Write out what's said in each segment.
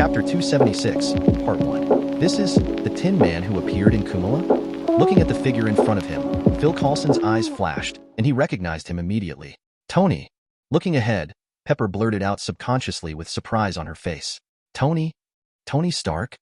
Chapter 276, Part 1. This is the Tin Man who appeared in Kumala? Looking at the figure in front of him, Phil Coulson's eyes flashed, and he recognized him immediately. Tony. Looking ahead, Pepper blurted out subconsciously with surprise on her face. Tony? Tony Stark?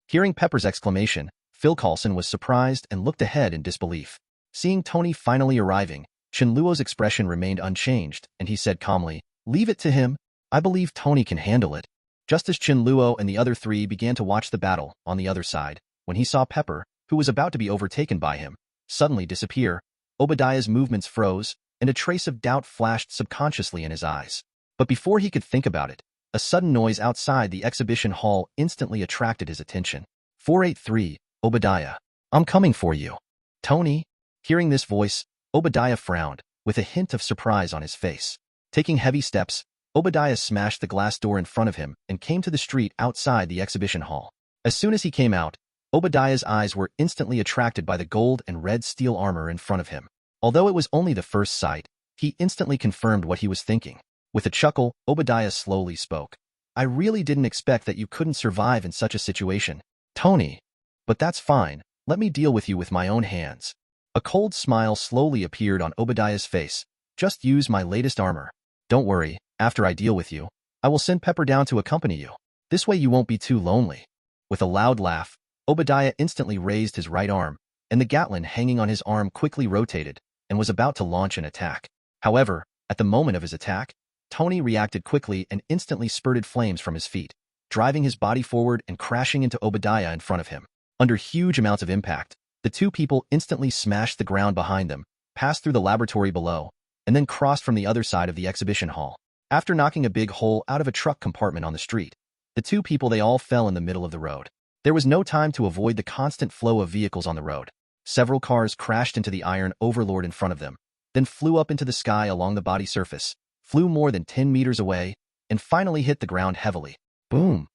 Hearing Pepper's exclamation, Phil Coulson was surprised and looked ahead in disbelief. Seeing Tony finally arriving, Chen Luo's expression remained unchanged, and he said calmly, "Leave it to him. I believe Tony can handle it." Just as Chen Luo and the other three began to watch the battle on the other side, when he saw Pepper, who was about to be overtaken by him, suddenly disappear, Obadiah's movements froze, and a trace of doubt flashed subconsciously in his eyes. But before he could think about it, a sudden noise outside the exhibition hall instantly attracted his attention. 483, Obadiah. I'm coming for you. Tony? Hearing this voice, Obadiah frowned, with a hint of surprise on his face. Taking heavy steps, Obadiah smashed the glass door in front of him and came to the street outside the exhibition hall. As soon as he came out, Obadiah's eyes were instantly attracted by the gold and red steel armor in front of him. Although it was only the first sight, he instantly confirmed what he was thinking. With a chuckle, Obadiah slowly spoke. I really didn't expect that you couldn't survive in such a situation, Tony. But that's fine. Let me deal with you with my own hands. A cold smile slowly appeared on Obadiah's face. Just use my latest armor. Don't worry, after I deal with you, I will send Pepper down to accompany you. This way you won't be too lonely. With a loud laugh, Obadiah instantly raised his right arm, and the Gatlin hanging on his arm quickly rotated and was about to launch an attack. However, at the moment of his attack, Tony reacted quickly and instantly spurted flames from his feet, driving his body forward and crashing into Obadiah in front of him. Under huge amounts of impact, the two people instantly smashed the ground behind them, passed through the laboratory below, and then crossed from the other side of the exhibition hall. After knocking a big hole out of a truck compartment on the street, the two people they all fell in the middle of the road. There was no time to avoid the constant flow of vehicles on the road. Several cars crashed into the iron overlord in front of them, then flew up into the sky along the body surface, flew more than 10 meters away, and finally hit the ground heavily. Boom!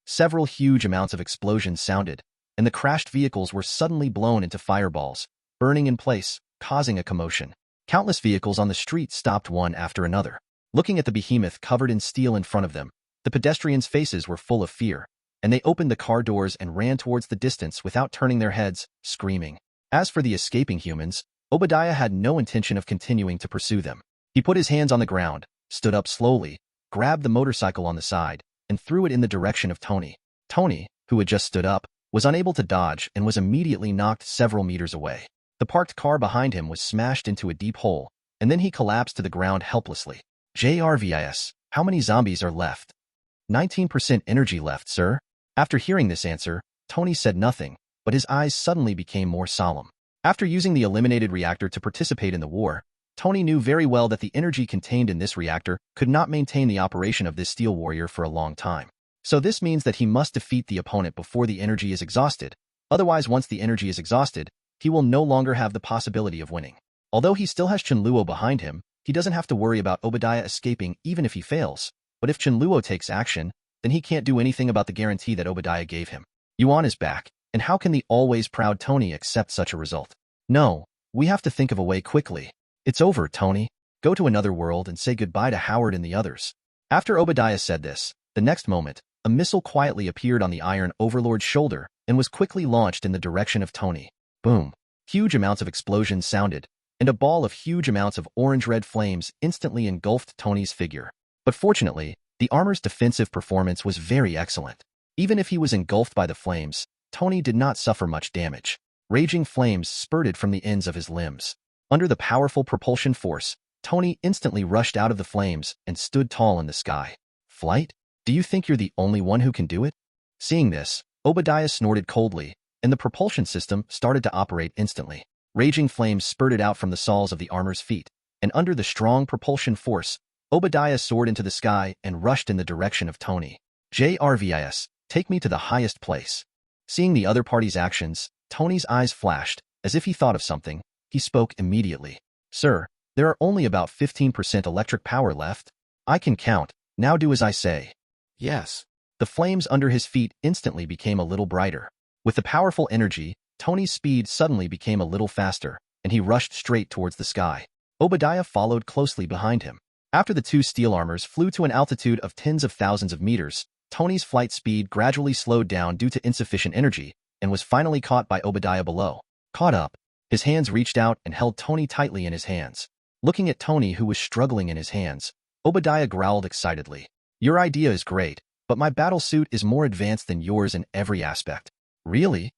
Several huge amounts of explosions sounded, and the crashed vehicles were suddenly blown into fireballs, burning in place, causing a commotion. Countless vehicles on the street stopped one after another. Looking at the behemoth covered in steel in front of them, the pedestrians' faces were full of fear, and they opened the car doors and ran towards the distance without turning their heads, screaming. As for the escaping humans, Obadiah had no intention of continuing to pursue them. He put his hands on the ground, stood up slowly, grabbed the motorcycle on the side, and threw it in the direction of Tony. Tony, who had just stood up, was unable to dodge and was immediately knocked several meters away. The parked car behind him was smashed into a deep hole, and then he collapsed to the ground helplessly. JRVIS, how many zombies are left? 19% energy left, sir. After hearing this answer, Tony said nothing, but his eyes suddenly became more solemn. After using the eliminated reactor to participate in the war, Tony knew very well that the energy contained in this reactor could not maintain the operation of this steel warrior for a long time. So this means that he must defeat the opponent before the energy is exhausted. Otherwise, once the energy is exhausted, he will no longer have the possibility of winning. Although he still has Chen Luo behind him, he doesn't have to worry about Obadiah escaping even if he fails. But if Chen Luo takes action, then he can't do anything about the guarantee that Obadiah gave him. Yuan is back, and how can the always proud Tony accept such a result? No, we have to think of a way quickly. It's over, Tony. Go to another world and say goodbye to Howard and the others. After Obadiah said this, the next moment, a missile quietly appeared on the Iron Overlord's shoulder and was quickly launched in the direction of Tony. Boom. Huge amounts of explosions sounded, and a ball of huge amounts of orange-red flames instantly engulfed Tony's figure. But fortunately, the armor's defensive performance was very excellent. Even if he was engulfed by the flames, Tony did not suffer much damage. Raging flames spurted from the ends of his limbs. Under the powerful propulsion force, Tony instantly rushed out of the flames and stood tall in the sky. Flight? Do you think you're the only one who can do it? Seeing this, Obadiah snorted coldly, and the propulsion system started to operate instantly. Raging flames spurted out from the soles of the armor's feet, and under the strong propulsion force, Obadiah soared into the sky and rushed in the direction of Tony. JRVIS, take me to the highest place. Seeing the other party's actions, Tony's eyes flashed. As if he thought of something, he spoke immediately. Sir, there are only about 15% electric power left. I can count. Now do as I say. Yes. The flames under his feet instantly became a little brighter. With the powerful energy, Tony's speed suddenly became a little faster, and he rushed straight towards the sky. Obadiah followed closely behind him. After the two steel armors flew to an altitude of tens of thousands of meters, Tony's flight speed gradually slowed down due to insufficient energy and was finally caught by Obadiah below. Caught up, his hands reached out and held Tony tightly in his hands. Looking at Tony, who was struggling in his hands, Obadiah growled excitedly. Your idea is great, but my battle suit is more advanced than yours in every aspect. Really?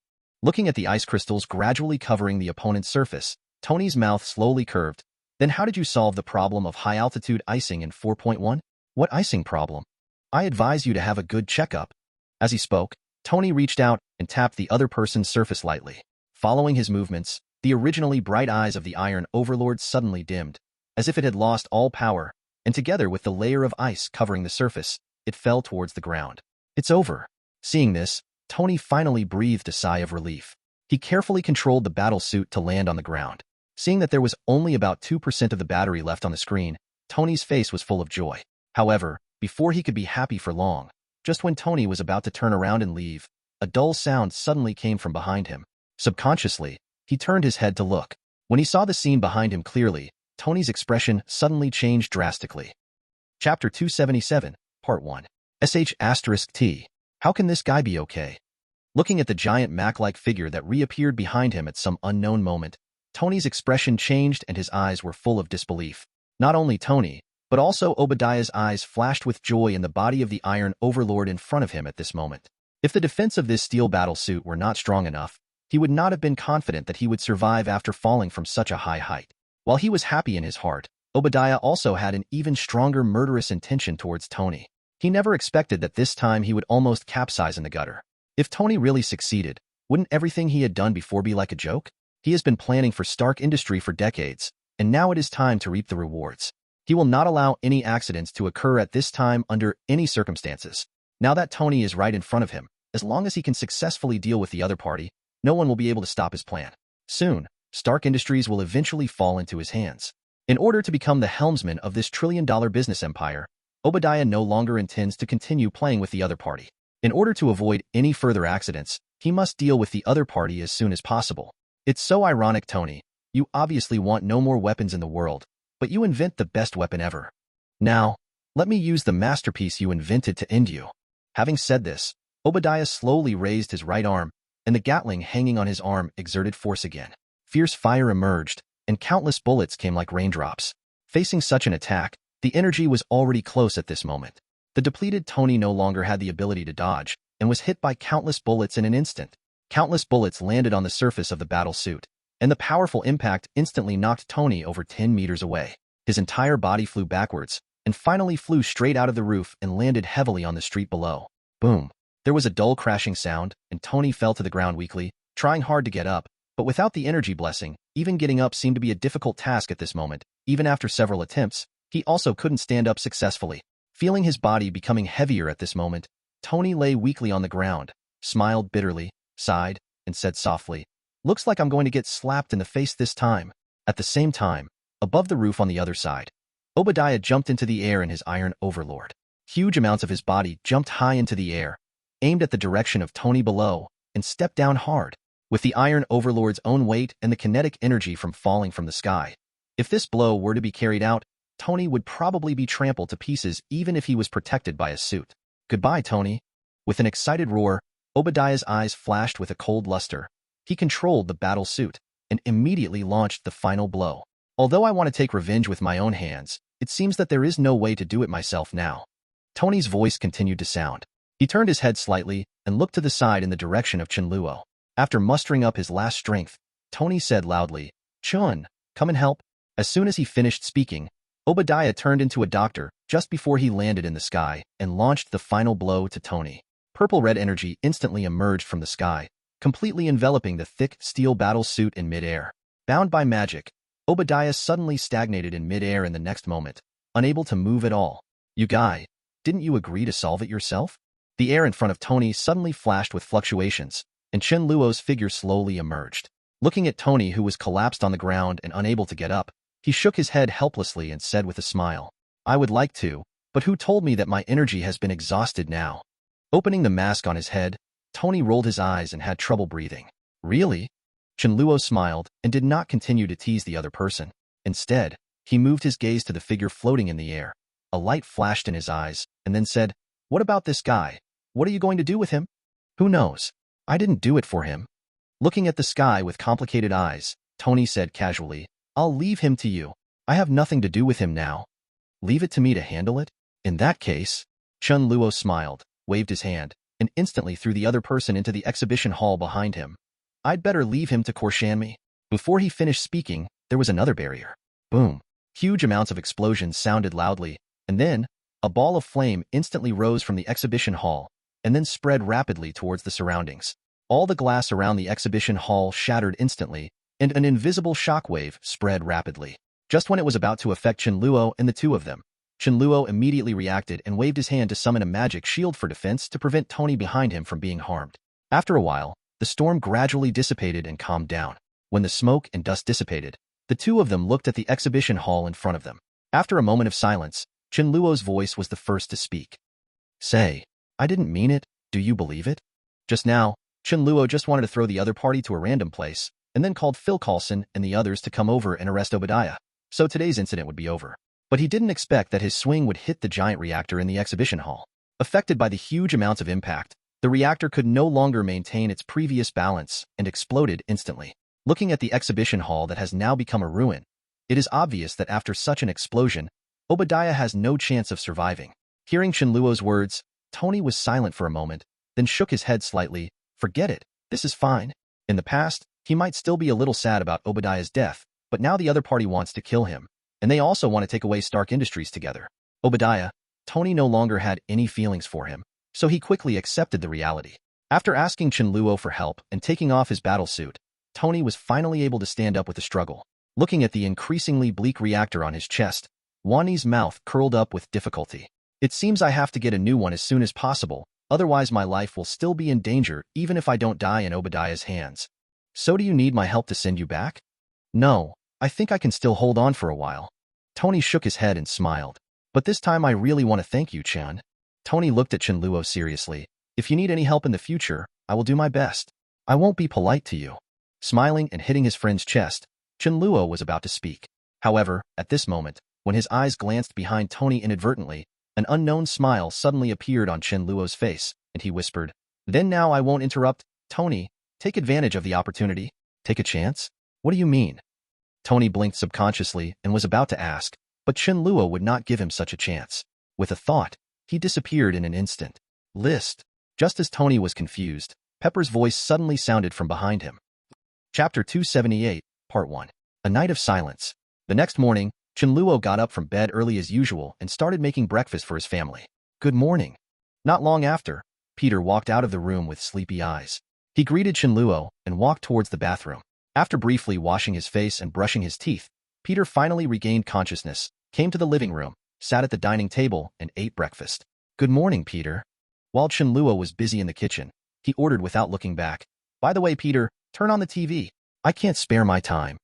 Looking at the ice crystals gradually covering the opponent's surface, Tony's mouth slowly curved. Then how did you solve the problem of high-altitude icing in 4.1? What icing problem? I advise you to have a good checkup. As he spoke, Tony reached out and tapped the other person's surface lightly. Following his movements, the originally bright eyes of the Iron Overlord suddenly dimmed, as if it had lost all power, and together with the layer of ice covering the surface, it fell towards the ground. It's over. Seeing this, Tony finally breathed a sigh of relief. He carefully controlled the battle suit to land on the ground. Seeing that there was only about 2% of the battery left on the screen, Tony's face was full of joy. However, before he could be happy for long, just when Tony was about to turn around and leave, a dull sound suddenly came from behind him. Subconsciously, he turned his head to look. When he saw the scene behind him clearly, Tony's expression suddenly changed drastically. Chapter 277, Part 1. *T. How can this guy be okay? Looking at the giant Mac-like figure that reappeared behind him at some unknown moment, Tony's expression changed and his eyes were full of disbelief. Not only Tony, but also Obadiah's eyes flashed with joy in the body of the Iron Overlord in front of him at this moment. If the defense of this steel battle suit were not strong enough, he would not have been confident that he would survive after falling from such a high height. While he was happy in his heart, Obadiah also had an even stronger murderous intention towards Tony. He never expected that this time he would almost capsize in the gutter. If Tony really succeeded, wouldn't everything he had done before be like a joke? He has been planning for Stark Industry for decades, and now it is time to reap the rewards. He will not allow any accidents to occur at this time under any circumstances. Now that Tony is right in front of him, as long as he can successfully deal with the other party, no one will be able to stop his plan. Soon, Stark Industries will eventually fall into his hands. In order to become the helmsman of this trillion-dollar business empire, Obadiah no longer intends to continue playing with the other party. In order to avoid any further accidents, he must deal with the other party as soon as possible. It's so ironic, Tony. You obviously want no more weapons in the world, but you invent the best weapon ever. Now, let me use the masterpiece you invented to end you. Having said this, Obadiah slowly raised his right arm, and the Gatling hanging on his arm exerted force again. Fierce fire emerged, and countless bullets came like raindrops. Facing such an attack, the energy was already close at this moment. The depleted Tony no longer had the ability to dodge, and was hit by countless bullets in an instant. Countless bullets landed on the surface of the battle suit, and the powerful impact instantly knocked Tony over 10 meters away. His entire body flew backwards, and finally flew straight out of the roof and landed heavily on the street below. Boom! There was a dull crashing sound, and Tony fell to the ground weakly, trying hard to get up, but without the energy blessing, even getting up seemed to be a difficult task at this moment. Even after several attempts, he also couldn't stand up successfully. Feeling his body becoming heavier at this moment, Tony lay weakly on the ground, smiled bitterly, sighed, and said softly, "Looks like I'm going to get slapped in the face this time." At the same time, above the roof on the other side, Obadiah jumped into the air in his Iron Overlord. Huge amounts of his body jumped high into the air, aimed at the direction of Tony below, and stepped down hard. With the Iron Overlord's own weight and the kinetic energy from falling from the sky, if this blow were to be carried out, Tony would probably be trampled to pieces even if he was protected by a suit. "Goodbye, Tony." With an excited roar, Obadiah's eyes flashed with a cold luster. He controlled the battle suit and immediately launched the final blow. "Although I want to take revenge with my own hands, it seems that there is no way to do it myself now." Tony's voice continued to sound. He turned his head slightly and looked to the side in the direction of Chen Luo. After mustering up his last strength, Tony said loudly, "Chun, come and help." As soon as he finished speaking, Obadiah turned into a doctor just before he landed in the sky and launched the final blow to Tony. Purple-red energy instantly emerged from the sky, completely enveloping the thick steel battle suit in midair. Bound by magic, Obadiah suddenly stagnated in midair in the next moment, unable to move at all. "You guy, didn't you agree to solve it yourself?" The air in front of Tony suddenly flashed with fluctuations, and Chen Luo's figure slowly emerged. Looking at Tony, who was collapsed on the ground and unable to get up, he shook his head helplessly and said with a smile, "I would like to, but who told me that my energy has been exhausted now?" Opening the mask on his head, Tony rolled his eyes and had trouble breathing. "Really?" Chen Luo smiled and did not continue to tease the other person. Instead, he moved his gaze to the figure floating in the air. A light flashed in his eyes, and then said, What about this guy? What are you going to do with him? Who knows? I didn't do it for him. Looking at the sky with complicated eyes, Tony said casually, I'll leave him to you. I have nothing to do with him now. Leave it to me to handle it? In that case, Chen Luo smiled, waved his hand, and instantly threw the other person into the exhibition hall behind him. I'd better leave him to Korshanmi. Before he finished speaking, there was another barrier. Boom. Huge amounts of explosions sounded loudly, and then, a ball of flame instantly rose from the exhibition hall, and then spread rapidly towards the surroundings. All the glass around the exhibition hall shattered instantly, and an invisible shockwave spread rapidly. Just when it was about to affect Chen Luo and the two of them, Chen Luo immediately reacted and waved his hand to summon a magic shield for defense to prevent Tony behind him from being harmed. After a while, the storm gradually dissipated and calmed down. When the smoke and dust dissipated, the two of them looked at the exhibition hall in front of them. After a moment of silence, Chen Luo's voice was the first to speak. Say, I didn't mean it, do you believe it? Just now, Chen Luo just wanted to throw the other party to a random place, and then called Phil Coulson and the others to come over and arrest Obadiah, so today's incident would be over. But he didn't expect that his swing would hit the giant reactor in the exhibition hall. Affected by the huge amounts of impact, the reactor could no longer maintain its previous balance and exploded instantly. Looking at the exhibition hall that has now become a ruin, it is obvious that after such an explosion, Obadiah has no chance of surviving. Hearing Chen Luo's words, Tony was silent for a moment, then shook his head slightly. Forget it, this is fine. In the past, he might still be a little sad about Obadiah's death, but now the other party wants to kill him, and they also want to take away Stark Industries together. Obadiah, Tony no longer had any feelings for him, so he quickly accepted the reality. After asking Chen Luo for help and taking off his battle suit, Tony was finally able to stand up with a struggle. Looking at the increasingly bleak reactor on his chest, Wani's mouth curled up with difficulty. It seems I have to get a new one as soon as possible, otherwise my life will still be in danger even if I don't die in Obadiah's hands. So do you need my help to send you back? No, I think I can still hold on for a while. Tony shook his head and smiled. But this time I really want to thank you, Chen. Tony looked at Chen Luo seriously. If you need any help in the future, I will do my best. I won't be polite to you. Smiling and hitting his friend's chest, Chen Luo was about to speak. However, at this moment, when his eyes glanced behind Tony inadvertently, an unknown smile suddenly appeared on Chen Luo's face, and he whispered, Then now I won't interrupt. Tony, take advantage of the opportunity. Take a chance? What do you mean? Tony blinked subconsciously and was about to ask, but Chen Luo would not give him such a chance. With a thought, he disappeared in an instant. List. Just as Tony was confused, Pepper's voice suddenly sounded from behind him. Chapter 278, Part 1. A Night of Silence. The next morning, Chen Luo got up from bed early as usual and started making breakfast for his family. Good morning. Not long after, Peter walked out of the room with sleepy eyes. He greeted Chen Luo and walked towards the bathroom. After briefly washing his face and brushing his teeth, Peter finally regained consciousness, came to the living room, sat at the dining table, and ate breakfast. Good morning, Peter. While Chen Luo was busy in the kitchen, he ordered without looking back. By the way, Peter, turn on the TV. I can't spare my time.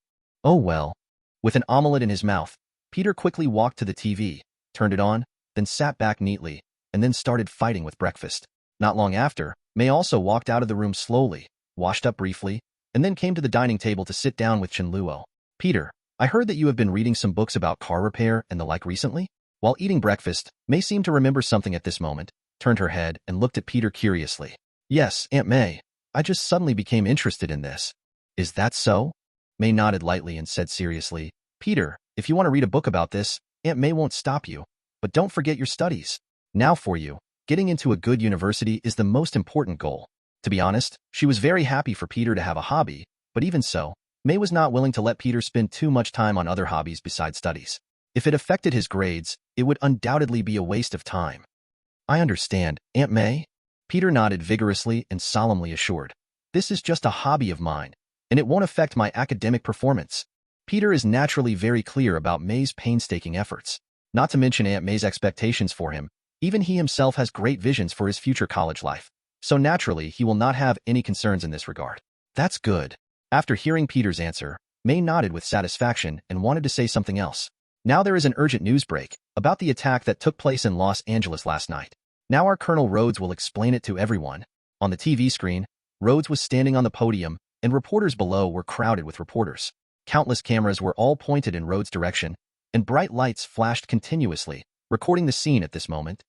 Oh well. With an omelette in his mouth, Peter quickly walked to the TV, turned it on, then sat back neatly, and then started fighting with breakfast. Not long after, May also walked out of the room slowly, washed up briefly, and then came to the dining table to sit down with Chen Luo. Peter, I heard that you have been reading some books about car repair and the like recently? While eating breakfast, May seemed to remember something at this moment, turned her head and looked at Peter curiously. Yes, Aunt May. I just suddenly became interested in this. Is that so? May nodded lightly and said seriously, Peter, if you want to read a book about this, Aunt May won't stop you. But don't forget your studies. Now for you, getting into a good university is the most important goal. To be honest, she was very happy for Peter to have a hobby, but even so, May was not willing to let Peter spend too much time on other hobbies besides studies. If it affected his grades, it would undoubtedly be a waste of time. I understand, Aunt May. Peter nodded vigorously and solemnly assured. This is just a hobby of mine, and it won't affect my academic performance. Peter is naturally very clear about May's painstaking efforts. Not to mention Aunt May's expectations for him. Even he himself has great visions for his future college life. So naturally, he will not have any concerns in this regard. That's good. After hearing Peter's answer, May nodded with satisfaction and wanted to say something else. Now there is an urgent news break about the attack that took place in Los Angeles last night. Now our Colonel Rhodes will explain it to everyone. On the TV screen, Rhodes was standing on the podium, and reporters below were crowded with reporters. Countless cameras were all pointed in Rhodes' direction, and bright lights flashed continuously, recording the scene at this moment.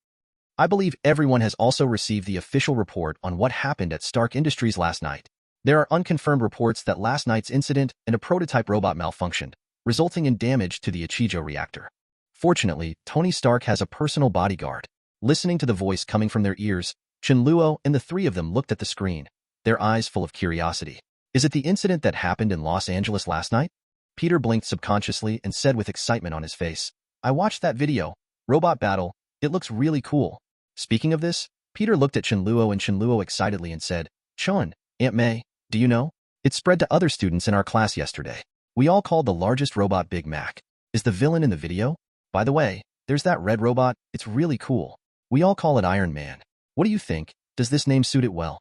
I believe everyone has also received the official report on what happened at Stark Industries last night. There are unconfirmed reports that last night's incident and a prototype robot malfunctioned, resulting in damage to the Ichijo reactor. Fortunately, Tony Stark has a personal bodyguard. Listening to the voice coming from their ears, Chen Luo and the three of them looked at the screen, their eyes full of curiosity. Is it the incident that happened in Los Angeles last night? Peter blinked subconsciously and said with excitement on his face, I watched that video. Robot battle. It looks really cool. Speaking of this, Peter looked at Chen Luo and Chen Luo excitedly and said, Chun, Aunt May, do you know? It spread to other students in our class yesterday. We all called the largest robot Big Mac. Is the villain in the video? By the way, there's that red robot. It's really cool. We all call it Iron Man. What do you think? Does this name suit it well?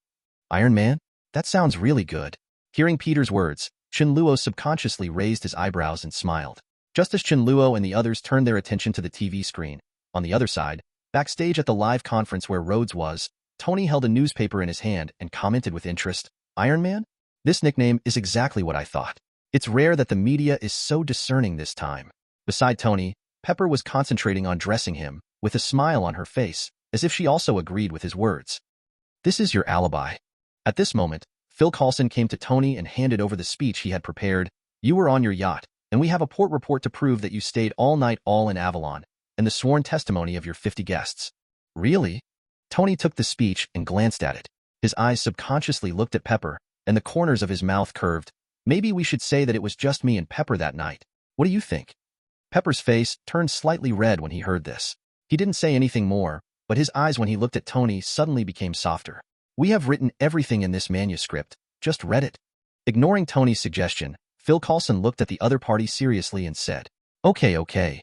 Iron Man? That sounds really good. Hearing Peter's words, Chen Luo subconsciously raised his eyebrows and smiled. Just as Chen Luo and the others turned their attention to the TV screen, on the other side, backstage at the live conference where Rhodes was, Tony held a newspaper in his hand and commented with interest, Iron Man? This nickname is exactly what I thought. It's rare that the media is so discerning this time. Beside Tony, Pepper was concentrating on dressing him, with a smile on her face, as if she also agreed with his words. This is your alibi. At this moment, Phil Coulson came to Tony and handed over the speech he had prepared. You were on your yacht, and we have a port report to prove that you stayed all night all in Avalon, and the sworn testimony of your 50 guests. Really? Tony took the speech and glanced at it. His eyes subconsciously looked at Pepper, and the corners of his mouth curved. Maybe we should say that it was just me and Pepper that night. What do you think? Pepper's face turned slightly red when he heard this. He didn't say anything more, but his eyes when he looked at Tony suddenly became softer. We have written everything in this manuscript, just read it. Ignoring Tony's suggestion, Phil Coulson looked at the other party seriously and said, Okay.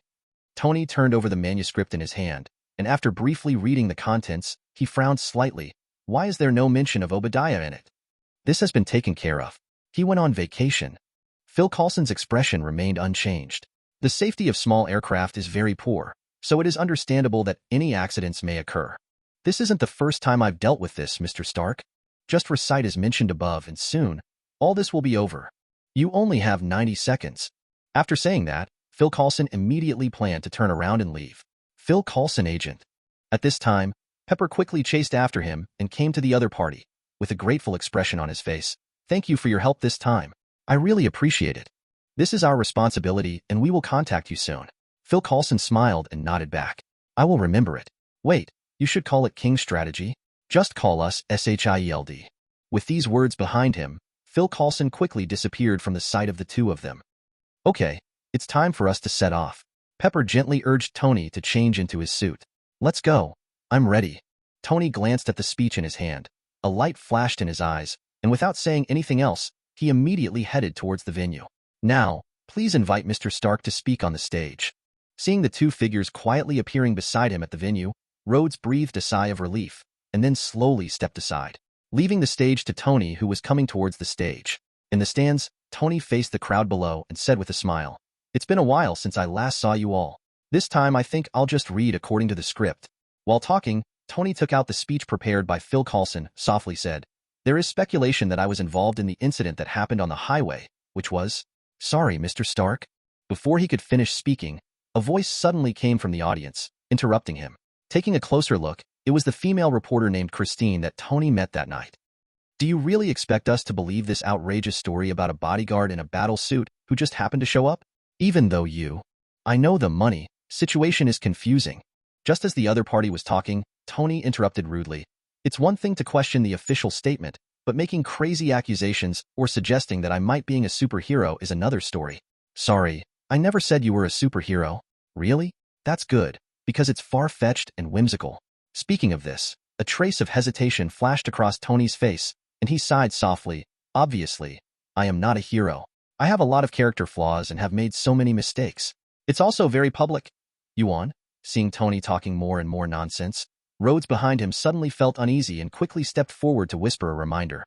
Tony turned over the manuscript in his hand, and after briefly reading the contents, he frowned slightly. Why is there no mention of Obadiah in it? This has been taken care of. He went on vacation. Phil Coulson's expression remained unchanged. The safety of small aircraft is very poor, so it is understandable that any accidents may occur. This isn't the first time I've dealt with this, Mr. Stark. Just recite as mentioned above, and soon, all this will be over. You only have 90 seconds. After saying that, Phil Coulson immediately planned to turn around and leave. Phil Coulson, agent. At this time, Pepper quickly chased after him and came to the other party, with a grateful expression on his face. Thank you for your help this time. I really appreciate it. This is our responsibility, and we will contact you soon. Phil Coulson smiled and nodded back. I will remember it. Wait, you should call it King Strategy. Just call us SHIELD. With these words behind him, Phil Coulson quickly disappeared from the sight of the two of them. Okay, it's time for us to set off. Pepper gently urged Tony to change into his suit. Let's go. I'm ready. Tony glanced at the speech in his hand. A light flashed in his eyes, and without saying anything else, he immediately headed towards the venue. Now, please invite Mr. Stark to speak on the stage. Seeing the two figures quietly appearing beside him at the venue, Rhodes breathed a sigh of relief, and then slowly stepped aside, leaving the stage to Tony, who was coming towards the stage. In the stands, Tony faced the crowd below and said with a smile, It's been a while since I last saw you all. This time I think I'll just read according to the script. While talking, Tony took out the speech prepared by Phil Coulson, softly said, There is speculation that I was involved in the incident that happened on the highway, which was, Sorry, Mr. Stark. Before he could finish speaking, a voice suddenly came from the audience, interrupting him. Taking a closer look, it was the female reporter named Christine that Tony met that night. Do you really expect us to believe this outrageous story about a bodyguard in a battle suit who just happened to show up? Even though I know the money situation is confusing. Just as the other party was talking, Tony interrupted rudely. It's one thing to question the official statement, but making crazy accusations or suggesting that I might being a superhero is another story. Sorry, I never said you were a superhero. Really? That's good, because it's far-fetched and whimsical. Speaking of this, a trace of hesitation flashed across Tony's face, and he sighed softly. Obviously, I am not a hero. I have a lot of character flaws and have made so many mistakes. It's also very public. Yuan, seeing Tony talking more and more nonsense, Rhodes behind him suddenly felt uneasy and quickly stepped forward to whisper a reminder.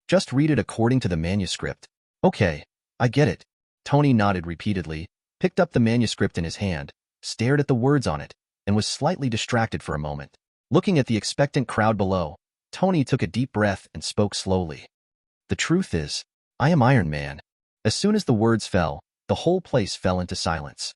Just read it according to the manuscript. Okay, I get it. Tony nodded repeatedly, picked up the manuscript in his hand, stared at the words on it, and was slightly distracted for a moment. Looking at the expectant crowd below, Tony took a deep breath and spoke slowly. The truth is, I am Iron Man. As soon as the words fell, the whole place fell into silence.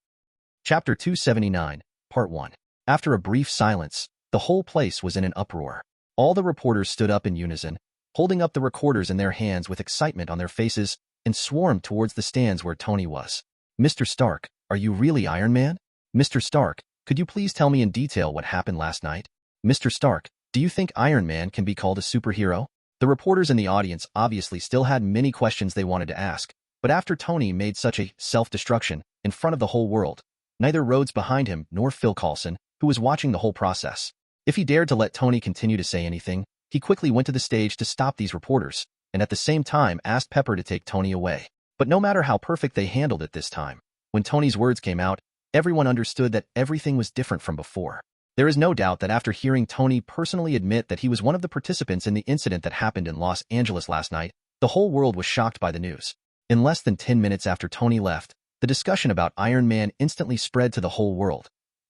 Chapter 279, Part 1. After a brief silence, The whole place was in an uproar. All the reporters stood up in unison, holding up the recorders in their hands with excitement on their faces, and swarmed towards the stands where Tony was. "Mr. Stark, are you really Iron Man? Mr. Stark, could you please tell me in detail what happened last night? Mr. Stark, do you think Iron Man can be called a superhero?" The reporters in the audience obviously still had many questions they wanted to ask, but after Tony made such a self-destruction in front of the whole world, neither Rhodes behind him nor Phil Coulson, who was watching the whole process, if he dared to let Tony continue to say anything, he quickly went to the stage to stop these reporters, and at the same time asked Pepper to take Tony away. But no matter how perfect they handled it this time, when Tony's words came out, everyone understood that everything was different from before. There is no doubt that after hearing Tony personally admit that he was one of the participants in the incident that happened in Los Angeles last night, the whole world was shocked by the news. In less than 10 minutes after Tony left, the discussion about Iron Man instantly spread to the whole world.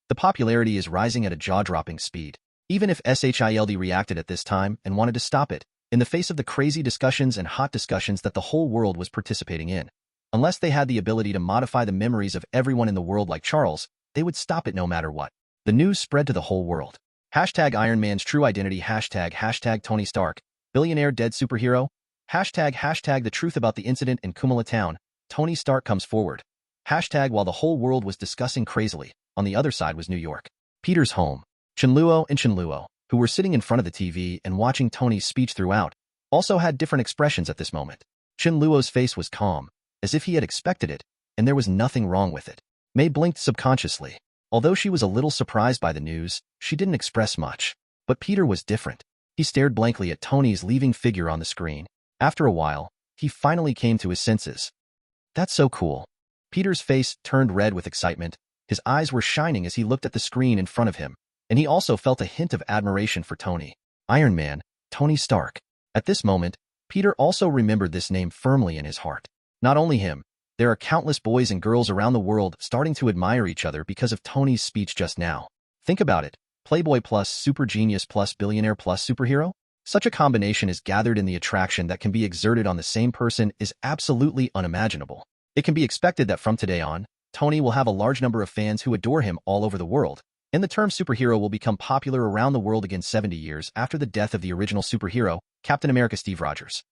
The popularity is rising at a jaw-dropping speed. Even if SHILD reacted at this time and wanted to stop it, in the face of the crazy discussions and hot discussions that the whole world was participating in, unless they had the ability to modify the memories of everyone in the world like Charles, they would stop it no matter what. The news spread to the whole world. Iron Man's true identity, hashtag Tony Stark, billionaire dead superhero, hashtag the truth about the incident in Kumala Town, Tony Stark comes forward. While the whole world was discussing crazily, on the other side was New York. Peter's home. Chen Luo, who were sitting in front of the TV and watching Tony's speech throughout, also had different expressions at this moment. Chen Luo's face was calm, as if he had expected it, and there was nothing wrong with it. May blinked subconsciously. Although she was a little surprised by the news, she didn't express much. But Peter was different. He stared blankly at Tony's leaving figure on the screen. After a while, he finally came to his senses. "That's so cool." Peter's face turned red with excitement. His eyes were shining as he looked at the screen in front of him, and he also felt a hint of admiration for Tony. Iron Man, Tony Stark. At this moment, Peter also remembered this name firmly in his heart. Not only him, there are countless boys and girls around the world starting to admire each other because of Tony's speech just now. Think about it. Playboy plus super genius plus billionaire plus superhero? Such a combination is gathered in the attraction that can be exerted on the same person is absolutely unimaginable. It can be expected that from today on, Tony will have a large number of fans who adore him all over the world, and the term superhero will become popular around the world again 70 years after the death of the original superhero, Captain America Steve Rogers.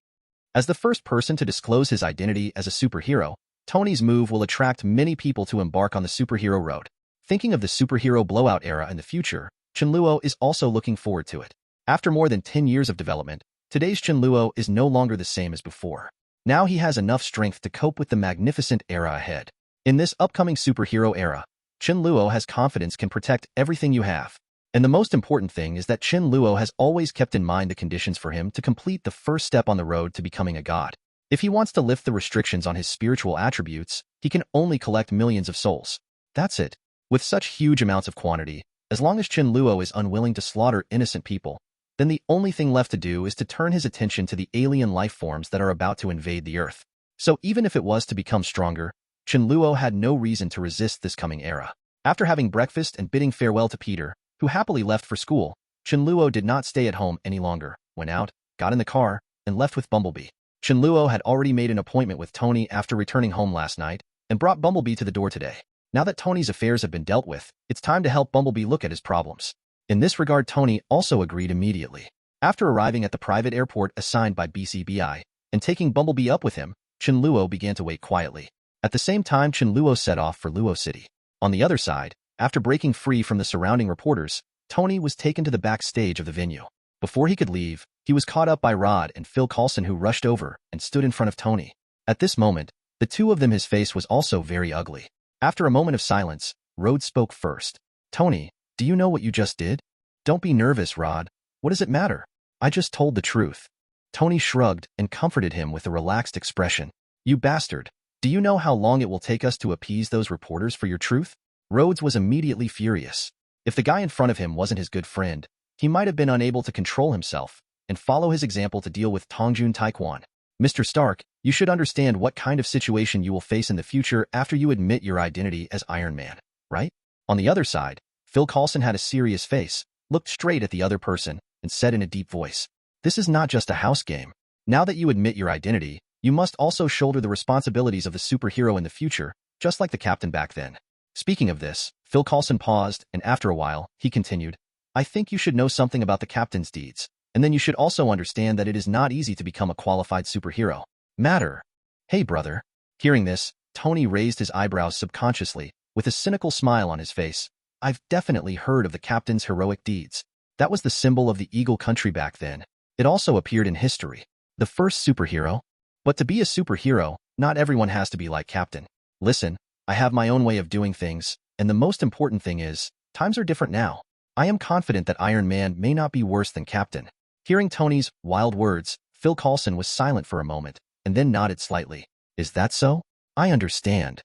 As the first person to disclose his identity as a superhero, Tony's move will attract many people to embark on the superhero road. Thinking of the superhero blowout era in the future, Chen Luo is also looking forward to it. After more than 10 years of development, today's Chen Luo is no longer the same as before. Now he has enough strength to cope with the magnificent era ahead. In this upcoming superhero era, Chen Luo has confidence can protect everything you have. And the most important thing is that Chen Luo has always kept in mind the conditions for him to complete the first step on the road to becoming a god. If he wants to lift the restrictions on his spiritual attributes, he can only collect millions of souls. That's it. With such huge amounts of quantity, as long as Chen Luo is unwilling to slaughter innocent people, then the only thing left to do is to turn his attention to the alien life forms that are about to invade the Earth. So even if it was to become stronger, Chen Luo had no reason to resist this coming era. After having breakfast and bidding farewell to Peter, who happily left for school, Chen Luo did not stay at home any longer, went out, got in the car, and left with Bumblebee. Chen Luo had already made an appointment with Tony after returning home last night, and brought Bumblebee to the door today. Now that Tony's affairs have been dealt with, it's time to help Bumblebee look at his problems. In this regard, Tony also agreed immediately. After arriving at the private airport assigned by BCBI, and taking Bumblebee up with him, Chen Luo began to wait quietly. At the same time, Chen Luo set off for Luo City. On the other side, after breaking free from the surrounding reporters, Tony was taken to the backstage of the venue. Before he could leave, he was caught up by Rod and Phil Coulson, who rushed over and stood in front of Tony. At this moment, the two of them, his face was also very ugly. After a moment of silence, Rod spoke first. "Tony, do you know what you just did?" "Don't be nervous, Rod. What does it matter? I just told the truth." Tony shrugged and comforted him with a relaxed expression. "You bastard. Do you know how long it will take us to appease those reporters for your truth?" Rhodes was immediately furious. If the guy in front of him wasn't his good friend, he might have been unable to control himself and follow his example to deal with Tongjun Taekwon. "Mr. Stark, you should understand what kind of situation you will face in the future after you admit your identity as Iron Man, right?" On the other side, Phil Coulson had a serious face, looked straight at the other person, and said in a deep voice, "This is not just a house game. Now that you admit your identity, you must also shoulder the responsibilities of the superhero in the future, just like the captain back then." Speaking of this, Phil Coulson paused, and after a while, he continued, I think you should know something about the captain's deeds, and then you should also understand that it is not easy to become a qualified superhero. Matter. Hey, brother. Hearing this, Tony raised his eyebrows subconsciously, with a cynical smile on his face. I've definitely heard of the captain's heroic deeds. That was the symbol of the Eagle Country back then. It also appeared in history. The first superhero? But to be a superhero, not everyone has to be like Captain. Listen, I have my own way of doing things, and the most important thing is, times are different now. I am confident that Iron Man may not be worse than Captain. Hearing Tony's wild words, Phil Coulson was silent for a moment, and then nodded slightly. Is that so? I understand.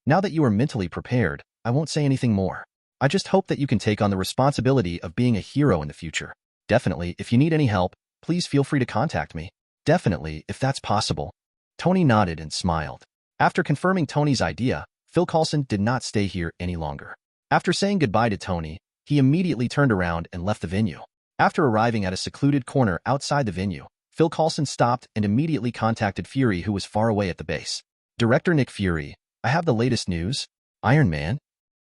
Now that you are mentally prepared, I won't say anything more. I just hope that you can take on the responsibility of being a hero in the future. Definitely, if you need any help, please feel free to contact me. Definitely, if that's possible. Tony nodded and smiled. After confirming Tony's idea, Phil Coulson did not stay here any longer. After saying goodbye to Tony, he immediately turned around and left the venue. After arriving at a secluded corner outside the venue, Phil Coulson stopped and immediately contacted Fury, who was far away at the base. Director Nick Fury, I have the latest news. Iron Man?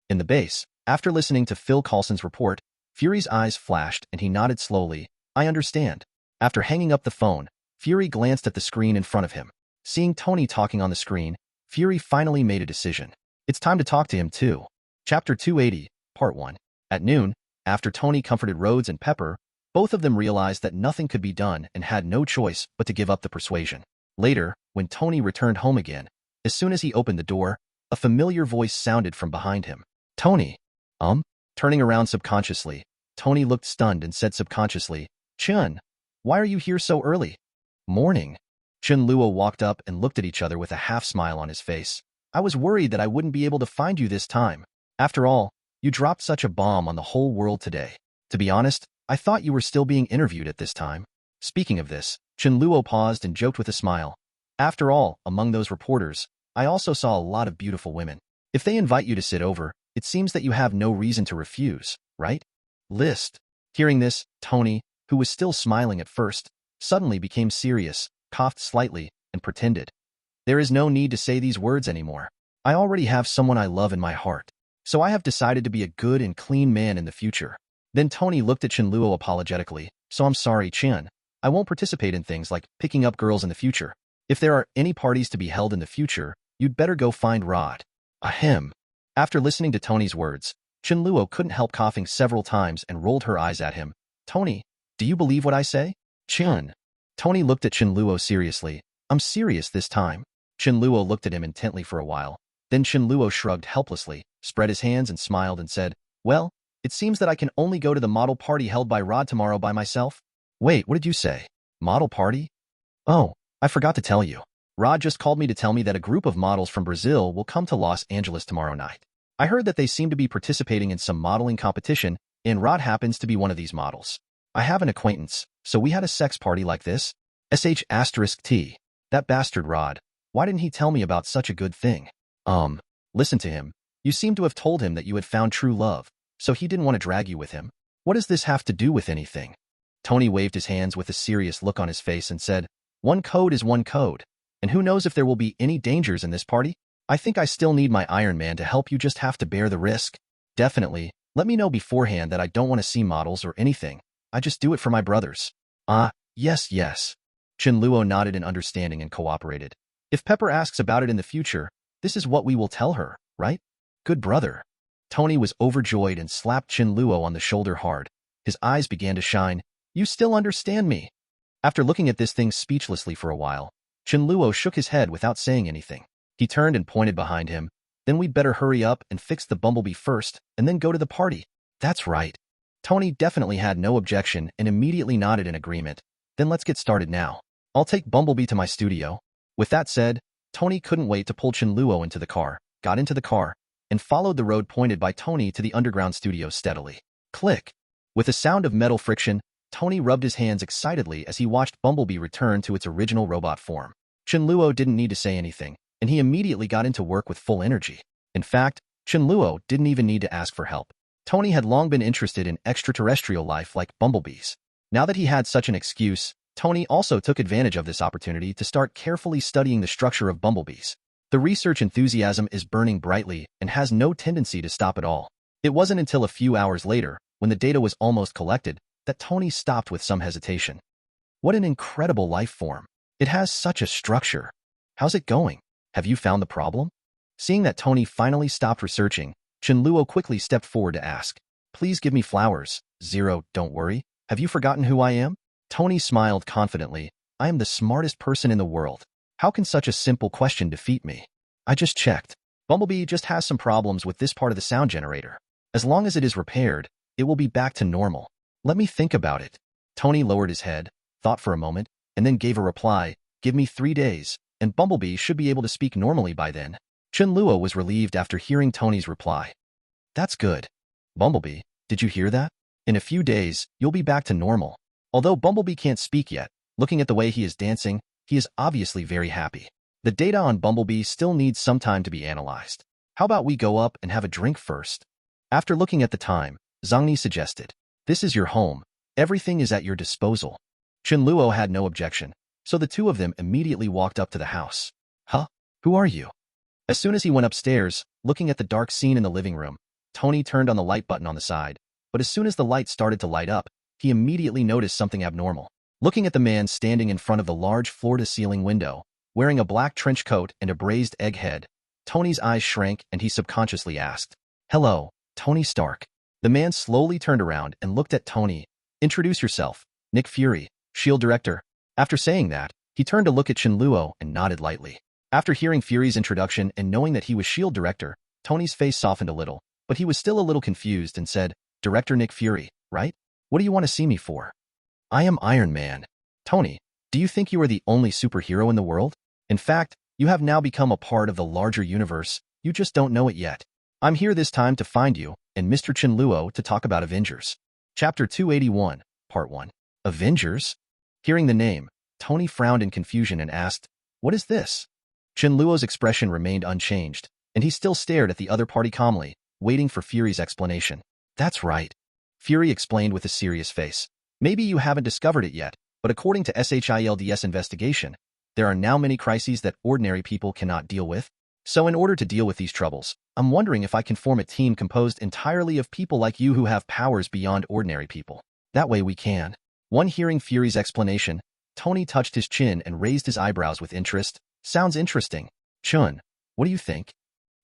In the base, after listening to Phil Coulson's report, Fury's eyes flashed and he nodded slowly. I understand. After hanging up the phone, Fury glanced at the screen in front of him. Seeing Tony talking on the screen, Fury finally made a decision. It's time to talk to him too. Chapter 280, Part 1. At noon, after Tony comforted Rhodes and Pepper, both of them realized that nothing could be done and had no choice but to give up the persuasion. Later, when Tony returned home again, as soon as he opened the door, a familiar voice sounded from behind him. Tony. Turning around subconsciously, Tony looked stunned and said subconsciously, Chen, why are you here so early? Morning. Chen Luo walked up and looked at each other with a half-smile on his face. I was worried that I wouldn't be able to find you this time. After all, you dropped such a bomb on the whole world today. To be honest, I thought you were still being interviewed at this time. Speaking of this, Chen Luo paused and joked with a smile. After all, among those reporters, I also saw a lot of beautiful women. If they invite you to sit over, it seems that you have no reason to refuse, right? List. Hearing this, Tony, who was still smiling at first, suddenly became serious, coughed slightly, and pretended. There is no need to say these words anymore. I already have someone I love in my heart. So I have decided to be a good and clean man in the future. Then Tony looked at Chen Luo apologetically. So I'm sorry, Chen. I won't participate in things like picking up girls in the future. If there are any parties to be held in the future, you'd better go find Rod. Ahem. After listening to Tony's words, Chen Luo couldn't help coughing several times and rolled her eyes at him. Tony, do you believe what I say? Chen. Tony looked at Chen Luo seriously. I'm serious this time. Chen Luo looked at him intently for a while. Then Chen Luo shrugged helplessly, spread his hands and smiled and said, Well, it seems that I can only go to the model party held by Rod tomorrow by myself. Wait, what did you say? Model party? Oh, I forgot to tell you. Rod just called me to tell me that a group of models from Brazil will come to Los Angeles tomorrow night. I heard that they seem to be participating in some modeling competition, and Rod happens to be one of these models. I have an acquaintance, so we had a sex party like this. *T. That bastard Rod. Why didn't he tell me about such a good thing? Listen to him. You seem to have told him that you had found true love, so he didn't want to drag you with him. What does this have to do with anything? Tony waved his hands with a serious look on his face and said, One code is one code. And who knows if there will be any dangers in this party? I think I still need my Iron Man to help. You just have to bear the risk. Definitely. Let me know beforehand that I don't want to see models or anything. I just do it for my brothers. Yes. Chen Luo nodded in understanding and cooperated. If Pepper asks about it in the future, this is what we will tell her, right? Good brother. Tony was overjoyed and slapped Chen Luo on the shoulder hard. His eyes began to shine. You still understand me? After looking at this thing speechlessly for a while, Chen Luo shook his head without saying anything. He turned and pointed behind him. Then we'd better hurry up and fix the bumblebee first, and then go to the party. That's right. Tony definitely had no objection and immediately nodded in agreement. Then let's get started now. I'll take Bumblebee to my studio. With that said, Tony couldn't wait to pull Chen Luo into the car, got into the car, and followed the road pointed by Tony to the underground studio steadily. Click. With a sound of metal friction, Tony rubbed his hands excitedly as he watched Bumblebee return to its original robot form. Chen Luo didn't need to say anything, and he immediately got into work with full energy. In fact, Chen Luo didn't even need to ask for help. Tony had long been interested in extraterrestrial life like bumblebees. Now that he had such an excuse, Tony also took advantage of this opportunity to start carefully studying the structure of bumblebees. The research enthusiasm is burning brightly and has no tendency to stop at all. It wasn't until a few hours later, when the data was almost collected, that Tony stopped with some hesitation. What an incredible life form. It has such a structure. How's it going? Have you found the problem? Seeing that Tony finally stopped researching, Chen Luo quickly stepped forward to ask, please give me flowers. Zero, don't worry. Have you forgotten who I am? Tony smiled confidently. I am the smartest person in the world. How can such a simple question defeat me? I just checked. Bumblebee just has some problems with this part of the sound generator. As long as it is repaired, it will be back to normal. Let me think about it. Tony lowered his head, thought for a moment, and then gave a reply, give me 3 days, and Bumblebee should be able to speak normally by then. Chen Luo was relieved after hearing Tony's reply. That's good. Bumblebee, did you hear that? In a few days, you'll be back to normal. Although Bumblebee can't speak yet, looking at the way he is dancing, he is obviously very happy. The data on Bumblebee still needs some time to be analyzed. How about we go up and have a drink first? After looking at the time, Zhangni suggested, this is your home. Everything is at your disposal. Chen Luo had no objection, so the two of them immediately walked up to the house. Huh? Who are you? As soon as he went upstairs, looking at the dark scene in the living room, Tony turned on the light button on the side, but as soon as the light started to light up, he immediately noticed something abnormal. Looking at the man standing in front of the large floor-to-ceiling window, wearing a black trench coat and a braised egg head, Tony's eyes shrank and he subconsciously asked, hello, Tony Stark. The man slowly turned around and looked at Tony. Introduce yourself, Nick Fury, S.H.I.E.L.D. Director. After saying that, he turned to look at Chen Luo and nodded lightly. After hearing Fury's introduction and knowing that he was S.H.I.E.L.D. Director, Tony's face softened a little, but he was still a little confused and said, Director Nick Fury, right? What do you want to see me for? I am Iron Man. Tony, do you think you are the only superhero in the world? In fact, you have now become a part of the larger universe, you just don't know it yet. I'm here this time to find you, and Mr. Chen Luo to talk about Avengers. Chapter 281, Part 1. Avengers? Hearing the name, Tony frowned in confusion and asked, what is this? Chen Luo's expression remained unchanged, and he still stared at the other party calmly, waiting for Fury's explanation. That's right. Fury explained with a serious face. Maybe you haven't discovered it yet, but according to SHIELD's investigation, there are now many crises that ordinary people cannot deal with. So in order to deal with these troubles, I'm wondering if I can form a team composed entirely of people like you who have powers beyond ordinary people. That way we can. One hearing Fury's explanation, Tony touched his chin and raised his eyebrows with interest. Sounds interesting. Chun, what do you think?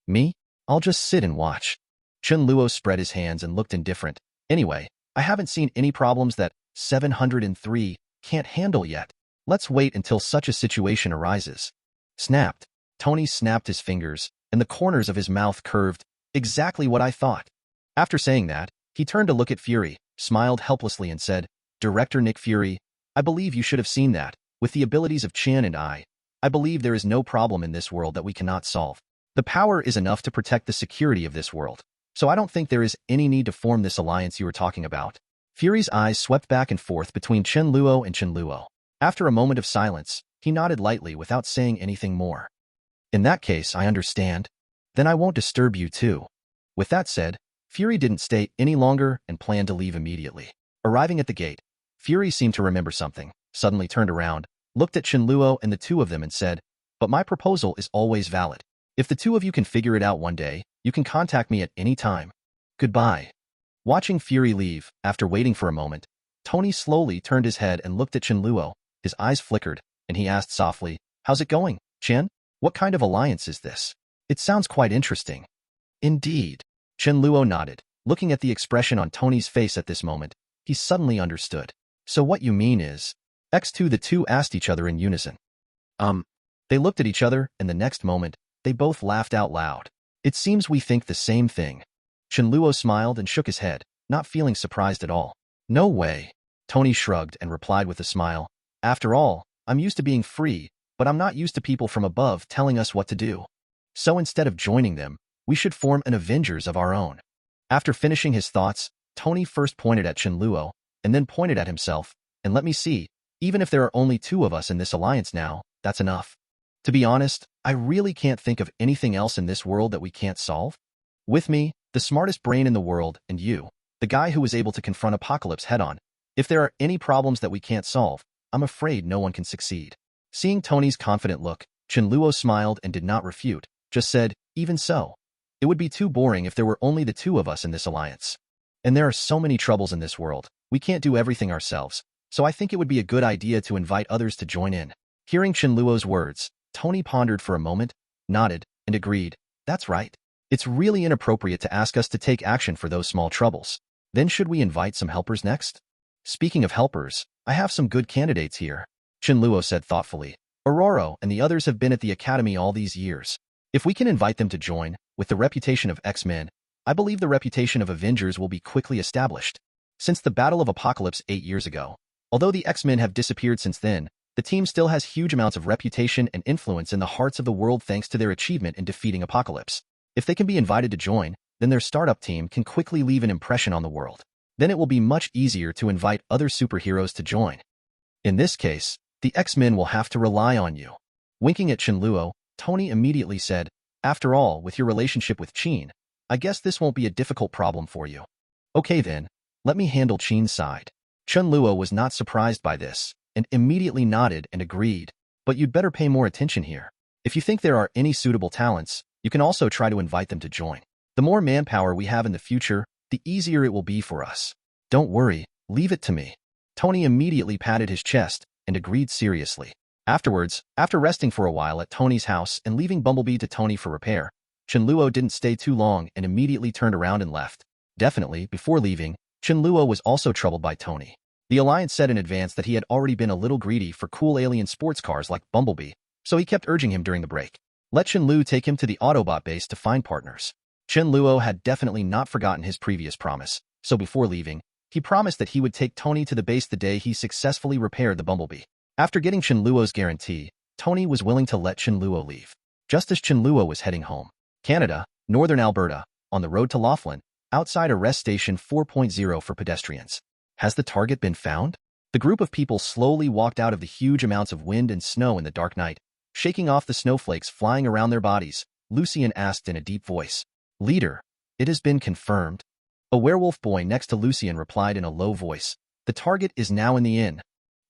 Me? I'll just sit and watch. Chen Luo spread his hands and looked indifferent. Anyway, I haven't seen any problems that 703 can't handle yet. Let's wait until such a situation arises. Snapped. Tony snapped his fingers, and the corners of his mouth curved. Exactly what I thought. After saying that, he turned to look at Fury, smiled helplessly and said, Director Nick Fury, I believe you should have seen that. With the abilities of Chen and I believe there is no problem in this world that we cannot solve. The power is enough to protect the security of this world. So I don't think there is any need to form this alliance you were talking about. Fury's eyes swept back and forth between Chen Luo and Chen Luo. After a moment of silence, he nodded lightly without saying anything more. In that case, I understand. Then I won't disturb you too. With that said, Fury didn't stay any longer and planned to leave immediately. Arriving at the gate, Fury seemed to remember something, suddenly turned around, looked at Chen Luo and the two of them and said, but my proposal is always valid. If the two of you can figure it out one day, you can contact me at any time. Goodbye. Watching Fury leave, after waiting for a moment, Tony slowly turned his head and looked at Chen Luo. His eyes flickered, and he asked softly, how's it going, Chen? What kind of alliance is this? It sounds quite interesting. Indeed. Chen Luo nodded. Looking at the expression on Tony's face at this moment, he suddenly understood. So what you mean is... X2 the two asked each other in unison. They looked at each other, and the next moment, they both laughed out loud. It seems we think the same thing. Chen Luo smiled and shook his head, not feeling surprised at all. No way. Tony shrugged and replied with a smile. After all, I'm used to being free, but I'm not used to people from above telling us what to do. So instead of joining them, we should form an Avengers of our own. After finishing his thoughts, Tony first pointed at Chen Luo, and then pointed at himself, and let me see, even if there are only 2 of us in this alliance now, that's enough. To be honest, I really can't think of anything else in this world that we can't solve. With me, the smartest brain in the world, and you, the guy who was able to confront Apocalypse head-on. If there are any problems that we can't solve, I'm afraid no one can succeed. Seeing Tony's confident look, Chen Luo smiled and did not refute, just said, even so. It would be too boring if there were only the 2 of us in this alliance. And there are so many troubles in this world. We can't do everything ourselves. So I think it would be a good idea to invite others to join in. Hearing Chen Luo's words, Tony pondered for a moment, nodded, and agreed. That's right. It's really inappropriate to ask us to take action for those small troubles. Then should we invite some helpers next? Speaking of helpers, I have some good candidates here, Chen Luo said thoughtfully. Aurora and the others have been at the academy all these years. If we can invite them to join, with the reputation of X-Men, I believe the reputation of Avengers will be quickly established. Since the Battle of Apocalypse 8 years ago, although the X-Men have disappeared since then, the team still has huge amounts of reputation and influence in the hearts of the world thanks to their achievement in defeating Apocalypse. If they can be invited to join, then their startup team can quickly leave an impression on the world. Then it will be much easier to invite other superheroes to join. In this case, the X-Men will have to rely on you. Winking at Chen Luo, Tony immediately said, after all, with your relationship with Chen, I guess this won't be a difficult problem for you. Okay then, let me handle Chen's side. Chen Luo was not surprised by this, and immediately nodded and agreed. But you'd better pay more attention here. If you think there are any suitable talents, you can also try to invite them to join. The more manpower we have in the future, the easier it will be for us. Don't worry, leave it to me. Tony immediately patted his chest and agreed seriously. Afterwards, after resting for a while at Tony's house and leaving Bumblebee to Tony for repair, Chen Luo didn't stay too long and immediately turned around and left. Definitely, before leaving, Chen Luo was also troubled by Tony. The Alliance said in advance that he had already been a little greedy for cool alien sports cars like Bumblebee, so he kept urging him during the break. Let Chen Luo take him to the Autobot base to find partners. Chen Luo had definitely not forgotten his previous promise, so before leaving, he promised that he would take Tony to the base the day he successfully repaired the Bumblebee. After getting Chen Luo's guarantee, Tony was willing to let Chen Luo leave. Just as Chen Luo was heading home, Canada, Northern Alberta, on the road to Laughlin, outside a rest station 4.0 for pedestrians. Has the target been found? The group of people slowly walked out of the huge amounts of wind and snow in the dark night. Shaking off the snowflakes flying around their bodies, Lucien asked in a deep voice. Leader, it has been confirmed. A werewolf boy next to Lucien replied in a low voice. The target is now in the inn.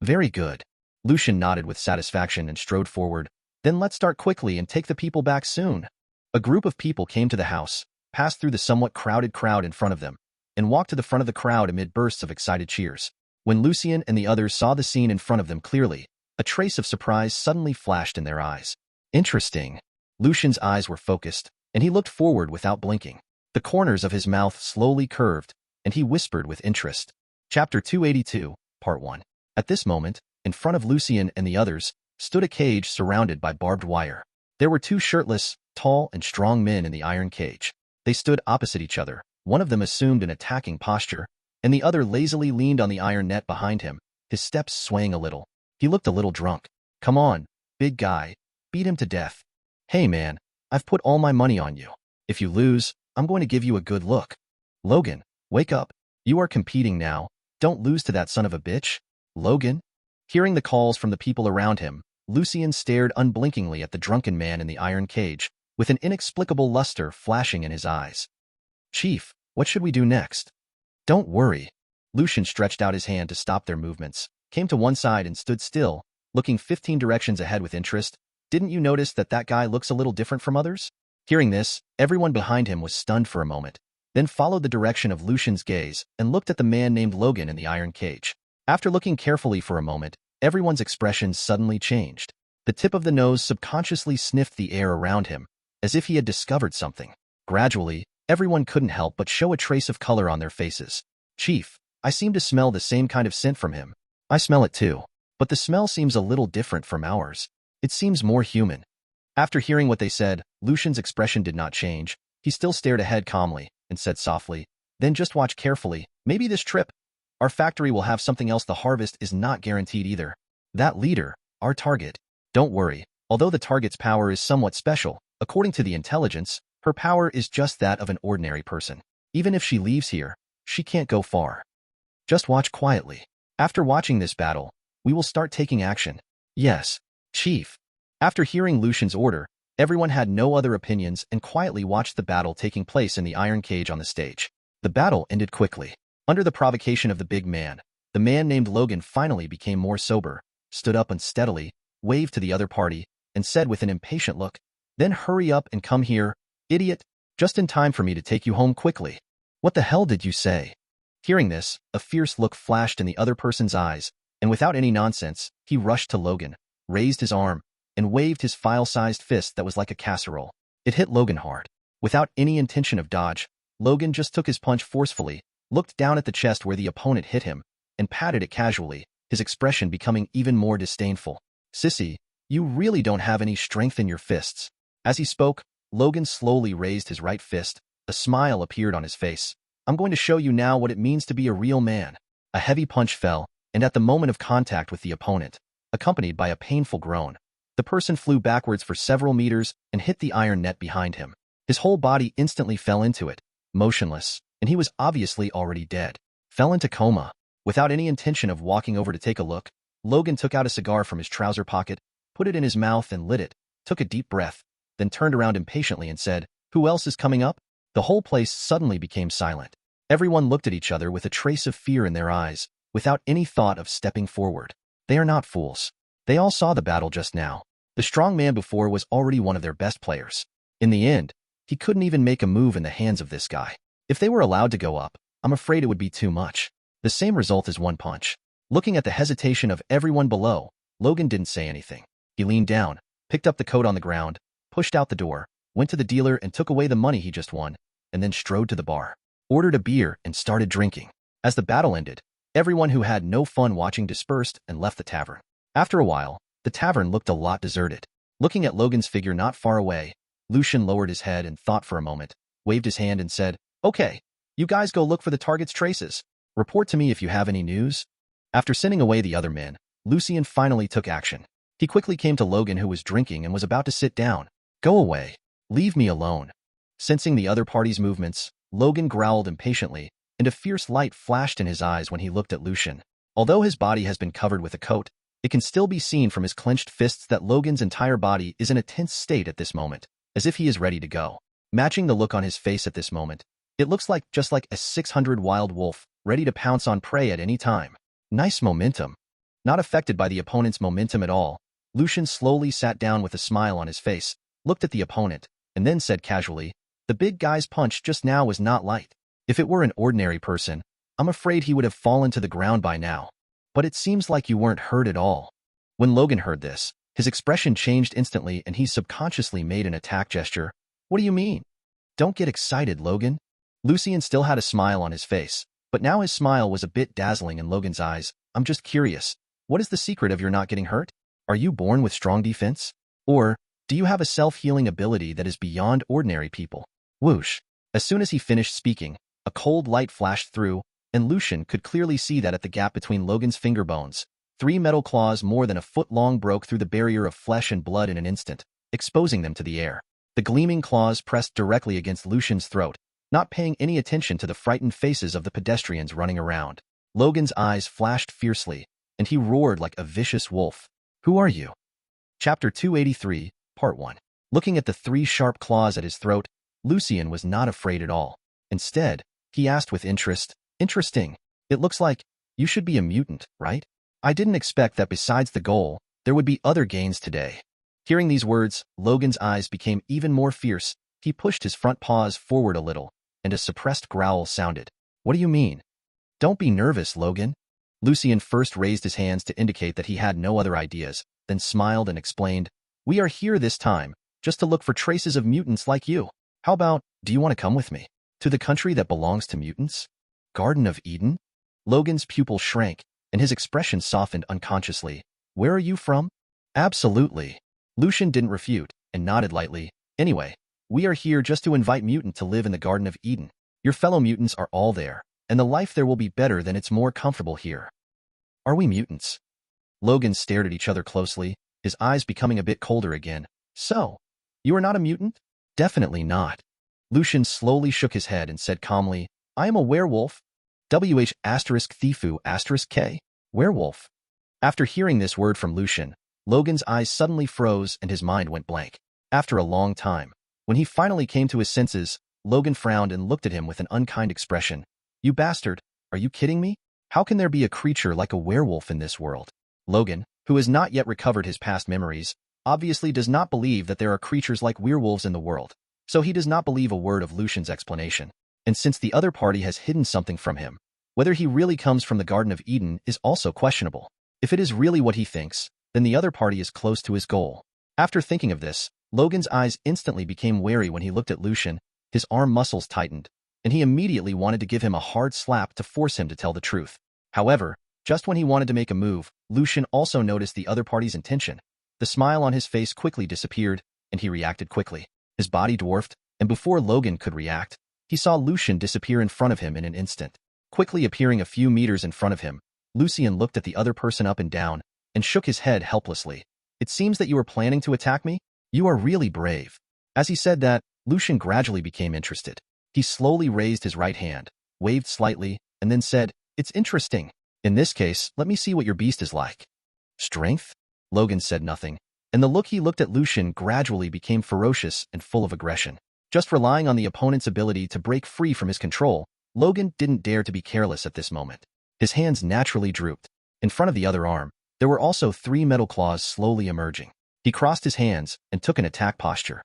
Very good. Lucien nodded with satisfaction and strode forward. Then let's start quickly and take the people back soon. A group of people came to the house, passed through the somewhat crowded crowd in front of them, and walked to the front of the crowd amid bursts of excited cheers. When Lucien and the others saw the scene in front of them clearly, a trace of surprise suddenly flashed in their eyes. Interesting. Lucien's eyes were focused, and he looked forward without blinking. The corners of his mouth slowly curved, and he whispered with interest. Chapter 282, Part 1. At this moment, in front of Lucien and the others, stood a cage surrounded by barbed wire. There were two shirtless, tall and strong men in the iron cage. They stood opposite each other. One of them assumed an attacking posture, and the other lazily leaned on the iron net behind him, his steps swaying a little. He looked a little drunk. Come on, big guy, beat him to death. Hey man, I've put all my money on you. If you lose, I'm going to give you a good look. Logan, wake up. You are competing now. Don't lose to that son of a bitch. Logan? Hearing the calls from the people around him, Lucien stared unblinkingly at the drunken man in the iron cage, with an inexplicable luster flashing in his eyes. Chief, what should we do next? Don't worry. Lucien stretched out his hand to stop their movements, came to one side and stood still, looking 15 directions ahead with interest. Didn't you notice that guy looks a little different from others? Hearing this, everyone behind him was stunned for a moment, then followed the direction of Lucien's gaze and looked at the man named Logan in the iron cage. After looking carefully for a moment, everyone's expression suddenly changed. The tip of the nose subconsciously sniffed the air around him, as if he had discovered something. Gradually, everyone couldn't help but show a trace of color on their faces. Chief, I seem to smell the same kind of scent from him. I smell it too, but the smell seems a little different from ours. It seems more human. After hearing what they said, Lucien's expression did not change. He still stared ahead calmly and said softly, then just watch carefully. Maybe this trip, our factory will have something else. The harvest is not guaranteed either. That leader, our target. Don't worry, although the target's power is somewhat special, according to the intelligence, her power is just that of an ordinary person. Even if she leaves here, she can't go far. Just watch quietly. After watching this battle, we will start taking action. Yes, Chief. After hearing Lucien's order, everyone had no other opinions and quietly watched the battle taking place in the iron cage on the stage. The battle ended quickly. Under the provocation of the big man, the man named Logan finally became more sober, stood up unsteadily, waved to the other party, and said with an impatient look, then hurry up and come here, idiot, just in time for me to take you home quickly. What the hell did you say? Hearing this, a fierce look flashed in the other person's eyes, and without any nonsense, he rushed to Logan, raised his arm, and waved his file-sized fist that was like a casserole. It hit Logan hard. Without any intention of dodge, Logan just took his punch forcefully, looked down at the chest where the opponent hit him, and patted it casually, his expression becoming even more disdainful. "Sissy, you really don't have any strength in your fists." As he spoke, Logan slowly raised his right fist. A smile appeared on his face. "I'm going to show you now what it means to be a real man." A heavy punch fell, and at the moment of contact with the opponent, accompanied by a painful groan, the person flew backwards for several meters and hit the iron net behind him. His whole body instantly fell into it, motionless, and he was obviously already dead. Fell into coma. Without any intention of walking over to take a look, Logan took out a cigar from his trouser pocket, put it in his mouth and lit it, took a deep breath, then turned around impatiently and said, "Who else is coming up?" The whole place suddenly became silent. Everyone looked at each other with a trace of fear in their eyes, without any thought of stepping forward. They are not fools. They all saw the battle just now. The strong man before was already one of their best players. In the end, he couldn't even make a move in the hands of this guy. If they were allowed to go up, I'm afraid it would be too much. The same result as one punch. Looking at the hesitation of everyone below, Logan didn't say anything. He leaned down, picked up the coat on the ground, pushed out the door, went to the dealer and took away the money he just won, and then strode to the bar, ordered a beer, and started drinking. As the battle ended, everyone who had no fun watching dispersed and left the tavern. After a while, the tavern looked a lot deserted. Looking at Logan's figure not far away, Lucian lowered his head and thought for a moment, waved his hand and said, "Okay, you guys go look for the target's traces. Report to me if you have any news." After sending away the other men, Lucian finally took action. He quickly came to Logan, who was drinking and was about to sit down. "Go away. Leave me alone." Sensing the other party's movements, Logan growled impatiently, and a fierce light flashed in his eyes when he looked at Lucian. Although his body has been covered with a coat, it can still be seen from his clenched fists that Logan's entire body is in a tense state at this moment, as if he is ready to go. Matching the look on his face at this moment, it looks like just like a 600 wild wolf, ready to pounce on prey at any time. Nice momentum. Not affected by the opponent's momentum at all, Lucian slowly sat down with a smile on his face, looked at the opponent, and then said casually, "The big guy's punch just now was not light. If it were an ordinary person, I'm afraid he would have fallen to the ground by now. But it seems like you weren't hurt at all." When Logan heard this, his expression changed instantly and he subconsciously made an attack gesture. "What do you mean?" "Don't get excited, Logan." Lucian still had a smile on his face, but now his smile was a bit dazzling in Logan's eyes. "I'm just curious. What is the secret of your not getting hurt? Are you born with strong defense? Or do you have a self-healing ability that is beyond ordinary people?" Whoosh. As soon as he finished speaking, a cold light flashed through, and Lucian could clearly see that at the gap between Logan's finger bones, 3 metal claws more than a foot long broke through the barrier of flesh and blood in an instant, exposing them to the air. The gleaming claws pressed directly against Lucian's throat, not paying any attention to the frightened faces of the pedestrians running around. Logan's eyes flashed fiercely, and he roared like a vicious wolf. "Who are you?" Chapter 283, Part 1. Looking at the 3 sharp claws at his throat, Lucian was not afraid at all. Instead, he asked with interest, "Interesting. It looks like you should be a mutant, right? I didn't expect that besides the goal, there would be other gains today." Hearing these words, Logan's eyes became even more fierce. He pushed his front paws forward a little, and a suppressed growl sounded. "What do you mean?" "Don't be nervous, Logan." Lucian first raised his hands to indicate that he had no other ideas, then smiled and explained, "We are here this time, just to look for traces of mutants like you. How about, do you want to come with me? To the country that belongs to mutants? Garden of Eden?" Logan's pupil shrank, and his expression softened unconsciously. "Where are you from?" "Absolutely." Lucian didn't refute, and nodded lightly. "Anyway, we are here just to invite mutant to live in the Garden of Eden. Your fellow mutants are all there, and the life there will be better than it's more comfortable here." "Are we mutants?" Logan stared at each other closely, his eyes becoming a bit colder again. "So, you are not a mutant?" "Definitely not." Lucian slowly shook his head and said calmly, "I am a werewolf. WH*Thifu*K. Werewolf." After hearing this word from Lucian, Logan's eyes suddenly froze and his mind went blank. After a long time, when he finally came to his senses, Logan frowned and looked at him with an unkind expression. "You bastard, are you kidding me? How can there be a creature like a werewolf in this world?" Logan, who has not yet recovered his past memories, obviously does not believe that there are creatures like werewolves in the world, so he does not believe a word of Lucian's explanation. And since the other party has hidden something from him, Whether he really comes from the Garden of Eden is also questionable. If it is really what he thinks, then the other party is close to his goal. After thinking of this, Logan's eyes instantly became wary when he looked at Lucian. His arm muscles tightened, and he immediately wanted to give him a hard slap to force him to tell the truth. However, just when he wanted to make a move, Lucian also noticed the other party's intention. The smile on his face quickly disappeared, and he reacted quickly. His body dwarfed, and before Logan could react, he saw Lucian disappear in front of him in an instant. Quickly appearing a few meters in front of him, Lucian looked at the other person up and down, and shook his head helplessly. "It seems that you are planning to attack me? You are really brave." As he said that, Lucian gradually became interested. He slowly raised his right hand, waved slightly, and then said, "It's interesting. In this case, let me see what your beast is like." "Strength?" Logan said nothing, and the look he looked at Lucian gradually became ferocious and full of aggression. Just relying on the opponent's ability to break free from his control, Logan didn't dare to be careless at this moment. His hands naturally drooped. In front of the other arm, there were also 3 metal claws slowly emerging. He crossed his hands and took an attack posture.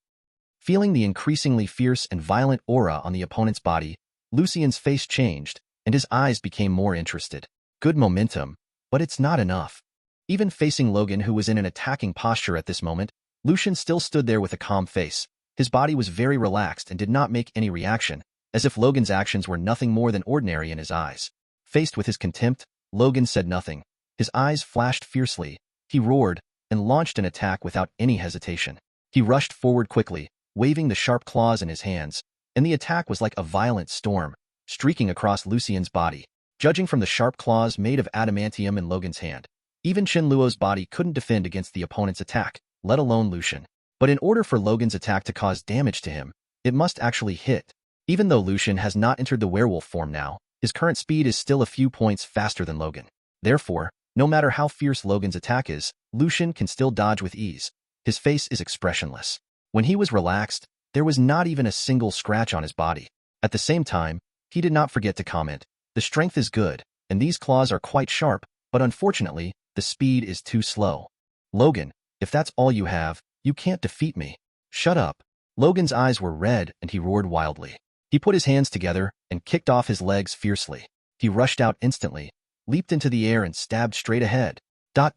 Feeling the increasingly fierce and violent aura on the opponent's body, Lucian's face changed, and his eyes became more interested. Good momentum, but it's not enough. Even facing Logan, who was in an attacking posture at this moment, Lucian still stood there with a calm face. His body was very relaxed and did not make any reaction, as if Logan's actions were nothing more than ordinary in his eyes. Faced with his contempt, Logan said nothing. His eyes flashed fiercely. He roared and launched an attack without any hesitation. He rushed forward quickly, waving the sharp claws in his hands, and the attack was like a violent storm, streaking across Lucian's body. Judging from the sharp claws made of adamantium in Logan's hand, even Chen Luo's body couldn't defend against the opponent's attack, let alone Lucian. But in order for Logan's attack to cause damage to him, it must actually hit. Even though Lucian has not entered the werewolf form now, his current speed is still a few points faster than Logan. Therefore, no matter how fierce Logan's attack is, Lucian can still dodge with ease. His face is expressionless. When he was relaxed, there was not even a single scratch on his body. At the same time, he did not forget to comment, "The strength is good, and these claws are quite sharp, but unfortunately, the speed is too slow. Logan, if that's all you have, you can't defeat me." "Shut up." Logan's eyes were red, and he roared wildly. He put his hands together and kicked off his legs fiercely. He rushed out instantly, leaped into the air and stabbed straight ahead.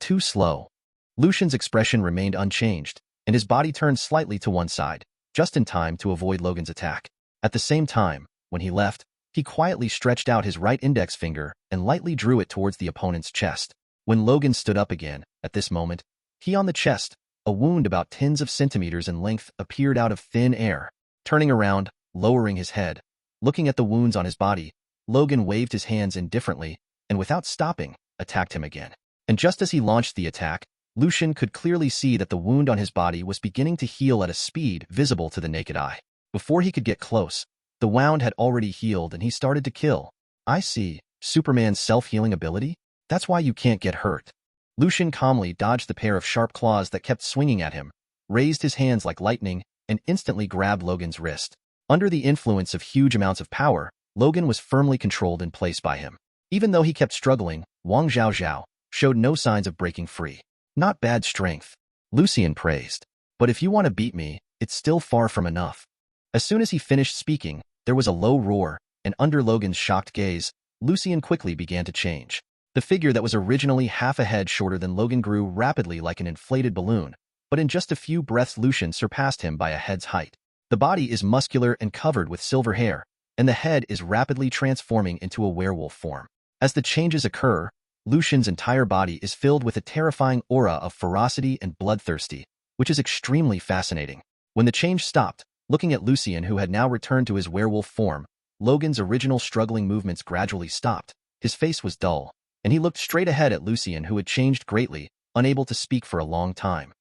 Too slow. Lucian's expression remained unchanged, and his body turned slightly to one side, just in time to avoid Logan's attack. At the same time, when he left, he quietly stretched out his right index finger and lightly drew it towards the opponent's chest. When Logan stood up again, at this moment, he on the chest, a wound about tens of centimeters in length appeared out of thin air. Turning around, lowering his head, looking at the wounds on his body, Logan waved his hands indifferently, and without stopping, attacked him again. And just as he launched the attack, Lucian could clearly see that the wound on his body was beginning to heal at a speed visible to the naked eye. Before he could get close, the wound had already healed and he started to kill. "I see. Superman's self-healing ability? That's why you can't get hurt." Lucian calmly dodged the pair of sharp claws that kept swinging at him, raised his hands like lightning, and instantly grabbed Logan's wrist. Under the influence of huge amounts of power, Logan was firmly controlled in place by him. Even though he kept struggling, Wang Zhaozhao showed no signs of breaking free. "Not bad strength," Lucian praised. "But if you want to beat me, it's still far from enough." As soon as he finished speaking, there was a low roar, and under Logan's shocked gaze, Lucian quickly began to change. The figure that was originally half a head shorter than Logan grew rapidly like an inflated balloon, but in just a few breaths Lucian surpassed him by a head's height. The body is muscular and covered with silver hair, and the head is rapidly transforming into a werewolf form. As the changes occur, Lucian's entire body is filled with a terrifying aura of ferocity and bloodthirsty, which is extremely fascinating. When the change stopped, looking at Lucian, who had now returned to his werewolf form, Logan's original struggling movements gradually stopped. His face was dull, and he looked straight ahead at Lucian, who had changed greatly, unable to speak for a long time.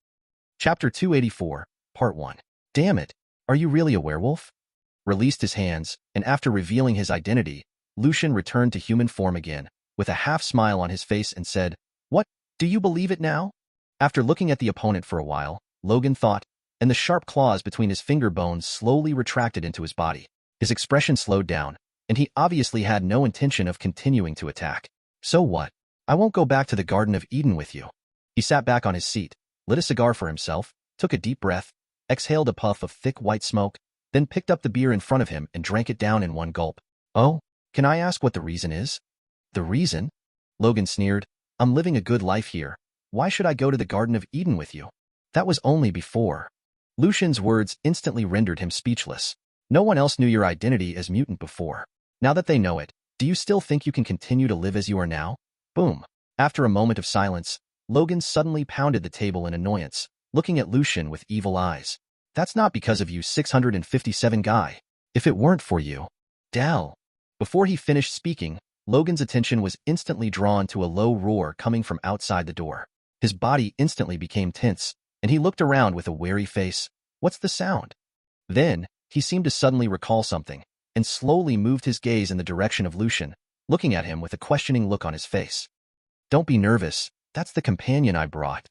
Chapter 284, Part 1. "Damn it, are you really a werewolf?" Released his hands, and after revealing his identity, Lucian returned to human form again, with a half-smile on his face and said, "What, do you believe it now?" After looking at the opponent for a while, Logan thought, and the sharp claws between his finger bones slowly retracted into his body. His expression slowed down, and he obviously had no intention of continuing to attack. "So what? I won't go back to the Garden of Eden with you." He sat back on his seat, lit a cigar for himself, took a deep breath, exhaled a puff of thick white smoke, then picked up the beer in front of him and drank it down in one gulp. "Oh, can I ask what the reason is?" The reason? Logan sneered. I'm living a good life here. Why should I go to the Garden of Eden with you? That was only before. Lucian's words instantly rendered him speechless. No one else knew your identity as mutant before. Now that they know it, do you still think you can continue to live as you are now? Boom. After a moment of silence, Logan suddenly pounded the table in annoyance, looking at Lucian with evil eyes. That's not because of you 657 guy. If it weren't for you. Dal. Before he finished speaking, Logan's attention was instantly drawn to a low roar coming from outside the door. His body instantly became tense, and he looked around with a wary face. What's the sound? Then, he seemed to suddenly recall something, and slowly moved his gaze in the direction of Lucian, looking at him with a questioning look on his face. Don't be nervous, that's the companion I brought.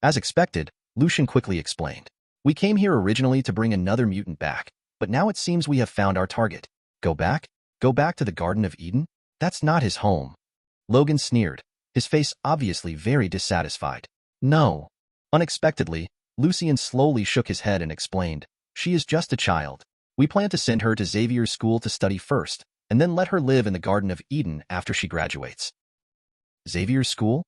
As expected, Lucian quickly explained. We came here originally to bring another mutant back, but now it seems we have found our target. Go back? Go back to the Garden of Eden? That's not his home. Logan sneered, his face obviously very dissatisfied. No. Unexpectedly, Lucian slowly shook his head and explained, she is just a child. We plan to send her to Xavier's school to study first, and then let her live in the Garden of Eden after she graduates. Xavier's school?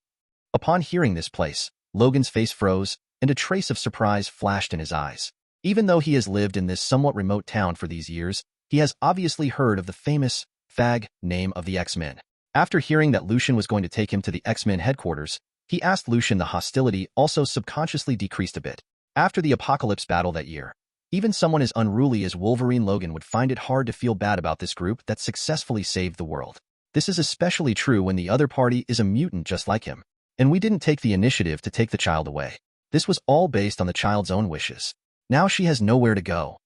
Upon hearing this place, Logan's face froze, and a trace of surprise flashed in his eyes. Even though he has lived in this somewhat remote town for these years, he has obviously heard of the famous fag name of the X-Men. After hearing that Lucian was going to take him to the X-Men headquarters, he asked Lucian the hostility also subconsciously decreased a bit. After the Apocalypse battle that year, even someone as unruly as Wolverine Logan would find it hard to feel bad about this group that successfully saved the world. This is especially true when the other party is a mutant just like him. And we didn't take the initiative to take the child away. This was all based on the child's own wishes. Now she has nowhere to go.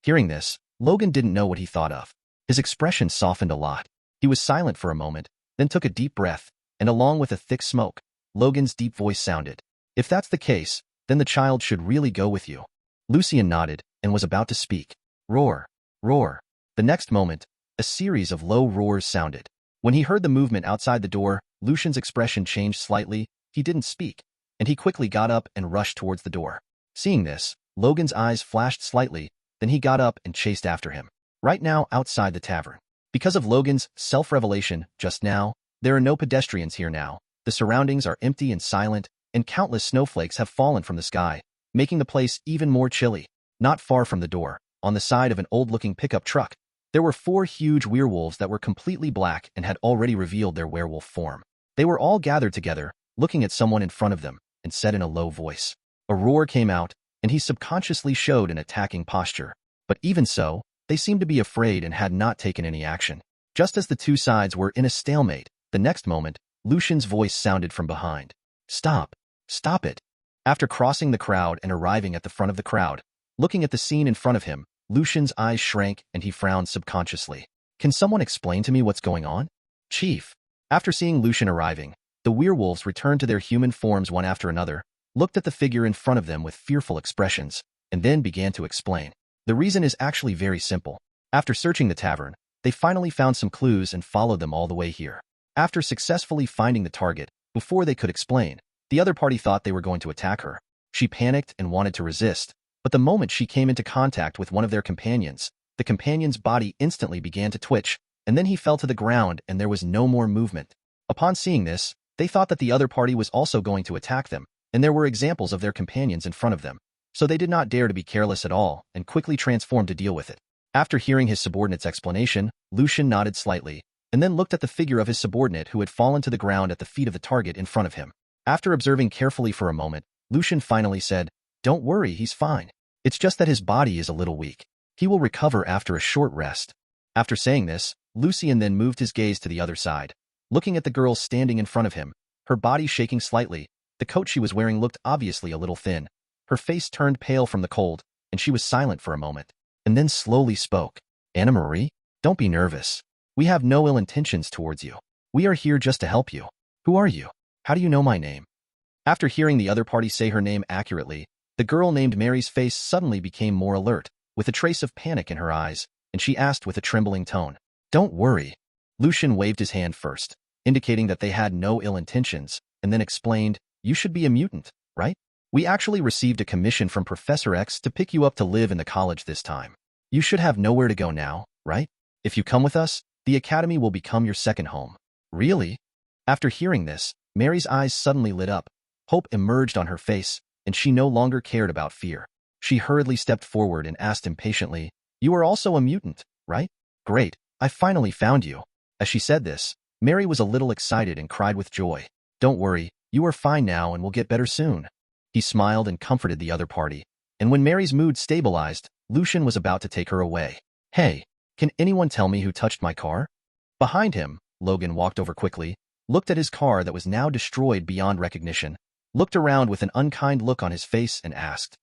Hearing this, Logan didn't know what he thought of. His expression softened a lot. He was silent for a moment, then took a deep breath, and along with a thick smoke, Logan's deep voice sounded. If that's the case, then the child should really go with you. Lucian nodded and was about to speak. Roar. Roar. The next moment, a series of low roars sounded. When he heard the movement outside the door, Lucian's expression changed slightly. He didn't speak, and he quickly got up and rushed towards the door. Seeing this, Logan's eyes flashed slightly, then he got up and chased after him. Right now, outside the tavern. Because of Logan's self-revelation just now, there are no pedestrians here now. The surroundings are empty and silent, and countless snowflakes have fallen from the sky, making the place even more chilly. Not far from the door, on the side of an old-looking pickup truck, there were 4 huge werewolves that were completely black and had already revealed their werewolf form. They were all gathered together, looking at someone in front of them, and said in a low voice. A roar came out, and he subconsciously showed an attacking posture. But even so, they seemed to be afraid and had not taken any action. Just as the two sides were in a stalemate, the next moment, Lucian's voice sounded from behind. Stop. Stop it. After crossing the crowd and arriving at the front of the crowd, looking at the scene in front of him, Lucian's eyes shrank and he frowned subconsciously. Can someone explain to me what's going on? Chief. After seeing Lucian arriving, the werewolves returned to their human forms one after another, looked at the figure in front of them with fearful expressions, and then began to explain. The reason is actually very simple. After searching the tavern, they finally found some clues and followed them all the way here. After successfully finding the target, before they could explain, the other party thought they were going to attack her. She panicked and wanted to resist, but the moment she came into contact with one of their companions, the companion's body instantly began to twitch, and then he fell to the ground and there was no more movement. Upon seeing this, they thought that the other party was also going to attack them, and there were examples of their companions in front of them. So they did not dare to be careless at all and quickly transformed to deal with it. After hearing his subordinate's explanation, Lucian nodded slightly, and then looked at the figure of his subordinate who had fallen to the ground at the feet of the target in front of him. After observing carefully for a moment, Lucian finally said, Don't worry, he's fine. It's just that his body is a little weak. He will recover after a short rest. After saying this, Lucian then moved his gaze to the other side, looking at the girl standing in front of him, her body shaking slightly. The coat she was wearing looked obviously a little thin. Her face turned pale from the cold, and she was silent for a moment, and then slowly spoke. Anna Marie, don't be nervous. We have no ill intentions towards you. We are here just to help you. Who are you? How do you know my name? After hearing the other party say her name accurately, the girl named Mary's face suddenly became more alert, with a trace of panic in her eyes, and she asked with a trembling tone. Don't worry. Lucian waved his hand first, indicating that they had no ill intentions, and then explained, You should be a mutant, right? We actually received a commission from Professor X to pick you up to live in the college this time. You should have nowhere to go now, right? If you come with us, the academy will become your second home. Really? After hearing this, Mary's eyes suddenly lit up. Hope emerged on her face, and she no longer cared about fear. She hurriedly stepped forward and asked impatiently, "You are also a mutant, right? Great, I finally found you." As she said this, Mary was a little excited and cried with joy. "Don't worry, you are fine now and will get better soon." He smiled and comforted the other party, and when Mary's mood stabilized, Lucian was about to take her away. "Hey, can anyone tell me who touched my car?" Behind him, Logan walked over quickly, looked at his car that was now destroyed beyond recognition, looked around with an unkind look on his face and asked.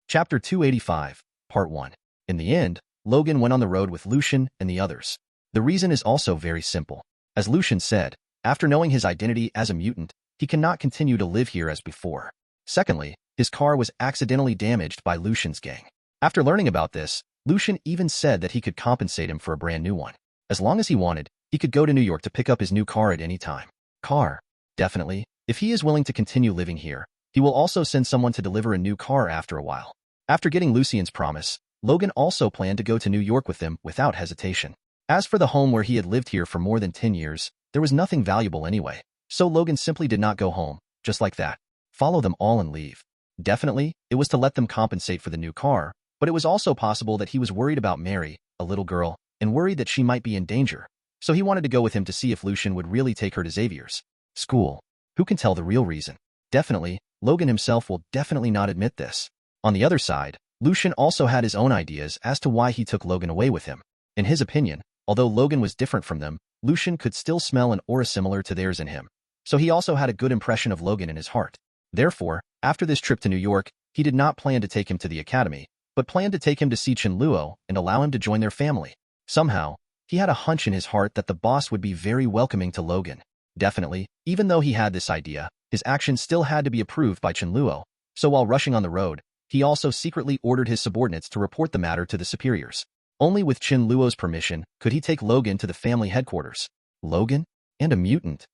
Chapter 285, Part 1. In the end, Logan went on the road with Lucian and the others. The reason is also very simple. As Lucian said, after knowing his identity as a mutant, he cannot continue to live here as before. Secondly, his car was accidentally damaged by Lucian's gang. After learning about this, Lucian even said that he could compensate him for a brand new one. As long as he wanted, he could go to New York to pick up his new car at any time. Car. Definitely. If he is willing to continue living here, he will also send someone to deliver a new car after a while. After getting Lucian's promise, Logan also planned to go to New York with them without hesitation. As for the home where he had lived here for more than 10 years, there was nothing valuable anyway, so Logan simply did not go home, just like that. Follow them all and leave. Definitely, it was to let them compensate for the new car, but it was also possible that he was worried about Mary, a little girl, and worried that she might be in danger, so he wanted to go with him to see if Lucian would really take her to Xavier's school. Who can tell the real reason? Definitely, Logan himself will definitely not admit this. On the other side, Lucian also had his own ideas as to why he took Logan away with him. In his opinion, although Logan was different from them, Lucian could still smell an aura similar to theirs in him, so he also had a good impression of Logan in his heart. Therefore, after this trip to New York, he did not plan to take him to the academy, but planned to take him to see Chen Luo and allow him to join their family. Somehow, he had a hunch in his heart that the boss would be very welcoming to Logan. Definitely, even though he had this idea, his actions still had to be approved by Chen Luo, so while rushing on the road, he also secretly ordered his subordinates to report the matter to the superiors. Only with Chen Luo's permission could he take Logan to the family headquarters. Logan? And a mutant?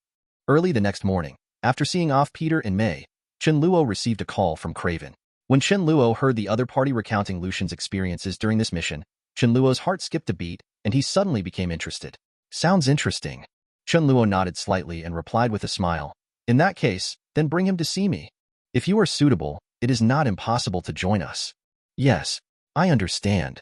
Early the next morning, after seeing off Peter and May, Chen Luo received a call from Craven. When Chen Luo heard the other party recounting Lucian's experiences during this mission, Chen Luo's heart skipped a beat, and he suddenly became interested. Sounds interesting. Chen Luo nodded slightly and replied with a smile. In that case, then bring him to see me. If you are suitable, it is not impossible to join us. Yes, I understand.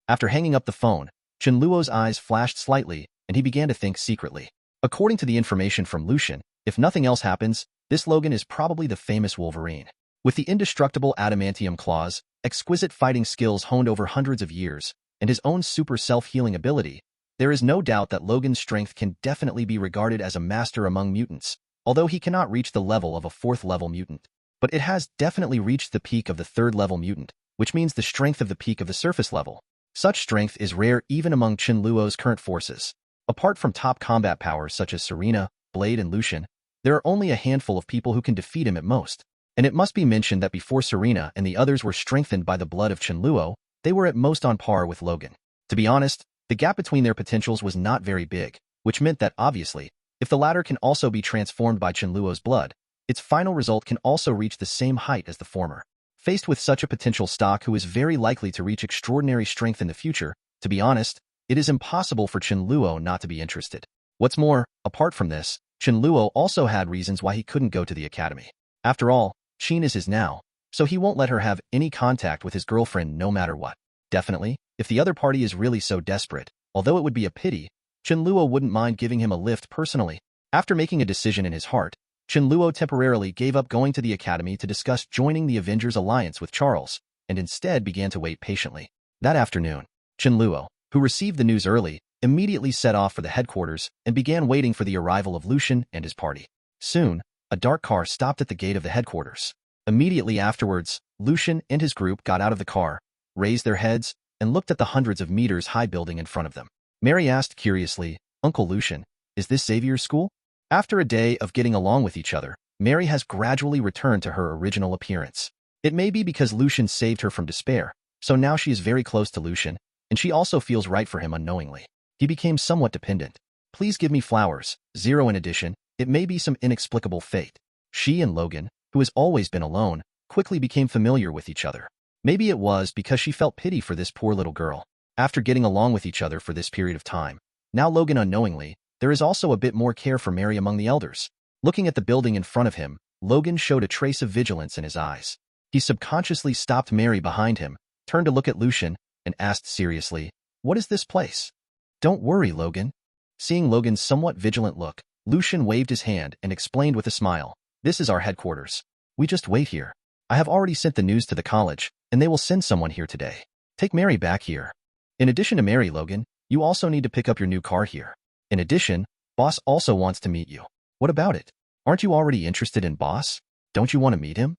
After hanging up the phone, Chen Luo's eyes flashed slightly, and he began to think secretly. According to the information from Lucian, if nothing else happens, this Logan is probably the famous Wolverine. With the indestructible adamantium claws, exquisite fighting skills honed over hundreds of years, and his own super self-healing ability, there is no doubt that Logan's strength can definitely be regarded as a master among mutants, although he cannot reach the level of a 4th-level mutant. But it has definitely reached the peak of the 3rd-level mutant, which means the strength of the peak of the surface level. Such strength is rare even among Chen Luo's current forces. Apart from top combat powers such as Serena, Blade, and Lucian, there are only a handful of people who can defeat him at most. And it must be mentioned that before Serena and the others were strengthened by the blood of Chen Luo, they were at most on par with Logan. To be honest, the gap between their potentials was not very big, which meant that, obviously, if the latter can also be transformed by Chen Luo's blood, its final result can also reach the same height as the former. Faced with such a potential stock who is very likely to reach extraordinary strength in the future, to be honest, it is impossible for Chen Luo not to be interested. What's more, apart from this, Chen Luo also had reasons why he couldn't go to the academy. After all, Chen is his now, so he won't let her have any contact with his girlfriend no matter what. Definitely, if the other party is really so desperate, although it would be a pity, Chen Luo wouldn't mind giving him a lift personally. After making a decision in his heart, Chen Luo temporarily gave up going to the academy to discuss joining the Avengers Alliance with Charles, and instead began to wait patiently. That afternoon, Chen Luo, who received the news early, immediately set off for the headquarters and began waiting for the arrival of Lucian and his party. Soon, a dark car stopped at the gate of the headquarters. Immediately afterwards, Lucian and his group got out of the car, raised their heads, and looked at the hundreds of meters high building in front of them. Mary asked curiously, "Uncle Lucian, is this Xavier's school?" After a day of getting along with each other, Mary has gradually returned to her original appearance. It may be because Lucian saved her from despair, so now she is very close to Lucian, and she also feels right for him unknowingly. He became somewhat dependent. Please give me flowers. 0 in addition, it may be some inexplicable fate. She and Logan, who has always been alone, quickly became familiar with each other. Maybe it was because she felt pity for this poor little girl. After getting along with each other for this period of time, now Logan unknowingly There is also a bit more care for Mary among the elders. Looking at the building in front of him, Logan showed a trace of vigilance in his eyes. He subconsciously stopped Mary behind him, turned to look at Lucian, and asked seriously, "What is this place?" "Don't worry, Logan." Seeing Logan's somewhat vigilant look, Lucian waved his hand and explained with a smile, "This is our headquarters. We just wait here. I have already sent the news to the college, and they will send someone here today. Take Mary back here. In addition to Mary, Logan, you also need to pick up your new car here. In addition, Boss also wants to meet you." "What about it? Aren't you already interested in Boss? Don't you want to meet him?"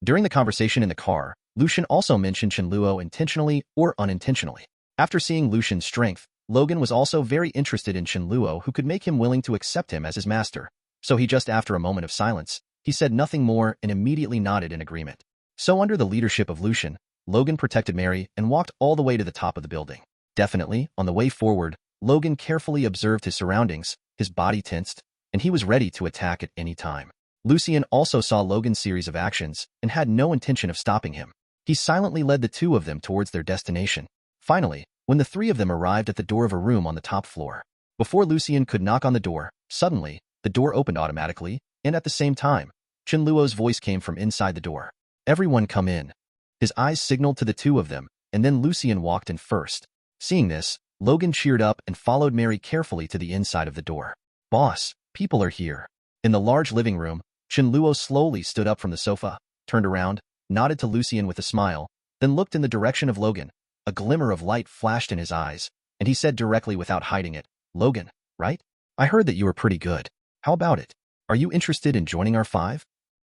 During the conversation in the car, Lucian also mentioned Chen Luo intentionally or unintentionally. After seeing Lucian's strength, Logan was also very interested in Chen Luo, who could make him willing to accept him as his master. So he just after a moment of silence, he said nothing more and immediately nodded in agreement. So under the leadership of Lucian, Logan protected Mary and walked all the way to the top of the building. Definitely, on the way forward, Logan carefully observed his surroundings, his body tensed, and he was ready to attack at any time. Lucian also saw Logan's series of actions and had no intention of stopping him. He silently led the two of them towards their destination. Finally, when the three of them arrived at the door of a room on the top floor, before Lucian could knock on the door, suddenly, the door opened automatically, and at the same time, Chen Luo's voice came from inside the door. "Everyone come in." His eyes signaled to the two of them, and then Lucian walked in first. Seeing this, Logan cheered up and followed Mary carefully to the inside of the door. "Boss, people are here." In the large living room, Chen Luo slowly stood up from the sofa, turned around, nodded to Lucian with a smile, then looked in the direction of Logan. A glimmer of light flashed in his eyes, and he said directly without hiding it, "Logan, right? I heard that you were pretty good. How about it? Are you interested in joining our five?"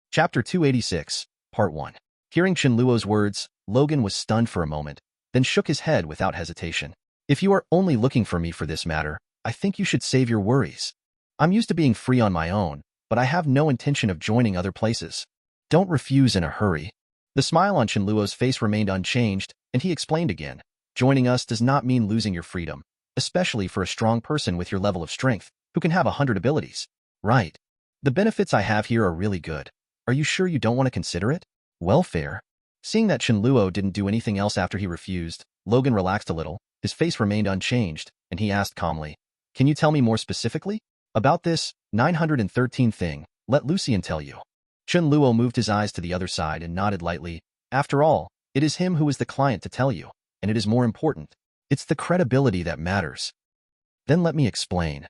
Chapter 286, Part 1. Hearing Chen Luo's words, Logan was stunned for a moment, then shook his head without hesitation. "If you are only looking for me for this matter, I think you should save your worries. I'm used to being free on my own, but I have no intention of joining other places. Don't refuse in a hurry." The smile on Chen Luo's face remained unchanged, and he explained again, "Joining us does not mean losing your freedom, especially for a strong person with your level of strength, who can have 100 abilities. Right. The benefits I have here are really good. Are you sure you don't want to consider it?" "Welfare." Seeing that Chen Luo didn't do anything else after he refused, Logan relaxed a little, his face remained unchanged, and he asked calmly, "Can you tell me more specifically? About this 913 thing, let Lucian tell you." Chen Luo moved his eyes to the other side and nodded lightly. "After all, it is him who is the client to tell you, and it is more important. It's the credibility that matters." "Then let me explain."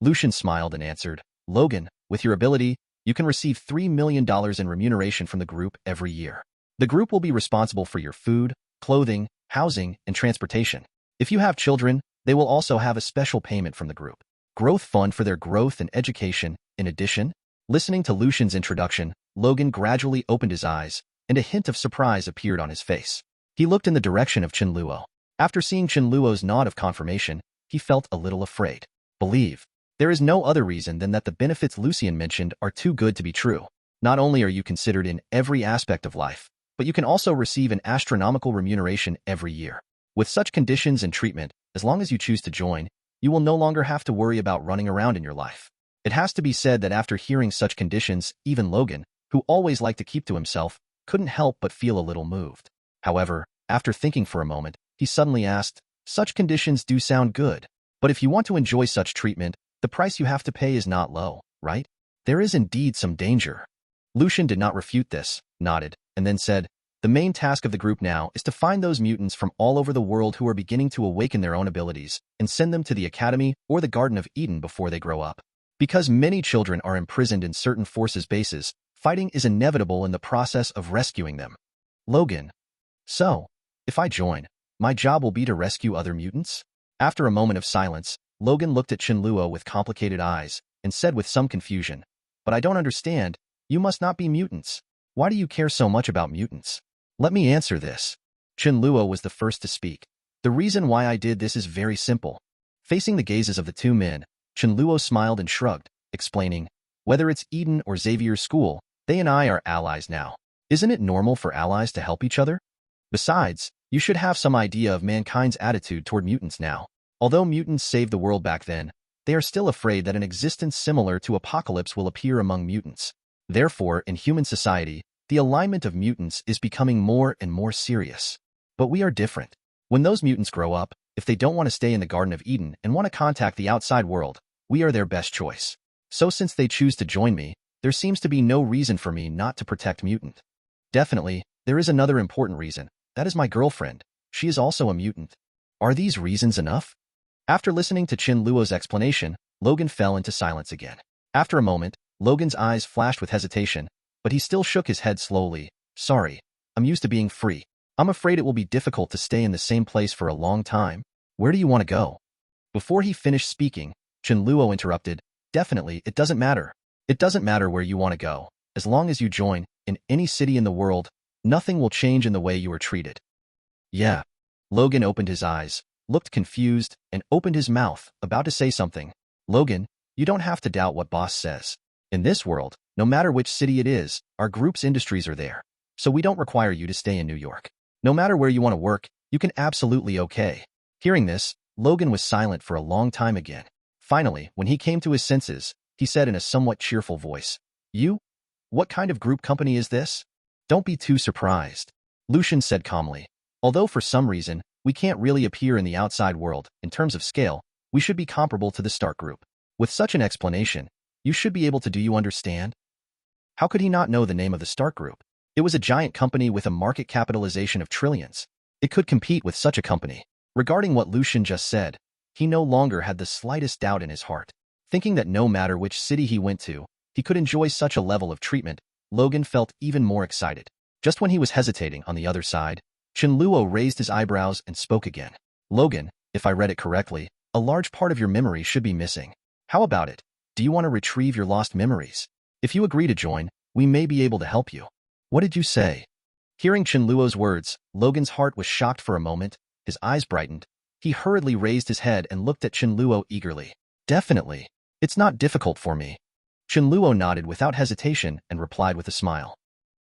Lucian smiled and answered, "Logan, with your ability, you can receive $3 million in remuneration from the group every year. The group will be responsible for your food, clothing, housing, and transportation. If you have children, they will also have a special payment from the group growth fund for their growth and education. In addition, listening to Lucian's introduction, Logan gradually opened his eyes, and a hint of surprise appeared on his face. He looked in the direction of Chen Luo. After seeing Chen Luo's nod of confirmation, he felt a little afraid. "Believe. There is no other reason than that the benefits Lucian mentioned are too good to be true. Not only are you considered in every aspect of life, but you can also receive an astronomical remuneration every year. With such conditions and treatment, as long as you choose to join, you will no longer have to worry about running around in your life." It has to be said that after hearing such conditions, even Logan, who always liked to keep to himself, couldn't help but feel a little moved. However, after thinking for a moment, he suddenly asked, "Such conditions do sound good, but if you want to enjoy such treatment, the price you have to pay is not low, right? There is indeed some danger." Lucian did not refute this, nodded, and then said, "The main task of the group now is to find those mutants from all over the world who are beginning to awaken their own abilities and send them to the Academy or the Garden of Eden before they grow up. Because many children are imprisoned in certain forces bases, fighting is inevitable in the process of rescuing them." Logan. "So, if I join, my job will be to rescue other mutants?" After a moment of silence, Logan looked at Chen Luo with complicated eyes and said with some confusion, "But I don't understand. You must not be mutants. Why do you care so much about mutants?" "Let me answer this." Chen Luo was the first to speak. "The reason why I did this is very simple." Facing the gazes of the two men, Chen Luo smiled and shrugged, explaining, "Whether it's Eden or Xavier's school, they and I are allies now. Isn't it normal for allies to help each other? Besides, you should have some idea of mankind's attitude toward mutants now. Although mutants saved the world back then, they are still afraid that an existence similar to Apocalypse will appear among mutants. Therefore, in human society, the alignment of mutants is becoming more and more serious. But we are different. When those mutants grow up, if they don't want to stay in the Garden of Eden and want to contact the outside world, we are their best choice. So since they choose to join me, there seems to be no reason for me not to protect mutant. Definitely, there is another important reason. That is my girlfriend. She is also a mutant. Are these reasons enough? After listening to Chen Luo's explanation, Logan fell into silence again. After a moment, Logan's eyes flashed with hesitation, but he still shook his head slowly. Sorry, I'm used to being free. I'm afraid it will be difficult to stay in the same place for a long time. Where do you want to go? Before he finished speaking, Chen Luo interrupted. Definitely, it doesn't matter. It doesn't matter where you want to go. As long as you join, in any city in the world, nothing will change in the way you are treated. Yeah. Logan opened his eyes, looked confused, and opened his mouth, about to say something. Logan, you don't have to doubt what boss says. In this world, no matter which city it is, our group's industries are there. So we don't require you to stay in New York. No matter where you want to work, you can absolutely okay. Hearing this, Logan was silent for a long time again. Finally, when he came to his senses, he said in a somewhat cheerful voice, You? What kind of group company is this? Don't be too surprised. Lucian said calmly. Although for some reason, we can't really appear in the outside world, in terms of scale, we should be comparable to the Stark Group. With such an explanation, you should be able to do you understand? How could he not know the name of the Stark Group? It was a giant company with a market capitalization of trillions. It could compete with such a company. Regarding what Lucian just said, he no longer had the slightest doubt in his heart. Thinking that no matter which city he went to, he could enjoy such a level of treatment, Logan felt even more excited. Just when he was hesitating on the other side, Chen Luo raised his eyebrows and spoke again. Logan, if I read it correctly, a large part of your memory should be missing. How about it? Do you want to retrieve your lost memories? If you agree to join, we may be able to help you. What did you say? Hearing Chen Luo's words, Logan's heart was shocked for a moment, his eyes brightened. He hurriedly raised his head and looked at Chen Luo eagerly. Definitely. It's not difficult for me. Chen Luo nodded without hesitation and replied with a smile.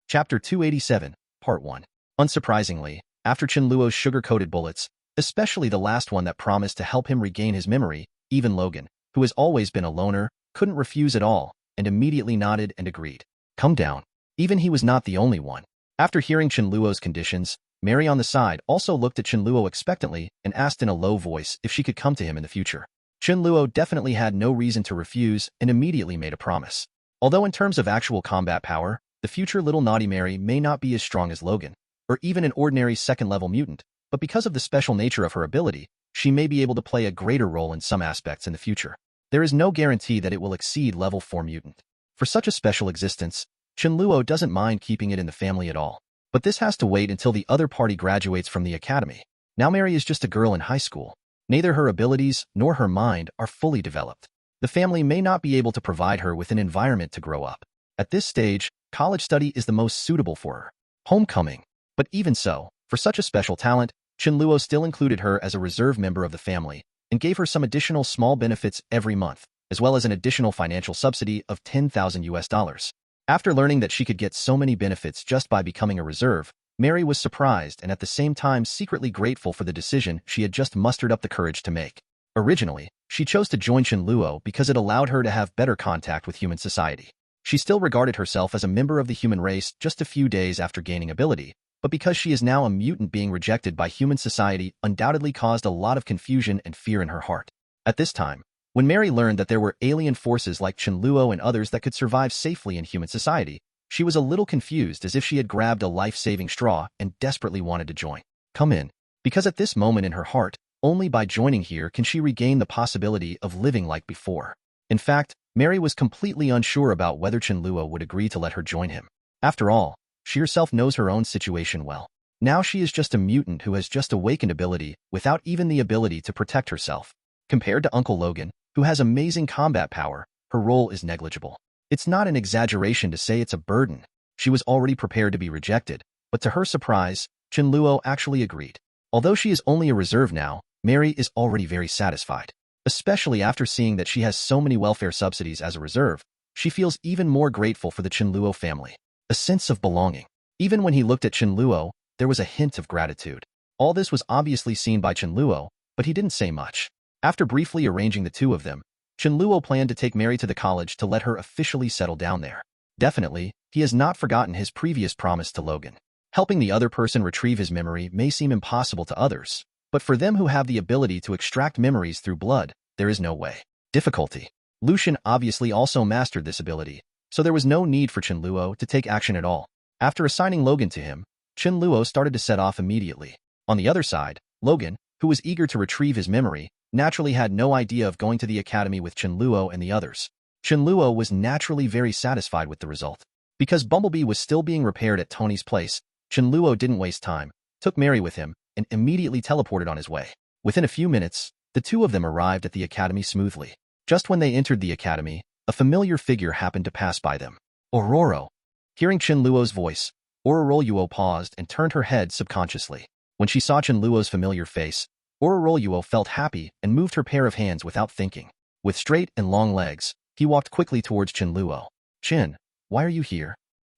Chapter 287, Part 1. Unsurprisingly, after Chen Luo's sugar-coated bullets, especially the last one that promised to help him regain his memory, even Logan, who has always been a loner, couldn't refuse at all, and immediately nodded and agreed. Come down. Even he was not the only one. After hearing Chen Luo's conditions, Mary on the side also looked at Chen Luo expectantly and asked in a low voice if she could come to him in the future. Chen Luo definitely had no reason to refuse and immediately made a promise. Although in terms of actual combat power, the future little naughty Mary may not be as strong as Logan, or even an ordinary second-level mutant, but because of the special nature of her ability, she may be able to play a greater role in some aspects in the future. There is no guarantee that it will exceed level 4 mutant. For such a special existence, Chen Luo doesn't mind keeping it in the family at all. But this has to wait until the other party graduates from the academy. Now Mary is just a girl in high school. Neither her abilities nor her mind are fully developed. The family may not be able to provide her with an environment to grow up. At this stage, college study is the most suitable for her. Homecoming. But even so, for such a special talent, Chen Luo still included her as a reserve member of the family and gave her some additional small benefits every month, as well as an additional financial subsidy of $10,000. After learning that she could get so many benefits just by becoming a reserve, Mary was surprised and at the same time secretly grateful for the decision she had just mustered up the courage to make. Originally, she chose to join Chen Luo because it allowed her to have better contact with human society. She still regarded herself as a member of the human race just a few days after gaining ability, but because she is now a mutant, being rejected by human society undoubtedly caused a lot of confusion and fear in her heart. At this time, when Mary learned that there were alien forces like Chen Luo and others that could survive safely in human society, she was a little confused, as if she had grabbed a life-saving straw and desperately wanted to join. Come in. Because at this moment in her heart, only by joining here can she regain the possibility of living like before. In fact, Mary was completely unsure about whether Chen Luo would agree to let her join him. After all, she herself knows her own situation well. Now she is just a mutant who has just awakened ability without even the ability to protect herself. Compared to Uncle Logan, who has amazing combat power, her role is negligible. It's not an exaggeration to say it's a burden. She was already prepared to be rejected, but to her surprise, Chen Luo actually agreed. Although she is only a reserve now, Mary is already very satisfied. Especially after seeing that she has so many welfare subsidies as a reserve, she feels even more grateful for the Chen Luo family. A sense of belonging. Even when he looked at Chen Luo, there was a hint of gratitude. All this was obviously seen by Chen Luo, but he didn't say much. After briefly arranging the two of them, Chen Luo planned to take Mary to the college to let her officially settle down there. Definitely, he has not forgotten his previous promise to Logan. Helping the other person retrieve his memory may seem impossible to others, but for them who have the ability to extract memories through blood, there is no way. Difficulty. Lucian obviously also mastered this ability, so there was no need for Chen Luo to take action at all. After assigning Logan to him, Chen Luo started to set off immediately. On the other side, Logan, who was eager to retrieve his memory, naturally had no idea of going to the academy with Chen Luo and the others. Chen Luo was naturally very satisfied with the result. Because Bumblebee was still being repaired at Tony's place, Chen Luo didn't waste time, took Mary with him, and immediately teleported on his way. Within a few minutes, the two of them arrived at the academy smoothly. Just when they entered the academy, a familiar figure happened to pass by them. Aurora. Hearing Chen Luo's voice, Aurora paused and turned her head subconsciously. When she saw Chen Luo's familiar face, Aurora felt happy and moved her pair of hands without thinking. With straight and long legs, he walked quickly towards Chen Luo. Chen, why are you here?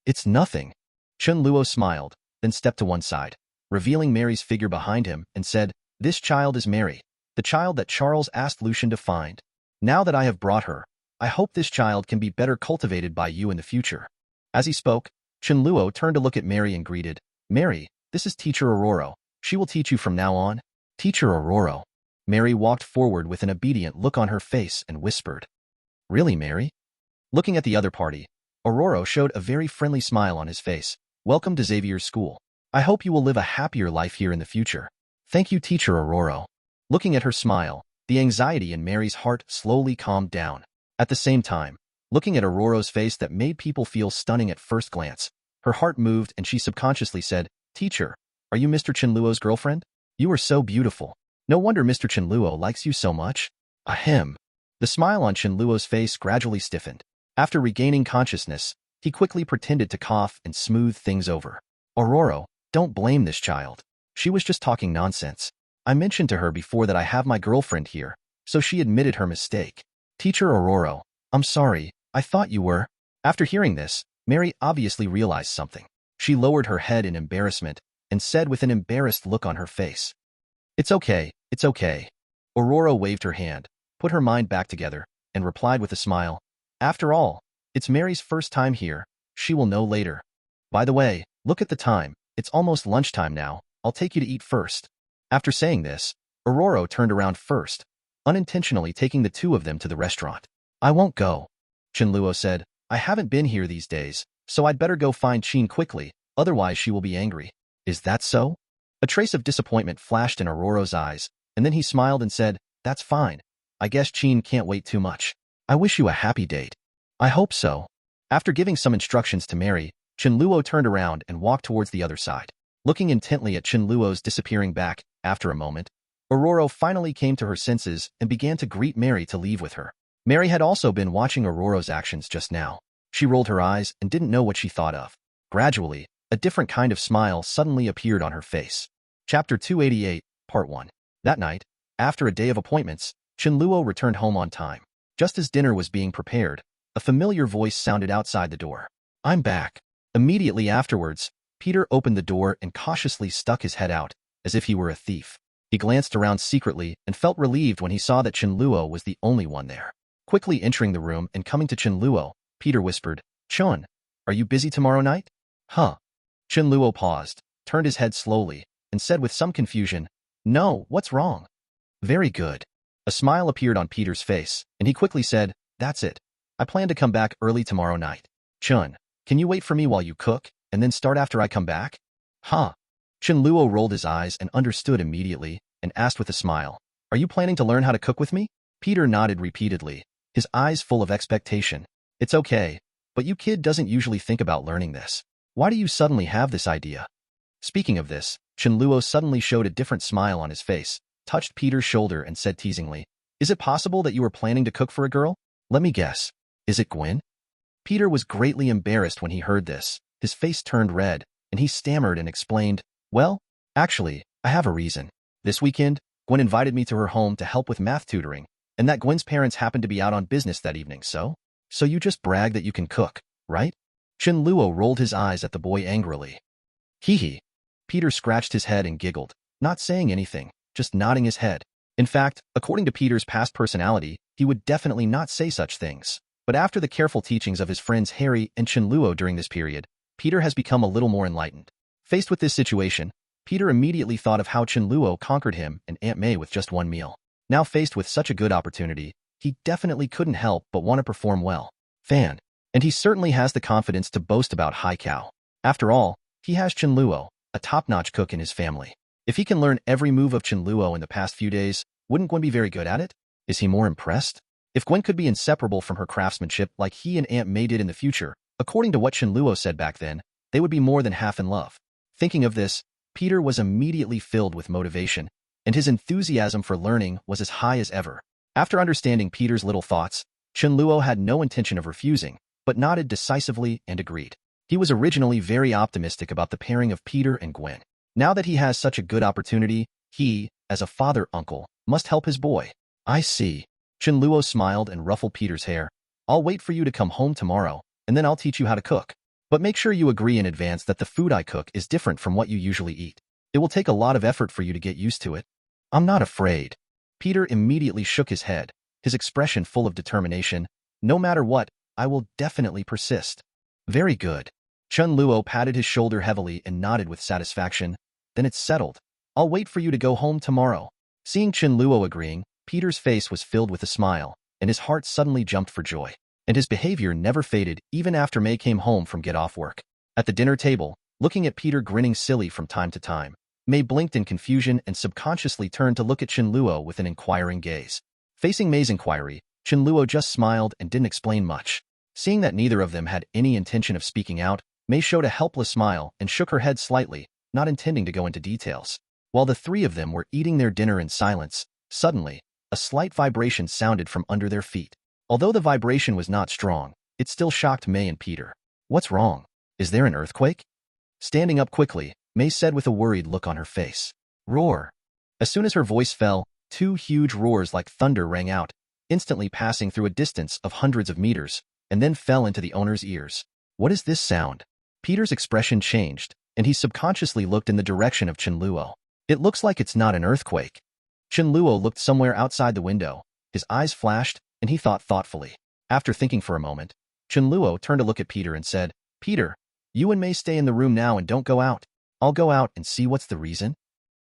It's nothing. Chen Luo smiled, then stepped to one side, revealing Mary's figure behind him, and said, This child is Mary, the child that Charles asked Lucian to find. Now that I have brought her, I hope this child can be better cultivated by you in the future. As he spoke, Chen Luo turned to look at Mary and greeted, Mary, this is Teacher Aurora. She will teach you from now on. Teacher Aurora. Mary walked forward with an obedient look on her face and whispered, Really, Mary? Looking at the other party, Aurora showed a very friendly smile on his face. Welcome to Xavier's school. I hope you will live a happier life here in the future. Thank you, Teacher Aurora. Looking at her smile, the anxiety in Mary's heart slowly calmed down. At the same time, looking at Aurora's face that made people feel stunning at first glance, her heart moved and she subconsciously said, Teacher, are you Mr. Chen Luo's girlfriend? You are so beautiful. No wonder Mr. Chen Luo likes you so much. Ahem. The smile on Chen Luo's face gradually stiffened. After regaining consciousness, he quickly pretended to cough and smooth things over. Aurora, don't blame this child. She was just talking nonsense. I mentioned to her before that I have my girlfriend here, so she admitted her mistake. Teacher Aurora, I'm sorry, I thought you were. After hearing this, Mary obviously realized something. She lowered her head in embarrassment and said with an embarrassed look on her face, It's okay, it's okay. Aurora waved her hand, put her mind back together, and replied with a smile, After all, it's Mary's first time here, she will know later. By the way, look at the time, it's almost lunchtime now, I'll take you to eat first. After saying this, Aurora turned around first, unintentionally taking the two of them to the restaurant. I won't go. Chen Luo said, I haven't been here these days, so I'd better go find Qin quickly, otherwise she will be angry. Is that so? A trace of disappointment flashed in Aurora's eyes, and then he smiled and said, That's fine. I guess Qin can't wait too much. I wish you a happy date. I hope so. After giving some instructions to Mary, Chen Luo turned around and walked towards the other side. Looking intently at Chen Luo's disappearing back, after a moment, Aurora finally came to her senses and began to greet Mary to leave with her. Mary had also been watching Aurora's actions just now. She rolled her eyes and didn't know what she thought of. Gradually, a different kind of smile suddenly appeared on her face. Chapter 288, Part 1. That night, after a day of appointments, Chen Luo returned home on time. Just as dinner was being prepared, a familiar voice sounded outside the door. I'm back. Immediately afterwards, Peter opened the door and cautiously stuck his head out, as if he were a thief. He glanced around secretly and felt relieved when he saw that Chen Luo was the only one there. Quickly entering the room and coming to Chen Luo, Peter whispered, Chen, are you busy tomorrow night? Huh? Chen Luo paused, turned his head slowly, and said with some confusion, No, what's wrong? Very good. A smile appeared on Peter's face, and he quickly said, That's it. I plan to come back early tomorrow night. Chen, can you wait for me while you cook, and then start after I come back? Huh? Chen Luo rolled his eyes and understood immediately, and asked with a smile, Are you planning to learn how to cook with me? Peter nodded repeatedly, his eyes full of expectation. It's okay, but you kid doesn't usually think about learning this. Why do you suddenly have this idea? Speaking of this, Chen Luo suddenly showed a different smile on his face, touched Peter's shoulder and said teasingly, Is it possible that you were planning to cook for a girl? Let me guess. Is it Gwen? Peter was greatly embarrassed when he heard this. His face turned red, and he stammered and explained, Well, actually, I have a reason. This weekend, Gwen invited me to her home to help with math tutoring, and that Gwen's parents happened to be out on business that evening, so you just brag that you can cook, right? Chen Luo rolled his eyes at the boy angrily. Hee. Peter scratched his head and giggled, not saying anything, just nodding his head. In fact, according to Peter's past personality, he would definitely not say such things. But after the careful teachings of his friends Harry and Chen Luo during this period, Peter has become a little more enlightened. Faced with this situation, Peter immediately thought of how Chen Luo conquered him and Aunt May with just one meal. Now faced with such a good opportunity, he definitely couldn't help but want to perform well. Fan. And he certainly has the confidence to boast about Hai Kao. After all, he has Chen Luo, a top-notch cook in his family. If he can learn every move of Chen Luo in the past few days, wouldn't Gwen be very good at it? Is he more impressed? If Gwen could be inseparable from her craftsmanship like he and Aunt May did in the future, according to what Chen Luo said back then, they would be more than half in love. Thinking of this, Peter was immediately filled with motivation, and his enthusiasm for learning was as high as ever. After understanding Peter's little thoughts, Chen Luo had no intention of refusing, but nodded decisively and agreed. He was originally very optimistic about the pairing of Peter and Gwen. Now that he has such a good opportunity, he, as a father-uncle, must help his boy. I see. Chen Luo smiled and ruffled Peter's hair. I'll wait for you to come home tomorrow, and then I'll teach you how to cook. But make sure you agree in advance that the food I cook is different from what you usually eat. It will take a lot of effort for you to get used to it. I'm not afraid. Peter immediately shook his head, his expression full of determination. No matter what, I will definitely persist. Very good. Chen Luo patted his shoulder heavily and nodded with satisfaction. Then it's settled. I'll wait for you to go home tomorrow. Seeing Chen Luo agreeing, Peter's face was filled with a smile, and his heart suddenly jumped for joy. And his behavior never faded even after May came home from get-off work. At the dinner table, looking at Peter grinning silly from time to time, May blinked in confusion and subconsciously turned to look at Chen Luo with an inquiring gaze. Facing May's inquiry, Chen Luo just smiled and didn't explain much. Seeing that neither of them had any intention of speaking out, May showed a helpless smile and shook her head slightly, not intending to go into details. While the three of them were eating their dinner in silence, suddenly, a slight vibration sounded from under their feet. Although the vibration was not strong, it still shocked May and Peter. What's wrong? Is there an earthquake? Standing up quickly, May said with a worried look on her face. Roar. As soon as her voice fell, two huge roars like thunder rang out, instantly passing through a distance of hundreds of meters, and then fell into the owner's ears. What is this sound? Peter's expression changed, and he subconsciously looked in the direction of Chen Luo. It looks like it's not an earthquake. Chen Luo looked somewhere outside the window. His eyes flashed, and he thought thoughtfully. After thinking for a moment, Chen Luo turned to look at Peter and said, Peter, you and May stay in the room now and don't go out. I'll go out and see what's the reason.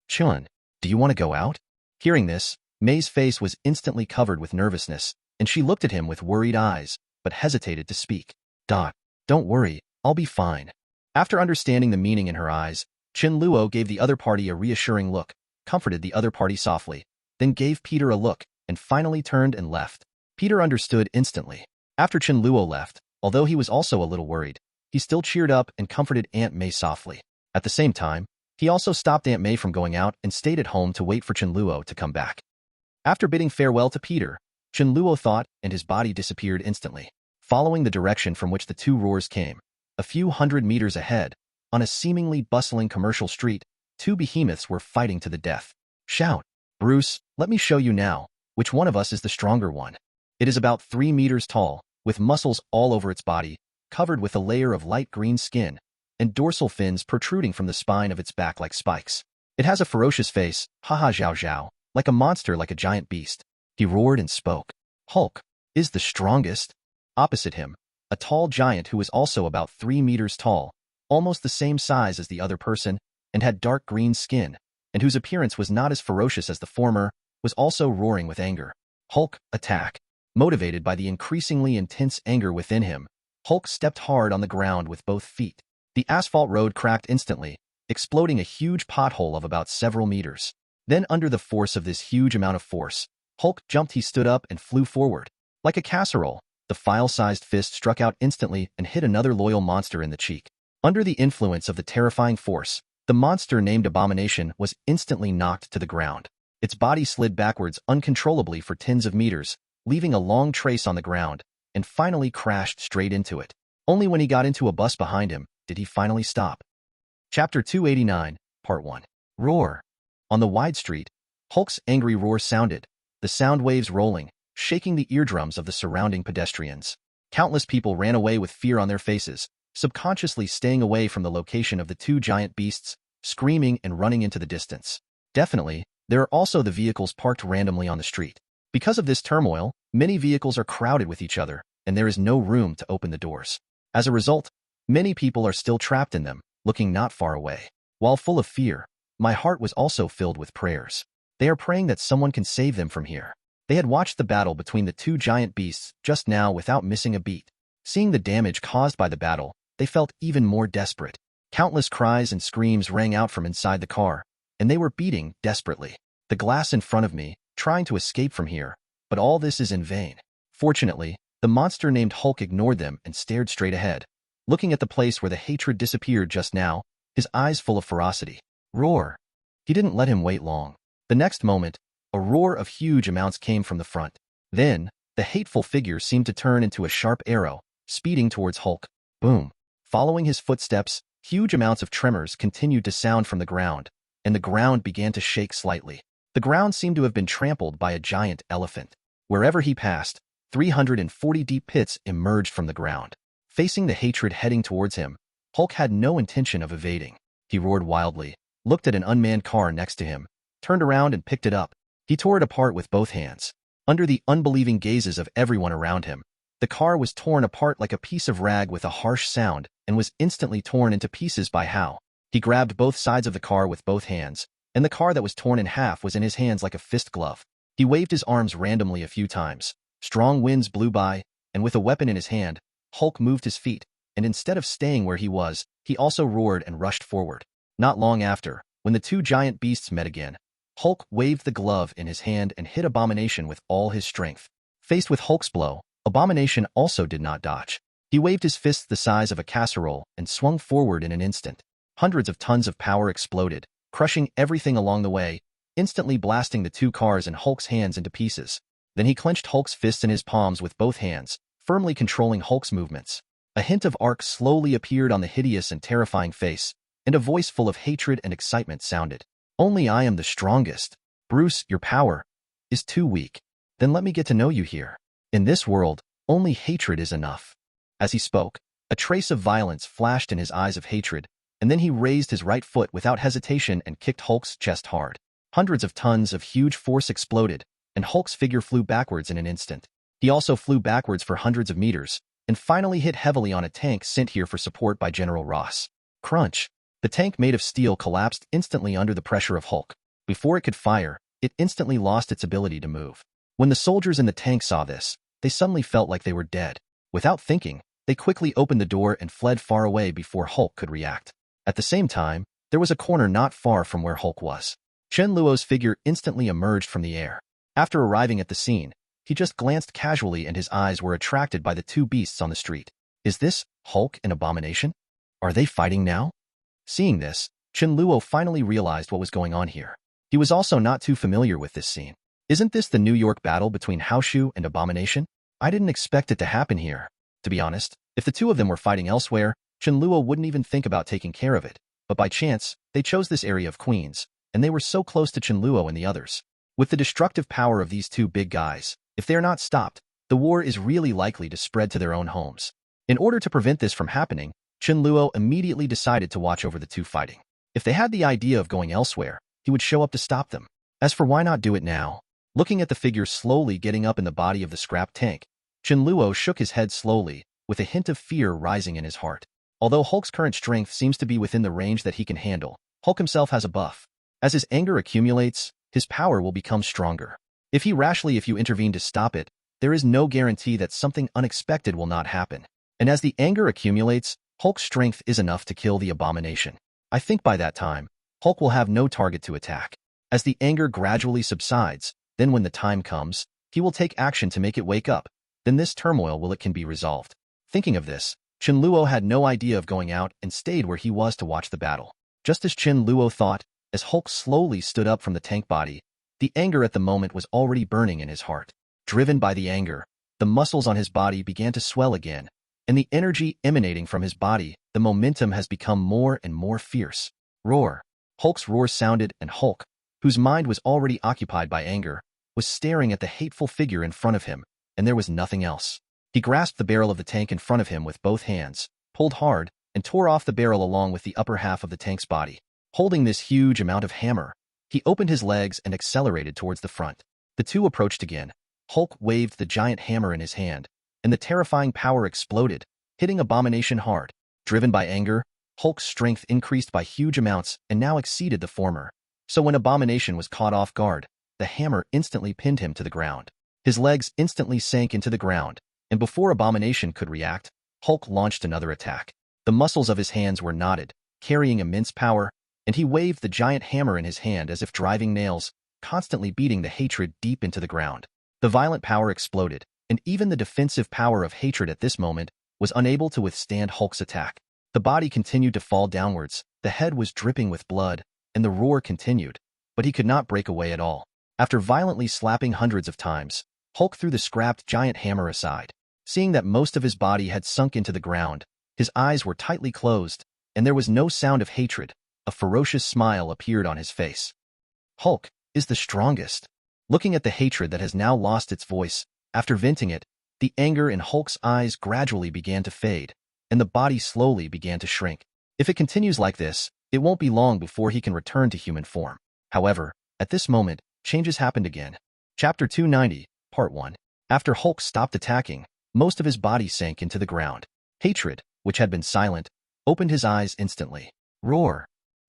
Chen, do you want to go out? Hearing this, May's face was instantly covered with nervousness, and she looked at him with worried eyes, but hesitated to speak. Don't worry, I'll be fine. After understanding the meaning in her eyes, Chen Luo gave the other party a reassuring look, comforted the other party softly, then gave Peter a look, and finally turned and left. Peter understood instantly. After Chen Luo left, although he was also a little worried, he still cheered up and comforted Aunt May softly. At the same time, he also stopped Aunt May from going out and stayed at home to wait for Chen Luo to come back. After bidding farewell to Peter, Chen Luo thought and his body disappeared instantly. Following the direction from which the two roars came, a few hundred meters ahead, on a seemingly bustling commercial street, two behemoths were fighting to the death. Shout, Bruce, let me show you now, which one of us is the stronger one. It is about 3 meters tall, with muscles all over its body, covered with a layer of light green skin, and dorsal fins protruding from the spine of its back like spikes. It has a ferocious face, haha zhao zhao, like a monster like a giant beast. He roared and spoke. Hulk is the strongest. Opposite him, a tall giant who was also about 3 meters tall, almost the same size as the other person, and had dark green skin, and whose appearance was not as ferocious as the former, was also roaring with anger. Hulk, attack. Motivated by the increasingly intense anger within him, Hulk stepped hard on the ground with both feet. The asphalt road cracked instantly, exploding a huge pothole of about several meters. Then under the force of this huge amount of force, Hulk jumped. He stood up and flew forward. Like a casserole, the file-sized fist struck out instantly and hit another loyal monster in the cheek. Under the influence of the terrifying force, the monster named Abomination was instantly knocked to the ground. Its body slid backwards uncontrollably for tens of meters, leaving a long trace on the ground, and finally crashed straight into it. Only when he got into a bus behind him did he finally stop. Chapter 289, Part 1. Roar. On the wide street, Hulk's angry roar sounded, the sound waves rolling, shaking the eardrums of the surrounding pedestrians. Countless people ran away with fear on their faces, subconsciously staying away from the location of the two giant beasts, screaming and running into the distance. Definitely, there are also the vehicles parked randomly on the street. Because of this turmoil, many vehicles are crowded with each other, and there is no room to open the doors. As a result, many people are still trapped in them, looking not far away. While full of fear, my heart was also filled with prayers. They are praying that someone can save them from here. They had watched the battle between the two giant beasts just now without missing a beat. Seeing the damage caused by the battle, they felt even more desperate. Countless cries and screams rang out from inside the car, and they were beating desperately. The glass in front of me, trying to escape from here, but all this is in vain. Fortunately, the monster named Hulk ignored them and stared straight ahead, looking at the place where the hatred disappeared just now, his eyes full of ferocity. Roar! He didn't let him wait long. The next moment, a roar of huge amounts came from the front. Then, the hateful figure seemed to turn into a sharp arrow, speeding towards Hulk. Boom! Following his footsteps, huge amounts of tremors continued to sound from the ground, and the ground began to shake slightly. The ground seemed to have been trampled by a giant elephant. Wherever he passed, 340 deep pits emerged from the ground. Facing the hatred heading towards him, Hulk had no intention of evading. He roared wildly, looked at an unmanned car next to him, turned around and picked it up. He tore it apart with both hands. Under the unbelieving gazes of everyone around him, the car was torn apart like a piece of rag with a harsh sound and was instantly torn into pieces by Hao. He grabbed both sides of the car with both hands, and the car that was torn in half was in his hands like a fist glove. He waved his arms randomly a few times. Strong winds blew by, and with a weapon in his hand, Hulk moved his feet, and instead of staying where he was, he also roared and rushed forward. Not long after, when the two giant beasts met again, Hulk waved the glove in his hand and hit Abomination with all his strength. Faced with Hulk's blow, Abomination also did not dodge. He waved his fists the size of a casserole and swung forward in an instant. Hundreds of tons of power exploded, crushing everything along the way, instantly blasting the two cars in Hulk's hands into pieces. Then he clenched Hulk's fists in his palms with both hands, firmly controlling Hulk's movements. A hint of arc slowly appeared on the hideous and terrifying face, and a voice full of hatred and excitement sounded. Only I am the strongest. Bruce, your power is too weak. Then let me get to know you here. In this world, only hatred is enough. As he spoke, a trace of violence flashed in his eyes of hatred, and then he raised his right foot without hesitation and kicked Hulk's chest hard. Hundreds of tons of huge force exploded, and Hulk's figure flew backwards in an instant. He also flew backwards for hundreds of meters, and finally hit heavily on a tank sent here for support by General Ross. Crunch! The tank made of steel collapsed instantly under the pressure of Hulk. Before it could fire, it instantly lost its ability to move. When the soldiers in the tank saw this, they suddenly felt like they were dead. Without thinking, they quickly opened the door and fled far away before Hulk could react. At the same time, there was a corner not far from where Hulk was. Chen Luo's figure instantly emerged from the air. After arriving at the scene, he just glanced casually and his eyes were attracted by the two beasts on the street. Is this Hulk and Abomination? Are they fighting now? Seeing this, Chen Luo finally realized what was going on here. He was also not too familiar with this scene. Isn't this the New York battle between Haoshu and Abomination? I didn't expect it to happen here. To be honest, if the two of them were fighting elsewhere, Chen Luo wouldn't even think about taking care of it. But by chance, they chose this area of Queens, and they were so close to Chen Luo and the others. With the destructive power of these two big guys, if they are not stopped, the war is really likely to spread to their own homes. In order to prevent this from happening, Chen Luo immediately decided to watch over the two fighting. If they had the idea of going elsewhere, he would show up to stop them. As for why not do it now? Looking at the figure slowly getting up in the body of the scrap tank, Chen Luo shook his head slowly, with a hint of fear rising in his heart. Although Hulk's current strength seems to be within the range that he can handle, Hulk himself has a buff. As his anger accumulates, his power will become stronger. If you intervene to stop it, there is no guarantee that something unexpected will not happen. And as the anger accumulates, Hulk's strength is enough to kill the Abomination. I think by that time, Hulk will have no target to attack. As the anger gradually subsides, then when the time comes, he will take action to make it wake up. Then this turmoil can be resolved. Thinking of this, Chen Luo had no idea of going out and stayed where he was to watch the battle. Just as Chen Luo thought, as Hulk slowly stood up from the tank body, the anger at the moment was already burning in his heart. Driven by the anger, the muscles on his body began to swell again, and the energy emanating from his body, the momentum has become more and more fierce. Roar! Hulk's roar sounded, and Hulk, whose mind was already occupied by anger, was staring at the hateful figure in front of him, and there was nothing else. He grasped the barrel of the tank in front of him with both hands, pulled hard, and tore off the barrel along with the upper half of the tank's body. Holding this huge amount of hammer, he opened his legs and accelerated towards the front. The two approached again. Hulk waved the giant hammer in his hand, and the terrifying power exploded, hitting Abomination hard. Driven by anger, Hulk's strength increased by huge amounts and now exceeded the former. So when Abomination was caught off guard, the hammer instantly pinned him to the ground. His legs instantly sank into the ground, and before Abomination could react, Hulk launched another attack. The muscles of his hands were knotted, carrying immense power, and he waved the giant hammer in his hand as if driving nails, constantly beating the hatred deep into the ground. The violent power exploded, and even the defensive power of hatred at this moment was unable to withstand Hulk's attack. The body continued to fall downwards, the head was dripping with blood, and the roar continued, but he could not break away at all. After violently slapping hundreds of times, Hulk threw the scrapped giant hammer aside. Seeing that most of his body had sunk into the ground, his eyes were tightly closed, and there was no sound of hatred. A ferocious smile appeared on his face. Hulk is the strongest. Looking at the hatred that has now lost its voice, after venting it, the anger in Hulk's eyes gradually began to fade, and the body slowly began to shrink. If it continues like this, it won't be long before he can return to human form. However, at this moment, changes happened again. Chapter 290, Part 1. After Hulk stopped attacking, most of his body sank into the ground. Hatred, which had been silent, opened his eyes instantly. Roar.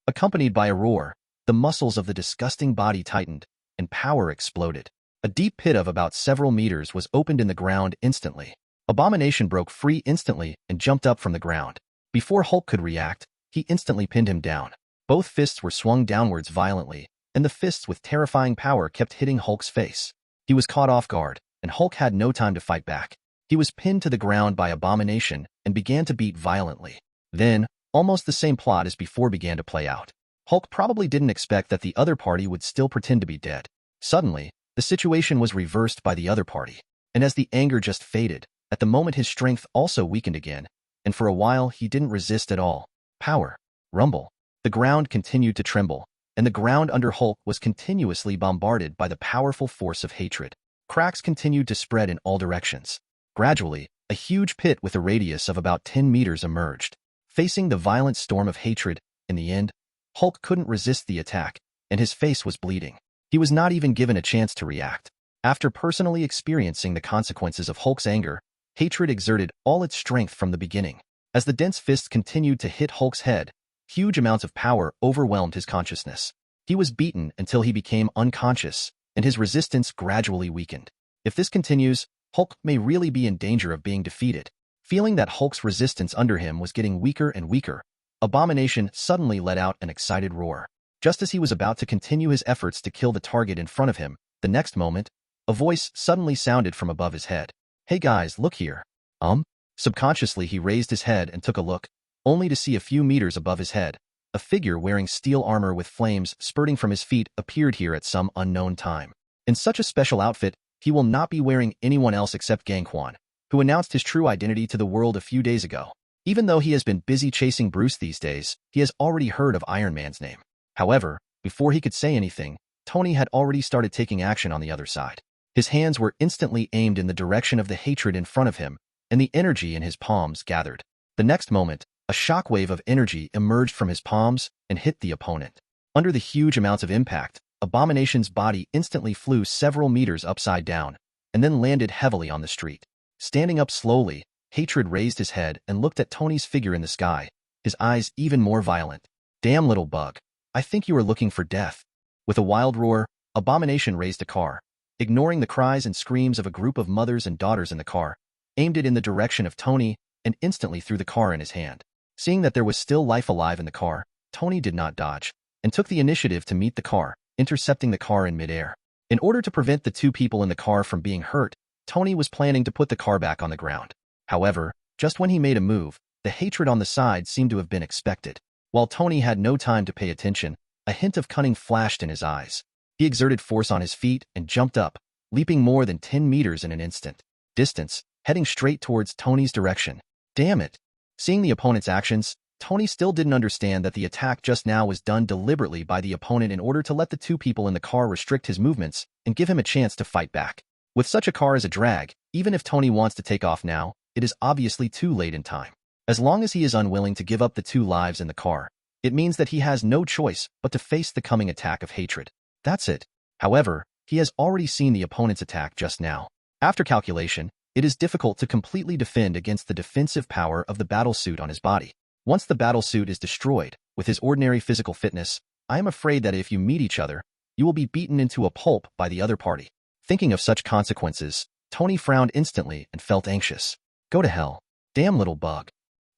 Accompanied by a roar, the muscles of the disgusting body tightened, and power exploded. A deep pit of about several meters was opened in the ground instantly. Abomination broke free instantly and jumped up from the ground. Before Hulk could react, he instantly pinned him down. Both fists were swung downwards violently, and the fists with terrifying power kept hitting Hulk's face. He was caught off guard, and Hulk had no time to fight back. He was pinned to the ground by Abomination and began to beat violently. Then, almost the same plot as before began to play out. Hulk probably didn't expect that the other party would still pretend to be dead. Suddenly, the situation was reversed by the other party, and as the anger just faded, at the moment his strength also weakened again, and for a while he didn't resist at all. Power. Rumble. The ground continued to tremble, and the ground under Hulk was continuously bombarded by the powerful force of hatred. Cracks continued to spread in all directions. Gradually, a huge pit with a radius of about 10 meters emerged. Facing the violent storm of hatred, in the end, Hulk couldn't resist the attack, and his face was bleeding. He was not even given a chance to react. After personally experiencing the consequences of Hulk's anger, hatred exerted all its strength from the beginning. As the dense fists continued to hit Hulk's head, huge amounts of power overwhelmed his consciousness. He was beaten until he became unconscious, and his resistance gradually weakened. If this continues, Hulk may really be in danger of being defeated. Feeling that Hulk's resistance under him was getting weaker and weaker, Abomination suddenly let out an excited roar. Just as he was about to continue his efforts to kill the target in front of him, the next moment, a voice suddenly sounded from above his head. "Hey guys, look here." Subconsciously he raised his head and took a look, only to see a few meters above his head. A figure wearing steel armor with flames spurting from his feet appeared here at some unknown time. In such a special outfit, he will not be wearing anyone else except Gangquan, who announced his true identity to the world a few days ago. Even though he has been busy chasing Bruce these days, he has already heard of Iron Man's name. However, before he could say anything, Tony had already started taking action on the other side. His hands were instantly aimed in the direction of the hatred in front of him, and the energy in his palms gathered. The next moment, a shockwave of energy emerged from his palms and hit the opponent. Under the huge amounts of impact, Abomination's body instantly flew several meters upside down, and then landed heavily on the street. Standing up slowly, Hatred raised his head and looked at Tony's figure in the sky, his eyes even more violent. "Damn little bug. I think you are looking for death." With a wild roar, Abomination raised a car. Ignoring the cries and screams of a group of mothers and daughters in the car, aimed it in the direction of Tony, and instantly threw the car in his hand. Seeing that there was still life alive in the car, Tony did not dodge, and took the initiative to meet the car, intercepting the car in midair. In order to prevent the two people in the car from being hurt, Tony was planning to put the car back on the ground. However, just when he made a move, the hatred on the side seemed to have been expected. While Tony had no time to pay attention, a hint of cunning flashed in his eyes. He exerted force on his feet and jumped up, leaping more than 10 meters in an instant. Distance, heading straight towards Tony's direction. Damn it! Seeing the opponent's actions, Tony still didn't understand that the attack just now was done deliberately by the opponent in order to let the two people in the car restrict his movements and give him a chance to fight back. With such a car as a drag, even if Tony wants to take off now, it is obviously too late in time. As long as he is unwilling to give up the two lives in the car, it means that he has no choice but to face the coming attack of hatred. That's it. However, he has already seen the opponent's attack just now. After calculation, it is difficult to completely defend against the defensive power of the battlesuit on his body. Once the battlesuit is destroyed, with his ordinary physical fitness, I am afraid that if you meet each other, you will be beaten into a pulp by the other party. Thinking of such consequences, Tony frowned instantly and felt anxious. Go to hell. Damn little bug.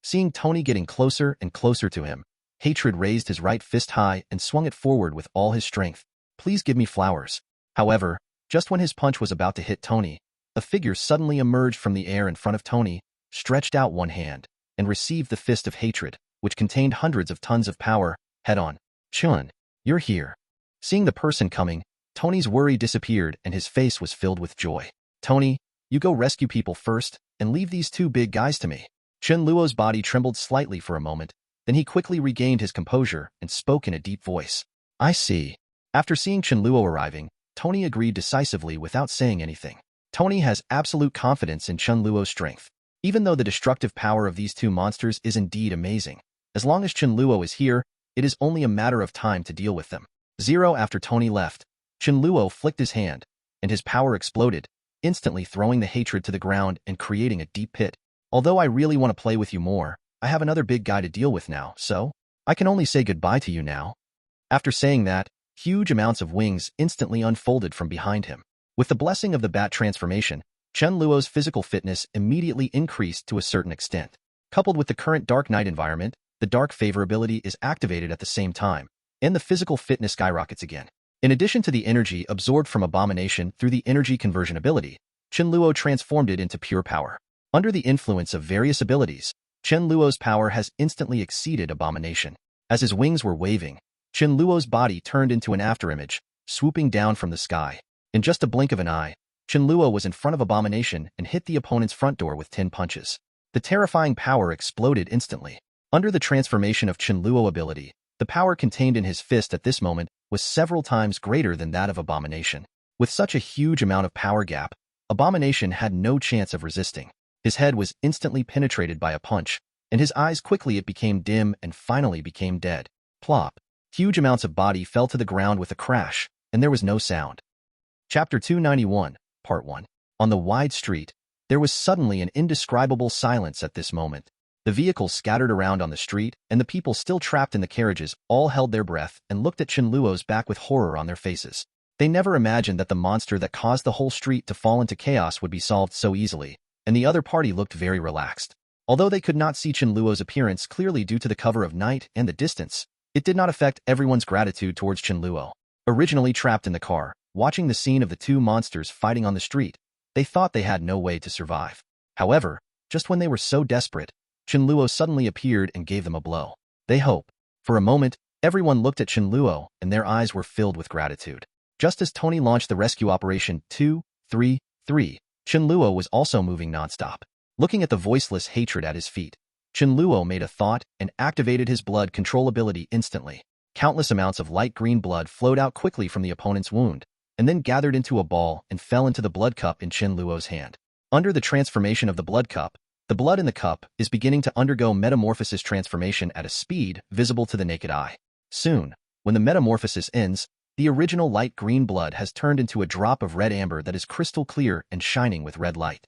Seeing Tony getting closer and closer to him, Hatred raised his right fist high and swung it forward with all his strength. Please give me flowers. However, just when his punch was about to hit Tony, a figure suddenly emerged from the air in front of Tony, stretched out one hand, and received the fist of Hatred, which contained hundreds of tons of power, head-on. Chun, you're here. Seeing the person coming, Tony's worry disappeared and his face was filled with joy. Tony, you go rescue people first, and leave these two big guys to me. Chen Luo's body trembled slightly for a moment, then he quickly regained his composure and spoke in a deep voice. I see. After seeing Chen Luo arriving, Tony agreed decisively without saying anything. Tony has absolute confidence in Chen Luo's strength. Even though the destructive power of these two monsters is indeed amazing, as long as Chen Luo is here, it is only a matter of time to deal with them. After Tony left, Chen Luo flicked his hand, and his power exploded, instantly throwing the Hatred to the ground and creating a deep pit. Although I really want to play with you more, I have another big guy to deal with now, so I can only say goodbye to you now. After saying that, huge amounts of wings instantly unfolded from behind him. With the blessing of the bat transformation, Chen Luo's physical fitness immediately increased to a certain extent. Coupled with the current Dark Knight environment, the Dark Favorability is activated at the same time, and the physical fitness skyrockets again. In addition to the energy absorbed from Abomination through the energy conversion ability, Chen Luo transformed it into pure power. Under the influence of various abilities, Chen Luo's power has instantly exceeded Abomination. As his wings were waving, Chen Luo's body turned into an afterimage, swooping down from the sky. In just a blink of an eye, Chen Luo was in front of Abomination and hit the opponent's front door with 10 punches. The terrifying power exploded instantly. Under the transformation of Chen Luo ability, the power contained in his fist at this moment was several times greater than that of Abomination. With such a huge amount of power gap, Abomination had no chance of resisting. His head was instantly penetrated by a punch, and his eyes quickly became dim and finally became dead. Plop. Huge amounts of body fell to the ground with a crash, and there was no sound. Chapter 291, Part 1. On the wide street, there was suddenly an indescribable silence at this moment. The vehicles scattered around on the street, and the people still trapped in the carriages all held their breath and looked at Chen Luo's back with horror on their faces. They never imagined that the monster that caused the whole street to fall into chaos would be solved so easily, and the other party looked very relaxed. Although they could not see Chen Luo's appearance clearly due to the cover of night and the distance, it did not affect everyone's gratitude towards Chen Luo. Originally trapped in the car, watching the scene of the two monsters fighting on the street, they thought they had no way to survive. However, just when they were so desperate, Chen Luo suddenly appeared and gave them a blow. They hope. For a moment, everyone looked at Chen Luo and their eyes were filled with gratitude. Just as Tony launched the rescue operation 233, Chen Luo was also moving nonstop. Looking at the voiceless Hatred at his feet, Chen Luo made a thought and activated his blood control ability instantly. Countless amounts of light green blood flowed out quickly from the opponent's wound, and then gathered into a ball and fell into the blood cup in Chen Luo's hand. Under the transformation of the blood cup, the blood in the cup is beginning to undergo metamorphosis transformation at a speed visible to the naked eye. Soon, when the metamorphosis ends, the original light green blood has turned into a drop of red amber that is crystal clear and shining with red light.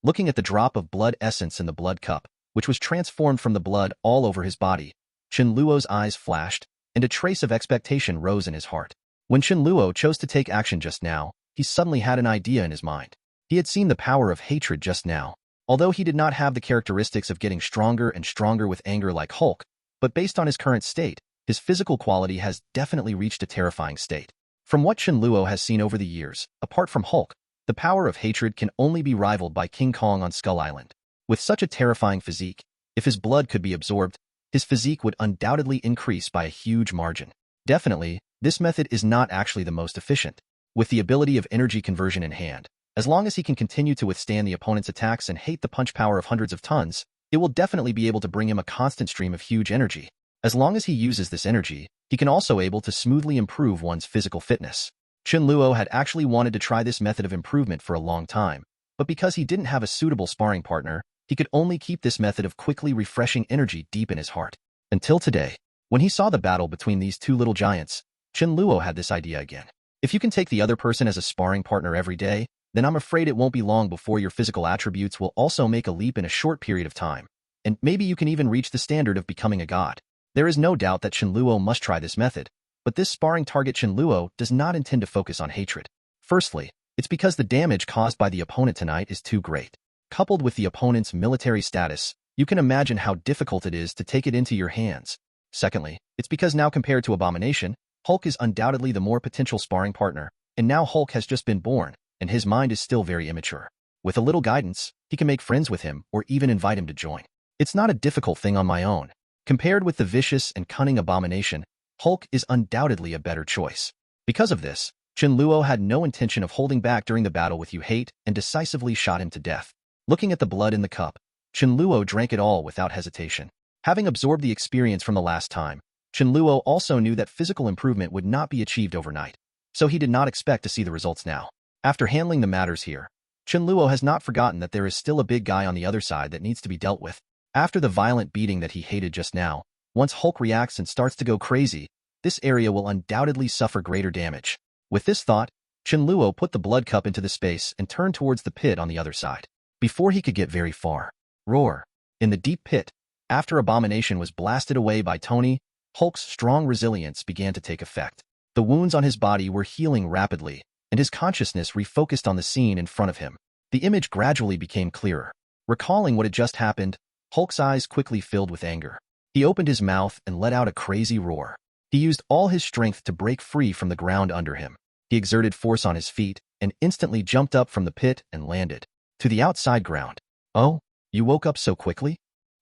Looking at the drop of blood essence in the blood cup, which was transformed from the blood all over his body, Chen Luo's eyes flashed, and a trace of expectation rose in his heart. When Chen Luo chose to take action just now, he suddenly had an idea in his mind. He had seen the power of hatred just now. Although he did not have the characteristics of getting stronger and stronger with anger like Hulk, but based on his current state, his physical quality has definitely reached a terrifying state. From what Chen Luo has seen over the years, apart from Hulk, the power of hatred can only be rivaled by King Kong on Skull Island. With such a terrifying physique, if his blood could be absorbed, his physique would undoubtedly increase by a huge margin. Definitely, this method is not actually the most efficient. With the ability of energy conversion in hand, as long as he can continue to withstand the opponent's attacks and hate the punch power of hundreds of tons, it will definitely be able to bring him a constant stream of huge energy. As long as he uses this energy, he can also able to smoothly improve one's physical fitness. Chen Luo had actually wanted to try this method of improvement for a long time, but because he didn't have a suitable sparring partner, he could only keep this method of quickly refreshing energy deep in his heart. Until today, when he saw the battle between these two little giants, Chen Luo had this idea again. If you can take the other person as a sparring partner every day, then I'm afraid it won't be long before your physical attributes will also make a leap in a short period of time, and maybe you can even reach the standard of becoming a god. There is no doubt that Chen Luo must try this method, But this sparring target Chen Luo does not intend to focus on hatred. Firstly, it's because the damage caused by the opponent tonight is too great. Coupled with the opponent's military status, you can imagine how difficult it is to take it into your hands. Secondly, it's because now compared to Abomination, Hulk is undoubtedly the more potential sparring partner, and now Hulk has just been born, and his mind is still very immature. With a little guidance, he can make friends with him or even invite him to join. It's not a difficult thing on my own. Compared with the vicious and cunning Abomination, Hulk is undoubtedly a better choice. Because of this, Chen Luo had no intention of holding back during the battle with Yu Hate and decisively shot him to death. Looking at the blood in the cup, Chen Luo drank it all without hesitation. Having absorbed the experience from the last time, Chen Luo also knew that physical improvement would not be achieved overnight, so he did not expect to see the results now. After handling the matters here, Chen Luo has not forgotten that there is still a big guy on the other side that needs to be dealt with. After the violent beating that he hated just now, once Hulk reacts and starts to go crazy, this area will undoubtedly suffer greater damage. With this thought, Chen Luo put the blood cup into the space and turned towards the pit on the other side. Before he could get very far, roar! In the deep pit, after Abomination was blasted away by Tony, Hulk's strong resilience began to take effect. The wounds on his body were healing rapidly, and his consciousness refocused on the scene in front of him. The image gradually became clearer. Recalling what had just happened, Hulk's eyes quickly filled with anger. He opened his mouth and let out a crazy roar. He used all his strength to break free from the ground under him. He exerted force on his feet and instantly jumped up from the pit and landed to the outside ground. Oh, you woke up so quickly?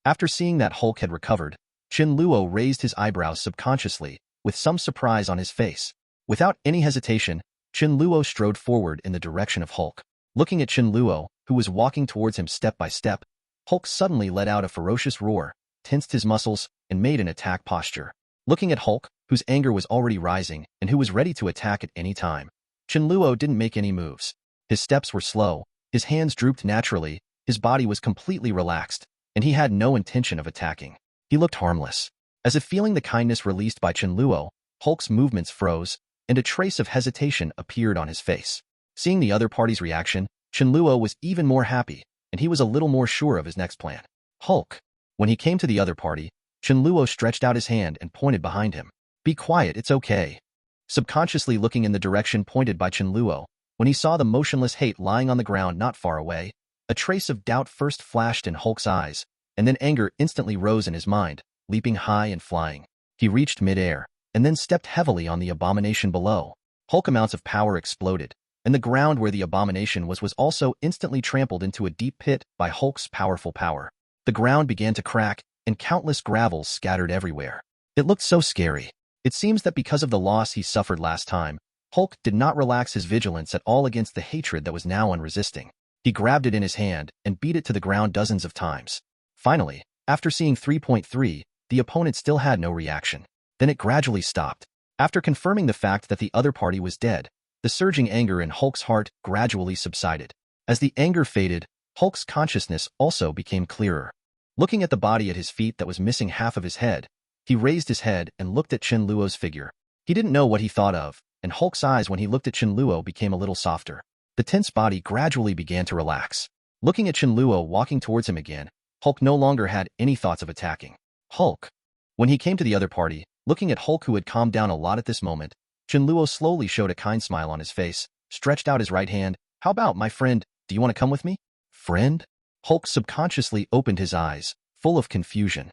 After seeing that Hulk had recovered, Chen Luo raised his eyebrows subconsciously, with some surprise on his face. Without any hesitation, Chen Luo strode forward in the direction of Hulk. Looking at Chen Luo, who was walking towards him step by step, Hulk suddenly let out a ferocious roar, tensed his muscles, and made an attack posture. Looking at Hulk, whose anger was already rising and who was ready to attack at any time, Chen Luo didn't make any moves. His steps were slow, his hands drooped naturally, his body was completely relaxed, and he had no intention of attacking. He looked harmless. As if feeling the kindness released by Chen Luo, Hulk's movements froze, and a trace of hesitation appeared on his face. Seeing the other party's reaction, Chen Luo was even more happy, and he was a little more sure of his next plan. Hulk! When he came to the other party, Chen Luo stretched out his hand and pointed behind him. Be quiet, it's okay. Subconsciously looking in the direction pointed by Chen Luo, when he saw the motionless Hate lying on the ground not far away, a trace of doubt first flashed in Hulk's eyes, and then anger instantly rose in his mind, leaping high and flying. He reached mid-air, and then stepped heavily on the Abomination below. Hulk amounts of power exploded, and the ground where the Abomination was also instantly trampled into a deep pit by Hulk's powerful power. The ground began to crack, and countless gravels scattered everywhere. It looked so scary. It seems that because of the loss he suffered last time, Hulk did not relax his vigilance at all against the hatred that was now unresisting. He grabbed it in his hand and beat it to the ground dozens of times. Finally, after seeing 3.3, the opponent still had no reaction. Then it gradually stopped. After confirming the fact that the other party was dead, the surging anger in Hulk's heart gradually subsided. As the anger faded, Hulk's consciousness also became clearer. Looking at the body at his feet that was missing half of his head, he raised his head and looked at Chen Luo's figure. He didn't know what he thought of, and Hulk's eyes when he looked at Chen Luo became a little softer. The tense body gradually began to relax. Looking at Chen Luo walking towards him again, Hulk no longer had any thoughts of attacking. Hulk! When he came to the other party, looking at Hulk who had calmed down a lot at this moment, Chen Luo slowly showed a kind smile on his face, stretched out his right hand. How about, my friend, do you want to come with me? Friend? Hulk subconsciously opened his eyes, full of confusion.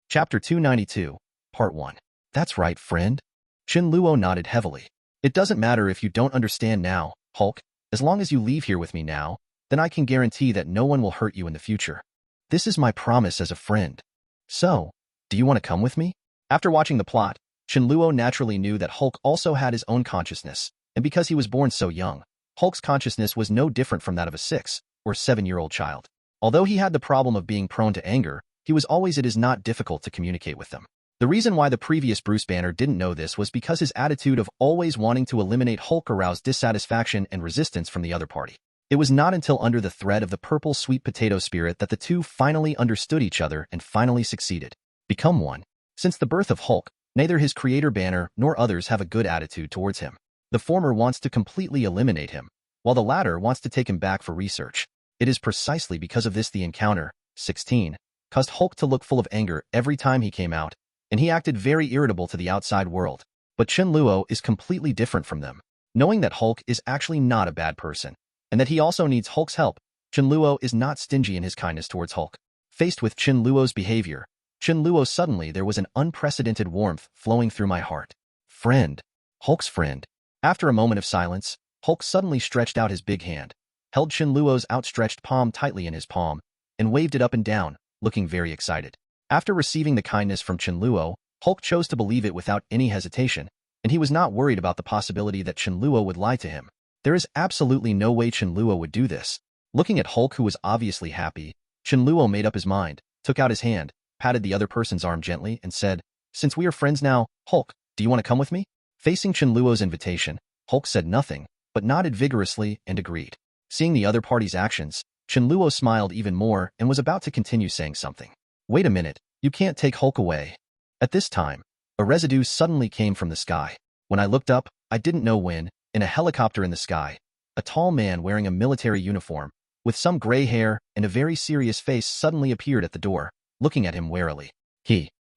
Chapter 292, Part 1. That's right, friend. Chen Luo nodded heavily. It doesn't matter if you don't understand now, Hulk. As long as you leave here with me now, then I can guarantee that no one will hurt you in the future. This is my promise as a friend. So, do you want to come with me? After watching the plot, Chen Luo naturally knew that Hulk also had his own consciousness, and because he was born so young, Hulk's consciousness was no different from that of a 6- or 7-year-old child. Although he had the problem of being prone to anger, it is not difficult to communicate with them. The reason why the previous Bruce Banner didn't know this was because his attitude of always wanting to eliminate Hulk aroused dissatisfaction and resistance from the other party. It was not until under the threat of the purple sweet potato spirit that the two finally understood each other and finally succeeded. Become one. Since the birth of Hulk, neither his creator Banner nor others have a good attitude towards him. The former wants to completely eliminate him, while the latter wants to take him back for research. It is precisely because of this the encounter, 16, caused Hulk to look full of anger every time he came out, and he acted very irritable to the outside world. But Chen Luo is completely different from them. Knowing that Hulk is actually not a bad person, and that he also needs Hulk's help, Chen Luo is not stingy in his kindness towards Hulk. Faced with Chen Luo's behavior, Chen Luo suddenly there was an unprecedented warmth flowing through my heart. Friend. Hulk's friend. After a moment of silence, Hulk suddenly stretched out his big hand, held Chen Luo's outstretched palm tightly in his palm, and waved it up and down, looking very excited. After receiving the kindness from Chen Luo, Hulk chose to believe it without any hesitation, and he was not worried about the possibility that Chen Luo would lie to him. There is absolutely no way Chen Luo would do this. Looking at Hulk, who was obviously happy, Chen Luo made up his mind, took out his hand, patted the other person's arm gently, and said, "Since we are friends now, Hulk, do you want to come with me?" Facing Chen Luo's invitation, Hulk said nothing, but nodded vigorously and agreed. Seeing the other party's actions, Chen Luo smiled even more and was about to continue saying something. "Wait a minute, you can't take Hulk away." At this time, a residue suddenly came from the sky. When I looked up, I didn't know when, in a helicopter in the sky, a tall man wearing a military uniform, with some gray hair and a very serious face suddenly appeared at the door, looking at him warily.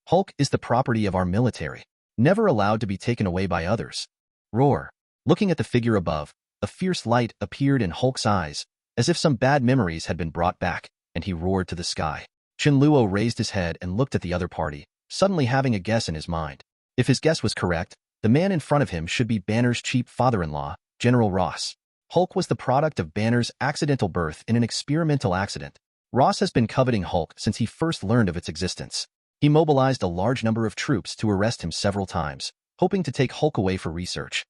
Hulk is the property of our military, never allowed to be taken away by others. Roar. Looking at the figure above, a fierce light appeared in Hulk's eyes, as if some bad memories had been brought back, and he roared to the sky. Chen Luo raised his head and looked at the other party, suddenly having a guess in his mind. If his guess was correct, the man in front of him should be Banner's cheap father-in-law, General Ross. Hulk was the product of Banner's accidental birth in an experimental accident. Ross has been coveting Hulk since he first learned of its existence. He mobilized a large number of troops to arrest him several times, hoping to take Hulk away for research.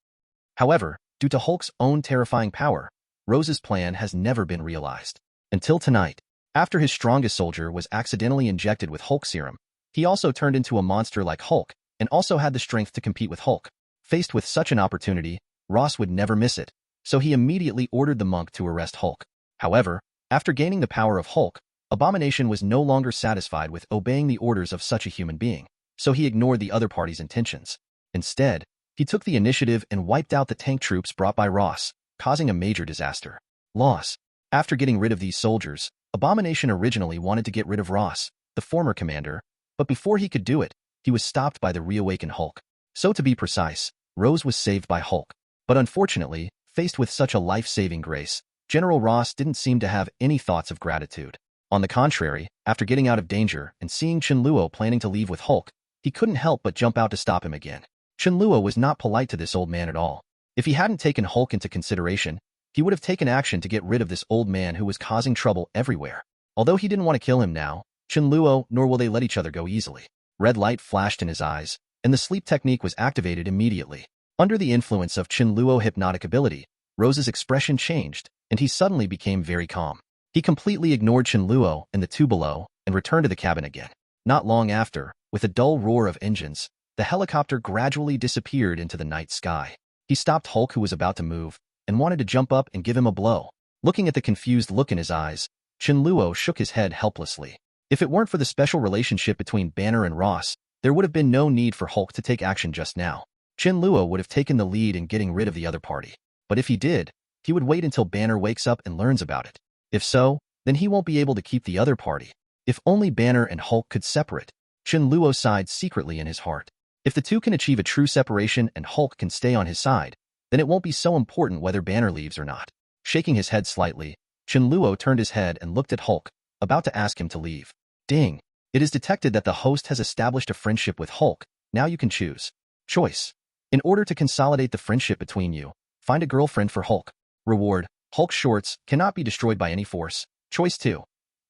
However, due to Hulk's own terrifying power, Rose's plan has never been realized. Until tonight, after his strongest soldier was accidentally injected with Hulk serum, he also turned into a monster like Hulk and also had the strength to compete with Hulk. Faced with such an opportunity, Ross would never miss it, so he immediately ordered the monk to arrest Hulk. However, after gaining the power of Hulk, Abomination was no longer satisfied with obeying the orders of such a human being, so he ignored the other party's intentions. Instead, he took the initiative and wiped out the tank troops brought by Ross, causing a major disaster. Loss. After getting rid of these soldiers, Abomination originally wanted to get rid of Ross, the former commander, but before he could do it, he was stopped by the reawakened Hulk. So to be precise, Rose was saved by Hulk. But unfortunately, faced with such a life-saving grace, General Ross didn't seem to have any thoughts of gratitude. On the contrary, after getting out of danger and seeing Chen Luo planning to leave with Hulk, he couldn't help but jump out to stop him again. Chen Luo was not polite to this old man at all. If he hadn't taken Hulk into consideration, he would have taken action to get rid of this old man who was causing trouble everywhere. Although he didn't want to kill him now, Chen Luo nor will they let each other go easily. Red light flashed in his eyes, and the sleep technique was activated immediately. Under the influence of Chen Luo hypnotic ability, Rose's expression changed, and he suddenly became very calm. He completely ignored Chen Luo and the two below and returned to the cabin again. Not long after, with a dull roar of engines, the helicopter gradually disappeared into the night sky. He stopped Hulk, who was about to move, and wanted to jump up and give him a blow. Looking at the confused look in his eyes, Chen Luo shook his head helplessly. If it weren't for the special relationship between Banner and Ross, there would have been no need for Hulk to take action just now. Chen Luo would have taken the lead in getting rid of the other party. But if he did, he would wait until Banner wakes up and learns about it. If so, then he won't be able to keep the other party. If only Banner and Hulk could separate. Chen Luo sighed secretly in his heart. If the two can achieve a true separation and Hulk can stay on his side, then it won't be so important whether Banner leaves or not. Shaking his head slightly, Chen Luo turned his head and looked at Hulk, about to ask him to leave. Ding! It is detected that the host has established a friendship with Hulk. Now you can choose. Choice. In order to consolidate the friendship between you, find a girlfriend for Hulk. Reward. Hulk shorts cannot be destroyed by any force. Choice 2.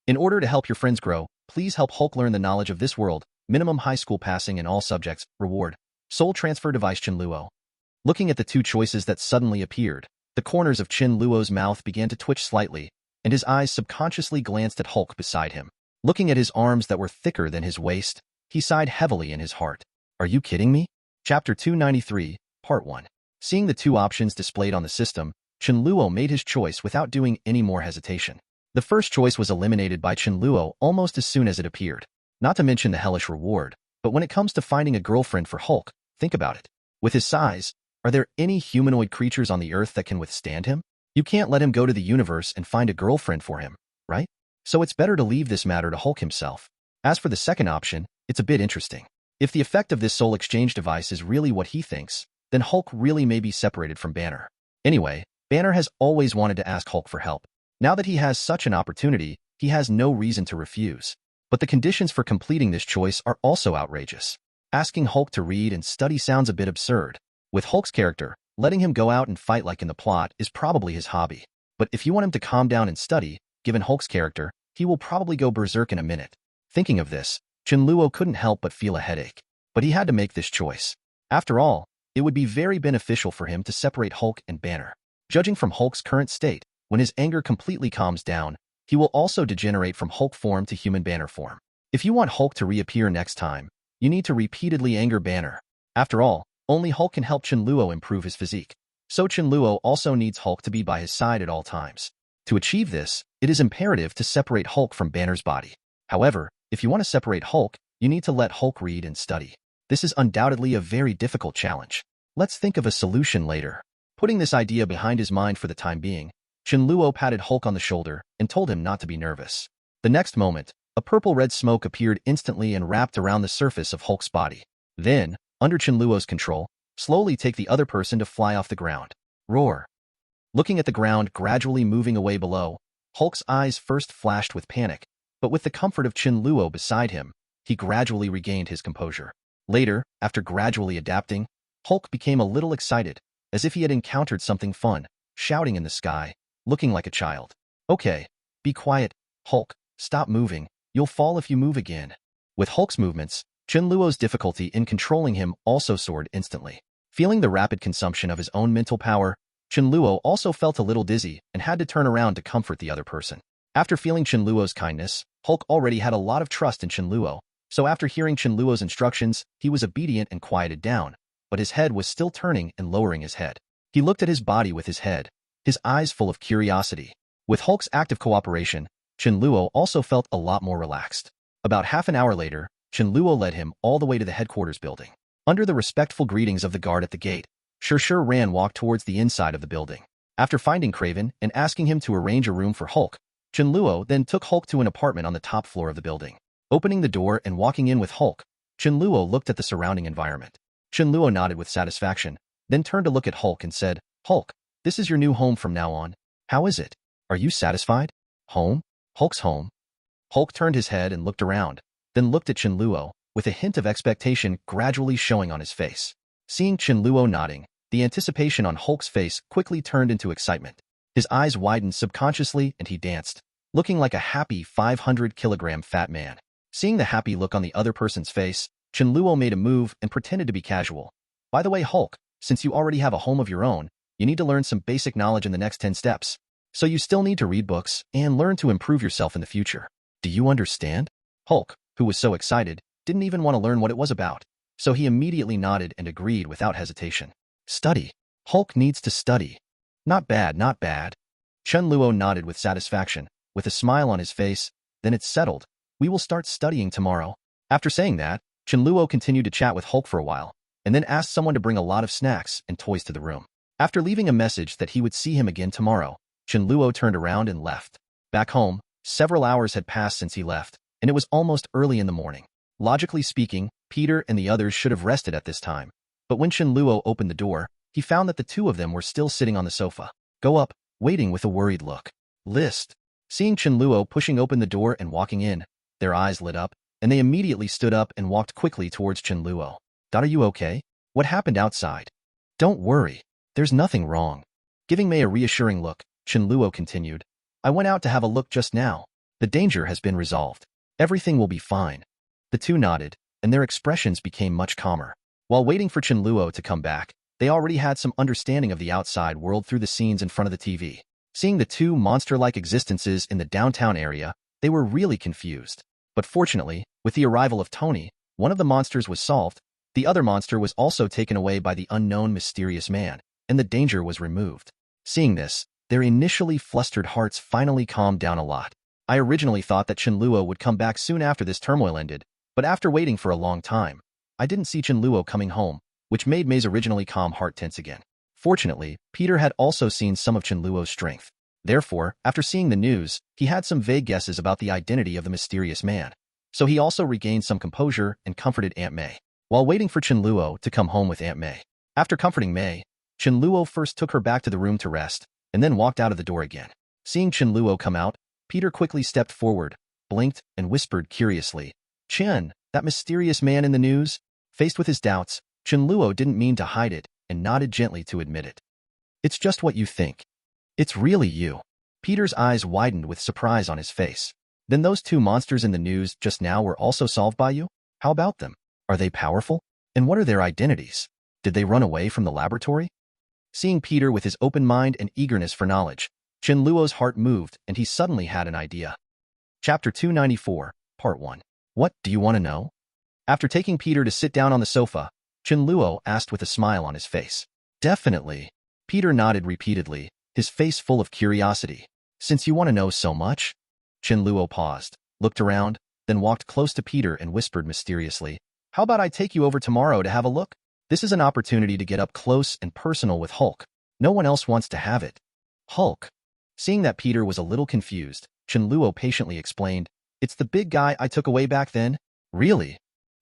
In order to help your friends grow, please help Hulk learn the knowledge of this world. Minimum high school passing in all subjects. Reward. Soul transfer device. Chen Luo. Looking at the two choices that suddenly appeared, the corners of Chen Luo's mouth began to twitch slightly, and his eyes subconsciously glanced at Hulk beside him. Looking at his arms that were thicker than his waist, he sighed heavily in his heart. Are you kidding me? Chapter 293, Part 1. Seeing the two options displayed on the system, Chen Luo made his choice without doing any more hesitation. The first choice was eliminated by Chen Luo almost as soon as it appeared. Not to mention the hellish reward, but when it comes to finding a girlfriend for Hulk, think about it. With his size, are there any humanoid creatures on the Earth that can withstand him? You can't let him go to the universe and find a girlfriend for him, right? So it's better to leave this matter to Hulk himself. As for the second option, it's a bit interesting. If the effect of this soul exchange device is really what he thinks, then Hulk really may be separated from Banner. Anyway, Banner has always wanted to ask Hulk for help. Now that he has such an opportunity, he has no reason to refuse. But the conditions for completing this choice are also outrageous. Asking Hulk to read and study sounds a bit absurd. With Hulk's character, letting him go out and fight like in the plot is probably his hobby. But if you want him to calm down and study, given Hulk's character, he will probably go berserk in a minute. Thinking of this, Chen Luo couldn't help but feel a headache. But he had to make this choice. After all, it would be very beneficial for him to separate Hulk and Banner. Judging from Hulk's current state, when his anger completely calms down, he will also degenerate from Hulk form to human Banner form. If you want Hulk to reappear next time, you need to repeatedly anger Banner. After all, only Hulk can help Chen Luo improve his physique. So Chen Luo also needs Hulk to be by his side at all times. To achieve this, it is imperative to separate Hulk from Banner's body. However, if you want to separate Hulk, you need to let Hulk read and study. This is undoubtedly a very difficult challenge. Let's think of a solution later. Putting this idea behind his mind for the time being, Chen Luo patted Hulk on the shoulder and told him not to be nervous. The next moment, a purple-red smoke appeared instantly and wrapped around the surface of Hulk's body. Then, under Chen Luo's control, slowly take the other person to fly off the ground. Roar. Looking at the ground gradually moving away below, Hulk's eyes first flashed with panic, but with the comfort of Chen Luo beside him, he gradually regained his composure. Later, after gradually adapting, Hulk became a little excited, as if he had encountered something fun, shouting in the sky, looking like a child. Okay, be quiet, Hulk, stop moving, you'll fall if you move again. With Hulk's movements, Chen Luo's difficulty in controlling him also soared instantly. Feeling the rapid consumption of his own mental power, Chen Luo also felt a little dizzy and had to turn around to comfort the other person. After feeling Chen Luo's kindness, Hulk already had a lot of trust in Chen Luo, so after hearing Chen Luo's instructions, he was obedient and quieted down, but his head was still turning and lowering his head. He looked at his body with his head, his eyes full of curiosity. With Hulk's active cooperation, Chen Luo also felt a lot more relaxed. About half an hour later, Chen Luo led him all the way to the headquarters building. Under the respectful greetings of the guard at the gate, Ran walked towards the inside of the building. After finding Craven and asking him to arrange a room for Hulk, Chen Luo then took Hulk to an apartment on the top floor of the building. Opening the door and walking in with Hulk, Chen Luo looked at the surrounding environment. Chen Luo nodded with satisfaction, then turned to look at Hulk and said, "Hulk, this is your new home from now on. How is it? Are you satisfied?" "Home? Hulk's home?" Hulk turned his head and looked around, then looked at Chen Luo, with a hint of expectation gradually showing on his face. Seeing Chen Luo nodding, the anticipation on Hulk's face quickly turned into excitement. His eyes widened subconsciously and he danced, looking like a happy 500-kilogram fat man. Seeing the happy look on the other person's face, Chen Luo made a move and pretended to be casual. "By the way, Hulk, since you already have a home of your own, you need to learn some basic knowledge in the next 10 steps. So you still need to read books and learn to improve yourself in the future. Do you understand?" Hulk, who was so excited, didn't even want to learn what it was about, so he immediately nodded and agreed without hesitation. "Study. Hulk needs to study." "Not bad, not bad." Chen Luo nodded with satisfaction, with a smile on his face. "Then it's settled. We will start studying tomorrow." After saying that, Chen Luo continued to chat with Hulk for a while, and then asked someone to bring a lot of snacks and toys to the room. After leaving a message that he would see him again tomorrow, Chen Luo turned around and left. Back home, several hours had passed since he left, and it was almost early in the morning. Logically speaking, Peter and the others should have rested at this time. But when Chen Luo opened the door, he found that the two of them were still sitting on the sofa. Go up, waiting with a worried look. List. Seeing Chen Luo pushing open the door and walking in, their eyes lit up, and they immediately stood up and walked quickly towards Chen Luo. "Are you okay? What happened outside?" "Don't worry. There's nothing wrong." Giving Mei a reassuring look, Chen Luo continued, "I went out to have a look just now. The danger has been resolved. Everything will be fine." The two nodded, and their expressions became much calmer. While waiting for Chen Luo to come back, they already had some understanding of the outside world through the scenes in front of the TV. Seeing the two monster-like existences in the downtown area, they were really confused. But fortunately, with the arrival of Tony, one of the monsters was solved, the other monster was also taken away by the unknown mysterious man, and the danger was removed. Seeing this, their initially flustered hearts finally calmed down a lot. I originally thought that Chen Luo would come back soon after this turmoil ended, but after waiting for a long time, I didn't see Chen Luo coming home, which made Mei's originally calm heart tense again. Fortunately, Peter had also seen some of Chen Luo's strength. Therefore, after seeing the news, he had some vague guesses about the identity of the mysterious man. so he also regained some composure and comforted Aunt May, while waiting for Chen Luo to come home with Aunt May. After comforting May, Chen Luo first took her back to the room to rest, and then walked out of the door again. Seeing Chen Luo come out, Peter quickly stepped forward, blinked, and whispered curiously, "Chen, that mysterious man in the news?" Faced with his doubts, Chen Luo didn't mean to hide it and nodded gently to admit it. "It's just what you think. It's really you." Peter's eyes widened with surprise on his face. "Then those two monsters in the news just now were also solved by you? How about them? Are they powerful? And what are their identities? Did they run away from the laboratory?" Seeing Peter with his open mind and eagerness for knowledge, Chen Luo's heart moved and he suddenly had an idea. Chapter 294, Part 1. What do you want to know? After taking Peter to sit down on the sofa, Chen Luo asked with a smile on his face. "Definitely." Peter nodded repeatedly, his face full of curiosity. "Since you want to know so much?" Chen Luo paused, looked around, then walked close to Peter and whispered mysteriously, "How about I take you over tomorrow to have a look? This is an opportunity to get up close and personal with Hulk. No one else wants to have it." "Hulk?" Seeing that Peter was a little confused, Chen Luo patiently explained, "It's the big guy I took away back then." "Really?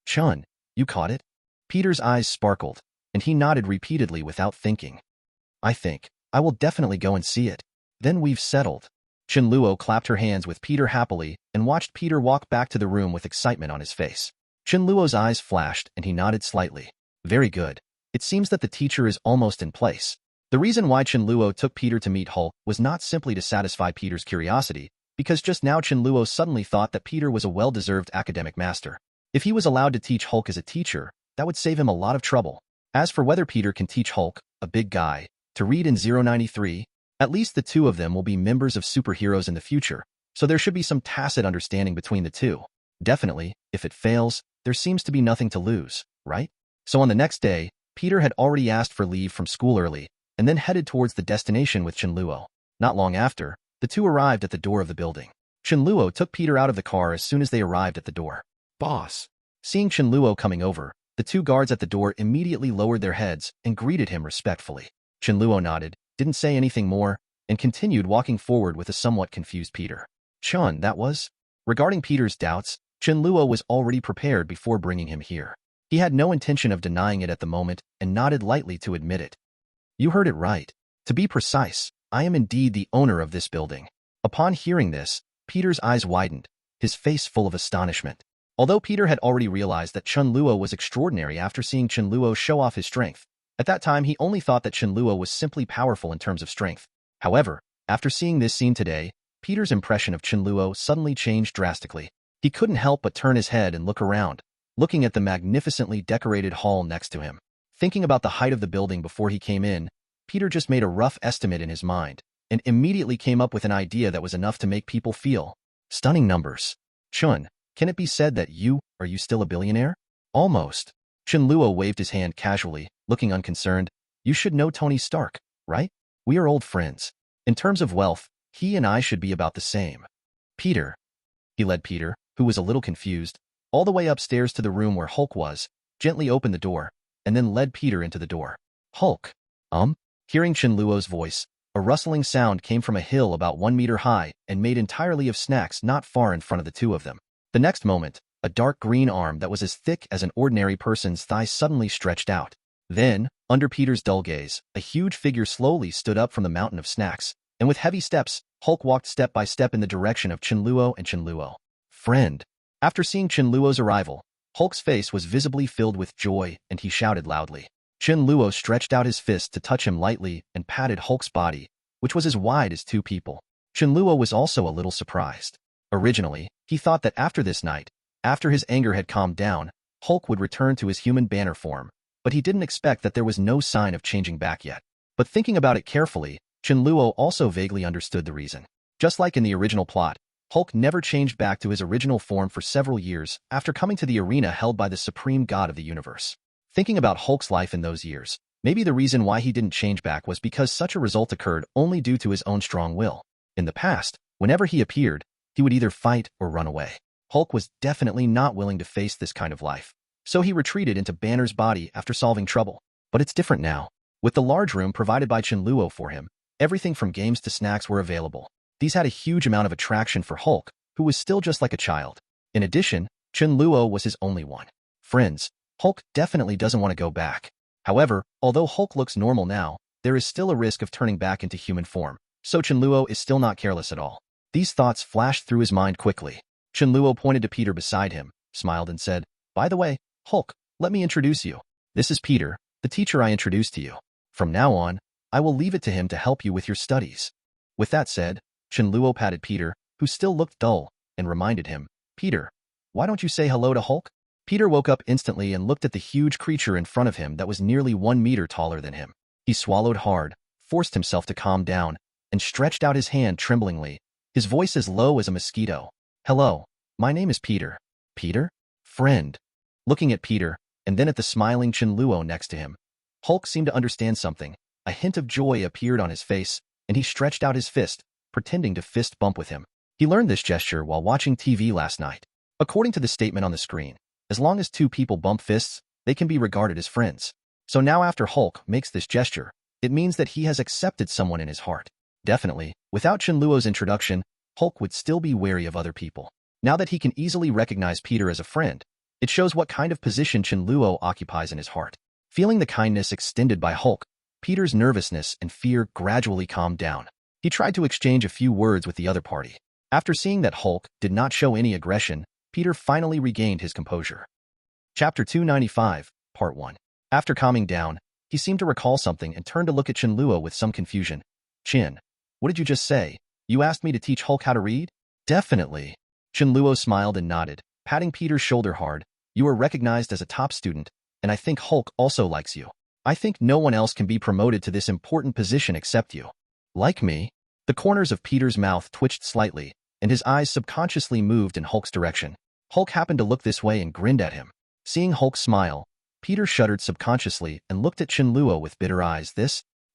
Chun, you caught it?" Peter's eyes sparkled, and he nodded repeatedly without thinking. "I think I will definitely go and see it. Then we've settled." Chen Luo clapped her hands with Peter happily and watched Peter walk back to the room with excitement on his face. Chen Luo's eyes flashed and he nodded slightly. "Very good. It seems that the teacher is almost in place." The reason why Chen Luo took Peter to meet Hulk was not simply to satisfy Peter's curiosity, because just now Chen Luo suddenly thought that Peter was a well-deserved academic master. If he was allowed to teach Hulk as a teacher, that would save him a lot of trouble. As for whether Peter can teach Hulk, a big guy, to read in 093, at least the two of them will be members of superheroes in the future, so there should be some tacit understanding between the two. Definitely, if it fails, there seems to be nothing to lose, right? So on the next day, Peter had already asked for leave from school early, and then headed towards the destination with Chen Luo. Not long after, the two arrived at the door of the building. Chen Luo took Peter out of the car as soon as they arrived at the door. "Boss." Seeing Chen Luo coming over, the two guards at the door immediately lowered their heads and greeted him respectfully. Chen Luo nodded, didn't say anything more, and continued walking forward with a somewhat confused Peter. "Chun, that was?" Regarding Peter's doubts, Chen Luo was already prepared before bringing him here. He had no intention of denying it at the moment and nodded lightly to admit it. "You heard it right. To be precise, I am indeed the owner of this building." Upon hearing this, Peter's eyes widened, his face full of astonishment. Although Peter had already realized that Chen Luo was extraordinary after seeing Chen Luo show off his strength, at that time he only thought that Chen Luo was simply powerful in terms of strength. However, after seeing this scene today, Peter's impression of Chen Luo suddenly changed drastically. He couldn't help but turn his head and look around, looking at the magnificently decorated hall next to him. Thinking about the height of the building before he came in, Peter just made a rough estimate in his mind, and immediately came up with an idea that was enough to make people feel. Stunning numbers. "Chun, can it be said that are you still a billionaire?" "Almost." Chen Luo waved his hand casually, looking unconcerned. "You should know Tony Stark, right? We are old friends. In terms of wealth, he and I should be about the same." "Peter." He led Peter, who was a little confused, all the way upstairs to the room where Hulk was, gently opened the door, and then led Peter into the door. "Hulk." Hearing Chen Luo's voice, a rustling sound came from a hill about 1 meter high and made entirely of snacks not far in front of the two of them. The next moment, a dark green arm that was as thick as an ordinary person's thigh suddenly stretched out. Then, under Peter's dull gaze, a huge figure slowly stood up from the mountain of snacks, and with heavy steps, Hulk walked step by step in the direction of Chen Luo and Chen Luo. "Friend." After seeing Chen Luo's arrival, Hulk's face was visibly filled with joy and he shouted loudly. Chen Luo stretched out his fist to touch him lightly and patted Hulk's body, which was as wide as two people. Chen Luo was also a little surprised. Originally, he thought that after this night, after his anger had calmed down, Hulk would return to his human banner form, but he didn't expect that there was no sign of changing back yet. But thinking about it carefully, Chen Luo also vaguely understood the reason. Just like in the original plot, Hulk never changed back to his original form for several years after coming to the arena held by the supreme god of the universe. Thinking about Hulk's life in those years, maybe the reason why he didn't change back was because such a result occurred only due to his own strong will. In the past, whenever he appeared, he would either fight or run away. Hulk was definitely not willing to face this kind of life, so he retreated into Banner's body after solving trouble. But it's different now. With the large room provided by Chen Luo for him, everything from games to snacks were available. These had a huge amount of attraction for Hulk, who was still just like a child. In addition, Chen Luo was his only one. Friends, Hulk definitely doesn't want to go back. However, although Hulk looks normal now, there is still a risk of turning back into human form, so Chen Luo is still not careless at all. These thoughts flashed through his mind quickly. Chen Luo pointed to Peter beside him, smiled and said, "By the way, Hulk, let me introduce you. This is Peter, the teacher I introduced to you. From now on, I will leave it to him to help you with your studies." With that said, Chen Luo patted Peter, who still looked dull, and reminded him, "Peter, why don't you say hello to Hulk?" Peter woke up instantly and looked at the huge creature in front of him that was nearly 1 meter taller than him. He swallowed hard, forced himself to calm down, and stretched out his hand tremblingly, his voice as low as a mosquito. "Hello, my name is Peter." "Peter? Friend." Looking at Peter, and then at the smiling Chen Luo next to him, Hulk seemed to understand something. A hint of joy appeared on his face, and he stretched out his fist, pretending to fist bump with him. He learned this gesture while watching TV last night. According to the statement on the screen, as long as two people bump fists, they can be regarded as friends. So now after Hulk makes this gesture, it means that he has accepted someone in his heart. Definitely, without Chen Luo's introduction, Hulk would still be wary of other people. Now that he can easily recognize Peter as a friend, it shows what kind of position Chen Luo occupies in his heart. Feeling the kindness extended by Hulk, Peter's nervousness and fear gradually calmed down. He tried to exchange a few words with the other party. After seeing that Hulk did not show any aggression, Peter finally regained his composure. Chapter 295, Part 1. After calming down, he seemed to recall something and turned to look at Chen Luo with some confusion. "Chen, what did you just say? You asked me to teach Hulk how to read?" "Definitely." Chen Luo smiled and nodded, patting Peter's shoulder hard. "You are recognized as a top student, and I think Hulk also likes you. I think no one else can be promoted to this important position except you." "Like me?" The corners of Peter's mouth twitched slightly, and his eyes subconsciously moved in Hulk's direction. Hulk happened to look this way and grinned at him. Seeing Hulk smile, Peter shuddered subconsciously and looked at Chen Luo with bitter eyes.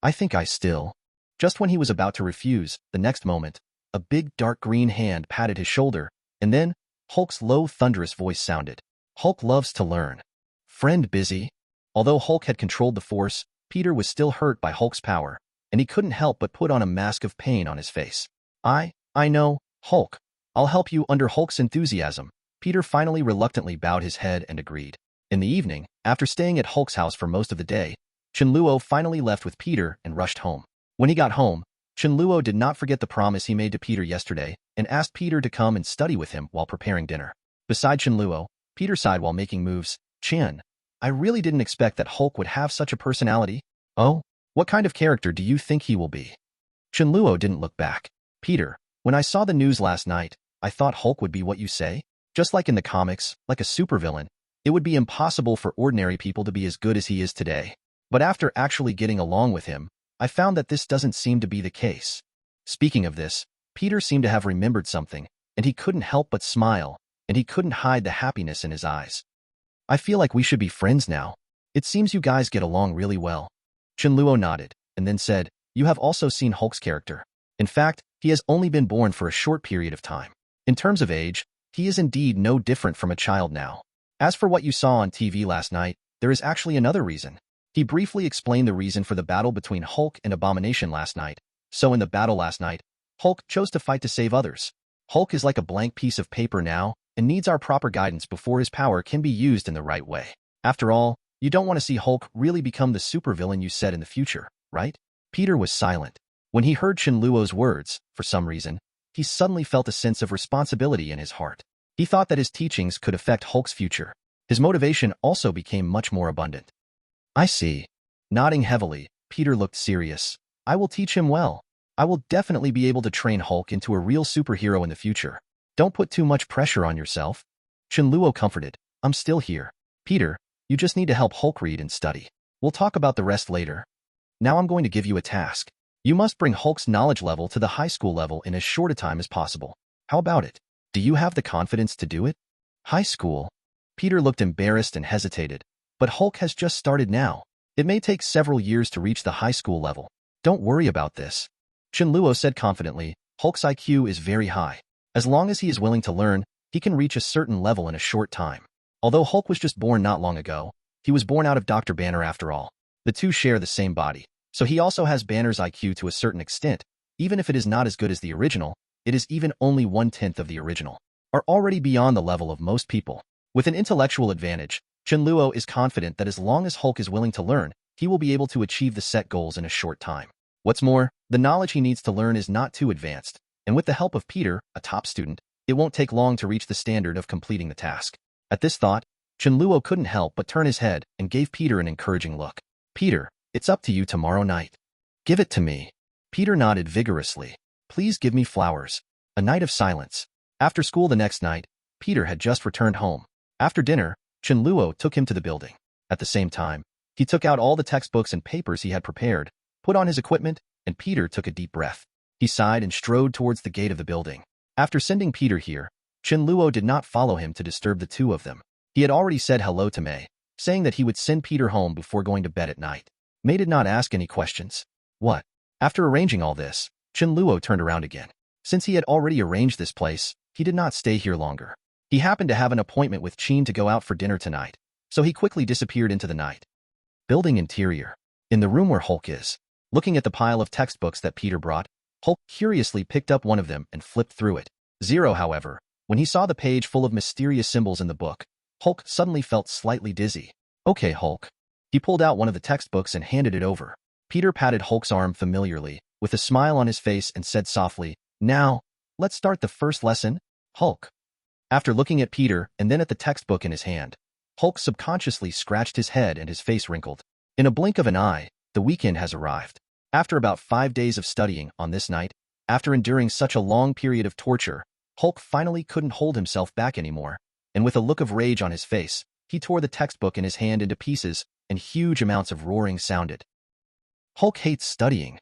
I think I still." Just when he was about to refuse, the next moment, a big dark green hand patted his shoulder, and then Hulk's low thunderous voice sounded. "Hulk loves to learn. Friend busy?" Although Hulk had controlled the force, Peter was still hurt by Hulk's power, and he couldn't help but put on a mask of pain on his face. I know, Hulk. I'll help you." Under Hulk's enthusiasm, Peter finally reluctantly bowed his head and agreed. In the evening, after staying at Hulk's house for most of the day, Chen Luo finally left with Peter and rushed home. When he got home, Chen Luo did not forget the promise he made to Peter yesterday and asked Peter to come and study with him while preparing dinner. Beside Chen Luo, Peter sighed while making moves. "Chen, I really didn't expect that Hulk would have such a personality." "Oh? What kind of character do you think he will be?" Chen Luo didn't look back. "Peter, when I saw the news last night, I thought Hulk would be what you say. Just like in the comics, like a supervillain, it would be impossible for ordinary people to be as good as he is today. But after actually getting along with him, I found that this doesn't seem to be the case." Speaking of this, Peter seemed to have remembered something, and he couldn't help but smile, and he couldn't hide the happiness in his eyes. "I feel like we should be friends now. It seems you guys get along really well." Chen Luo nodded, and then said, "You have also seen Hulk's character. In fact, he has only been born for a short period of time. In terms of age, he is indeed no different from a child now. As for what you saw on TV last night, there is actually another reason." He briefly explained the reason for the battle between Hulk and Abomination last night. So in the battle last night, Hulk chose to fight to save others. Hulk is like a blank piece of paper now and needs our proper guidance before his power can be used in the right way. After all, you don't want to see Hulk really become the supervillain you said in the future, right? Peter was silent. When he heard Chen Luo's words, for some reason, he suddenly felt a sense of responsibility in his heart. He thought that his teachings could affect Hulk's future. His motivation also became much more abundant. "I see." Nodding heavily, Peter looked serious. "I will teach him well. I will definitely be able to train Hulk into a real superhero in the future. Don't put too much pressure on yourself." Chen Luo comforted. "I'm still here. Peter, you just need to help Hulk read and study. We'll talk about the rest later. Now I'm going to give you a task. You must bring Hulk's knowledge level to the high school level in as short a time as possible. How about it? Do you have the confidence to do it?" "High school?" Peter looked embarrassed and hesitated. "But Hulk has just started now. It may take several years to reach the high school level. Don't worry about this." Chen Luo said confidently, "Hulk's IQ is very high. As long as he is willing to learn, he can reach a certain level in a short time. Although Hulk was just born not long ago, he was born out of Dr. Banner after all. The two share the same body, so he also has Banner's IQ to a certain extent. Even if it is not as good as the original, it is even only 1/10 of the original, are already beyond the level of most people. With an intellectual advantage, Chen Luo is confident that as long as Hulk is willing to learn, he will be able to achieve the set goals in a short time. What's more, the knowledge he needs to learn is not too advanced, and with the help of Peter, a top student, it won't take long to reach the standard of completing the task. At this thought, Chen Luo couldn't help but turn his head and gave Peter an encouraging look. Peter, it's up to you tomorrow night. Give it to me. Peter nodded vigorously. Please give me flowers. A night of silence. After school the next night, Peter had just returned home. After dinner, Chen Luo took him to the building. At the same time, he took out all the textbooks and papers he had prepared, put on his equipment, and Peter took a deep breath. He sighed and strode towards the gate of the building. After sending Peter here, Chen Luo did not follow him to disturb the two of them. He had already said hello to Mei, saying that he would send Peter home before going to bed at night. Mei did not ask any questions. What? After arranging all this, Chen Luo turned around again. Since he had already arranged this place, he did not stay here longer. He happened to have an appointment with Chen to go out for dinner tonight, so he quickly disappeared into the night. Building interior. In the room where Hulk is. Looking at the pile of textbooks that Peter brought, Hulk curiously picked up one of them and flipped through it. Zero, however, when he saw the page full of mysterious symbols in the book, Hulk suddenly felt slightly dizzy. Okay, Hulk. He pulled out one of the textbooks and handed it over. Peter patted Hulk's arm familiarly, with a smile on his face and said softly, Now, let's start the first lesson, Hulk. After looking at Peter and then at the textbook in his hand, Hulk subconsciously scratched his head and his face wrinkled. In a blink of an eye, the weekend has arrived. After about 5 days of studying on this night, after enduring such a long period of torture, Hulk finally couldn't hold himself back anymore, and with a look of rage on his face, he tore the textbook in his hand into pieces, and huge amounts of roaring sounded. Hulk hates studying.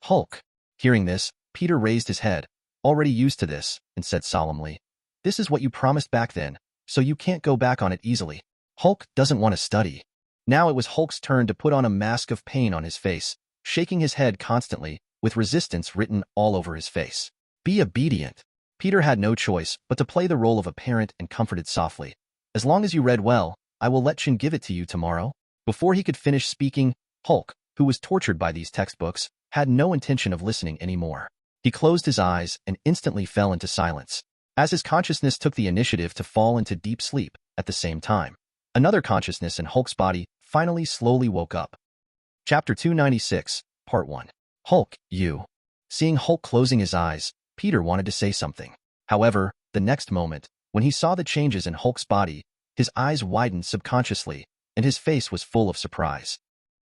Hulk. Hearing this, Peter raised his head, already used to this, and said solemnly, This is what you promised back then, so you can't go back on it easily. Hulk doesn't want to study. Now it was Hulk's turn to put on a mask of pain on his face, shaking his head constantly, with resistance written all over his face. Be obedient. Peter had no choice but to play the role of a parent and comforted softly. As long as you read well, I will let Chen give it to you tomorrow. Before he could finish speaking, Hulk, who was tortured by these textbooks, had no intention of listening anymore. He closed his eyes and instantly fell into silence, as his consciousness took the initiative to fall into deep sleep at the same time. Another consciousness in Hulk's body finally slowly woke up. Chapter 296, Part 1. Hulk, you. Seeing Hulk closing his eyes, Peter wanted to say something. However, the next moment, when he saw the changes in Hulk's body, his eyes widened subconsciously, and his face was full of surprise.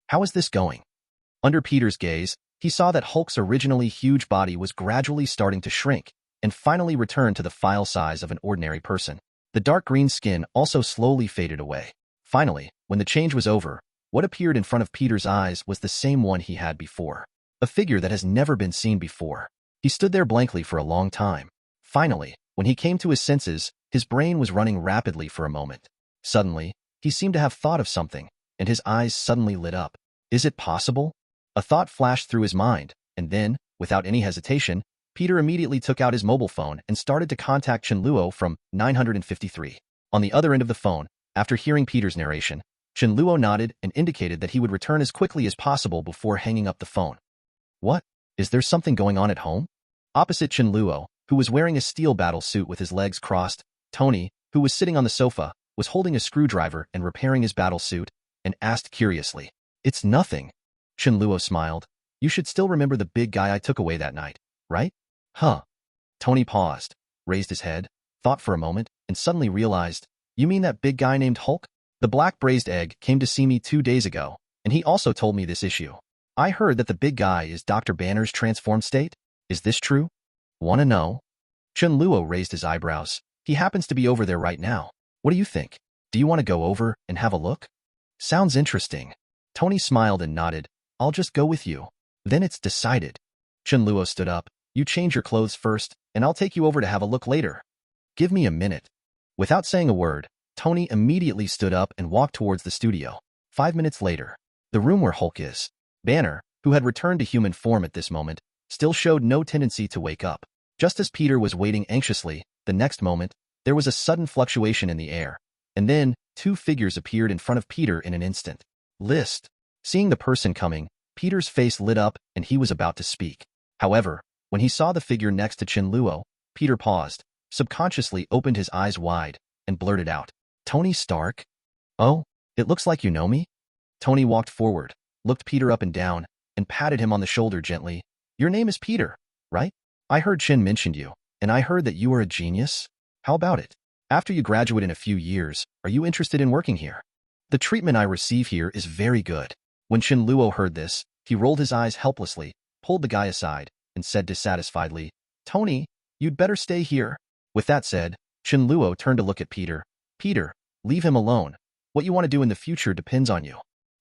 How is this going? Under Peter's gaze, he saw that Hulk's originally huge body was gradually starting to shrink, and finally returned to the file size of an ordinary person. The dark green skin also slowly faded away. Finally, when the change was over, what appeared in front of Peter's eyes was the same one he had before. A figure that has never been seen before. He stood there blankly for a long time. Finally, when he came to his senses, his brain was running rapidly for a moment. Suddenly, he seemed to have thought of something, and his eyes suddenly lit up. Is it possible? A thought flashed through his mind, and then, without any hesitation, Peter immediately took out his mobile phone and started to contact Chen Luo from 953. On the other end of the phone, after hearing Peter's narration, Chen Luo nodded and indicated that he would return as quickly as possible before hanging up the phone. What? Is there something going on at home? Opposite Chen Luo, who was wearing a steel battle suit with his legs crossed, Tony, who was sitting on the sofa, was holding a screwdriver and repairing his battle suit, and asked curiously, It's nothing. Chen Luo smiled. You should still remember the big guy I took away that night, right? Huh. Tony paused, raised his head, thought for a moment, and suddenly realized, You mean that big guy named Hulk? The black braised egg came to see me 2 days ago, and he also told me this issue. I heard that the big guy is Dr. Banner's transformed state. Is this true? Wanna know? Chen Luo raised his eyebrows. He happens to be over there right now. What do you think? Do you want to go over and have a look? Sounds interesting. Tony smiled and nodded. I'll just go with you. Then it's decided. Chen Luo stood up. You change your clothes first, and I'll take you over to have a look later. Give me a minute. Without saying a word, Tony immediately stood up and walked towards the studio. 5 minutes later, the room where Hulk is. Banner, who had returned to human form at this moment, still showed no tendency to wake up. Just as Peter was waiting anxiously, the next moment, there was a sudden fluctuation in the air, and then 2 figures appeared in front of Peter in an instant. List. Seeing the person coming, Peter's face lit up and he was about to speak. However, when he saw the figure next to Chen Luo, Peter paused, subconsciously opened his eyes wide, and blurted out, Tony Stark? Oh, it looks like you know me? Tony walked forward, looked Peter up and down, and patted him on the shoulder gently. Your name is Peter, right? I heard Chen mentioned you, and I heard that you are a genius. How about it? After you graduate in a few years, are you interested in working here? The treatment I receive here is very good. When Chen Luo heard this, he rolled his eyes helplessly, pulled the guy aside, and said dissatisfiedly, Tony, you'd better stay here. With that said, Chen Luo turned to look at Peter. Peter, leave him alone. What you want to do in the future depends on you.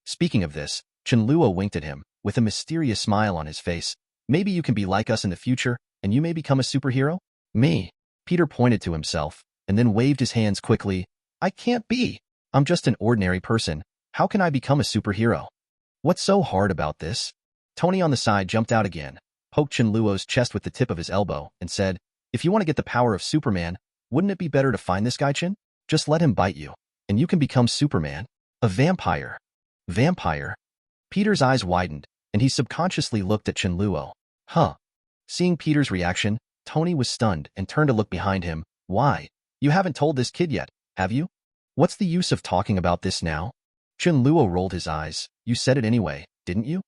Speaking of this, Chen Luo winked at him, with a mysterious smile on his face. Maybe you can be like us in the future, and you may become a superhero? Me? Peter pointed to himself, and then waved his hands quickly. I can't be. I'm just an ordinary person. How can I become a superhero? What's so hard about this? Tony on the side jumped out again, poked Chen Luo's chest with the tip of his elbow, and said, if you want to get the power of Superman, wouldn't it be better to find this guy, Chen? Just let him bite you, and you can become Superman. A vampire. Vampire? Peter's eyes widened, and he subconsciously looked at Chen Luo. Huh. Seeing Peter's reaction, Tony was stunned and turned to look behind him. Why? You haven't told this kid yet, have you? What's the use of talking about this now? Chen Luo rolled his eyes. You said it anyway, didn't you?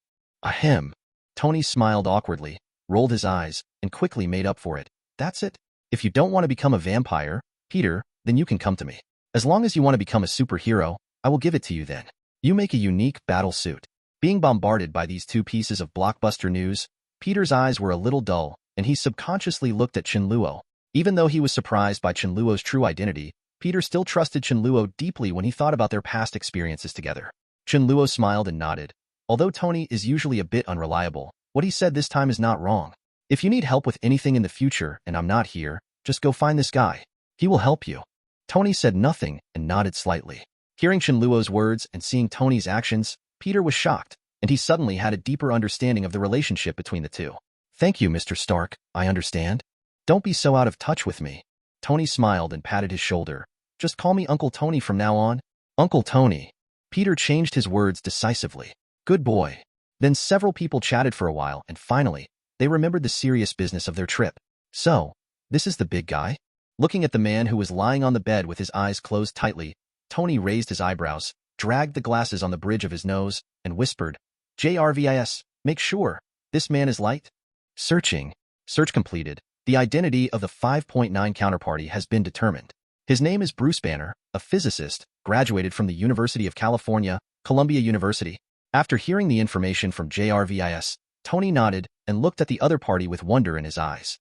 Ahem. Tony smiled awkwardly, rolled his eyes, and quickly made up for it. That's it. If you don't want to become a vampire, Peter, then you can come to me. As long as you want to become a superhero, I will give it to you then. You make a unique battle suit. Being bombarded by these two pieces of blockbuster news, Peter's eyes were a little dull, and he subconsciously looked at Chen Luo. Even though he was surprised by Chen Luo's true identity, Peter still trusted Chen Luo deeply when he thought about their past experiences together. Chen Luo smiled and nodded. Although Tony is usually a bit unreliable, what he said this time is not wrong. If you need help with anything in the future and I'm not here, just go find this guy. He will help you. Tony said nothing and nodded slightly. Hearing Chen Luo's words and seeing Tony's actions, Peter was shocked, and he suddenly had a deeper understanding of the relationship between the two. Thank you, Mr. Stark, I understand. Don't be so out of touch with me. Tony smiled and patted his shoulder. Just call me Uncle Tony from now on. Uncle Tony. Peter changed his words decisively. Good boy. Then several people chatted for a while, and finally, they remembered the serious business of their trip. So, this is the big guy? Looking at the man who was lying on the bed with his eyes closed tightly, Tony raised his eyebrows, dragged the glasses on the bridge of his nose, and whispered, JRVIS, make sure, this man is light. Searching. Search completed. The identity of the 5.9 counterparty has been determined. His name is Bruce Banner, a physicist, graduated from the University of California, Columbia University. After hearing the information from JRVIS, Tony nodded and looked at the other party with wonder in his eyes.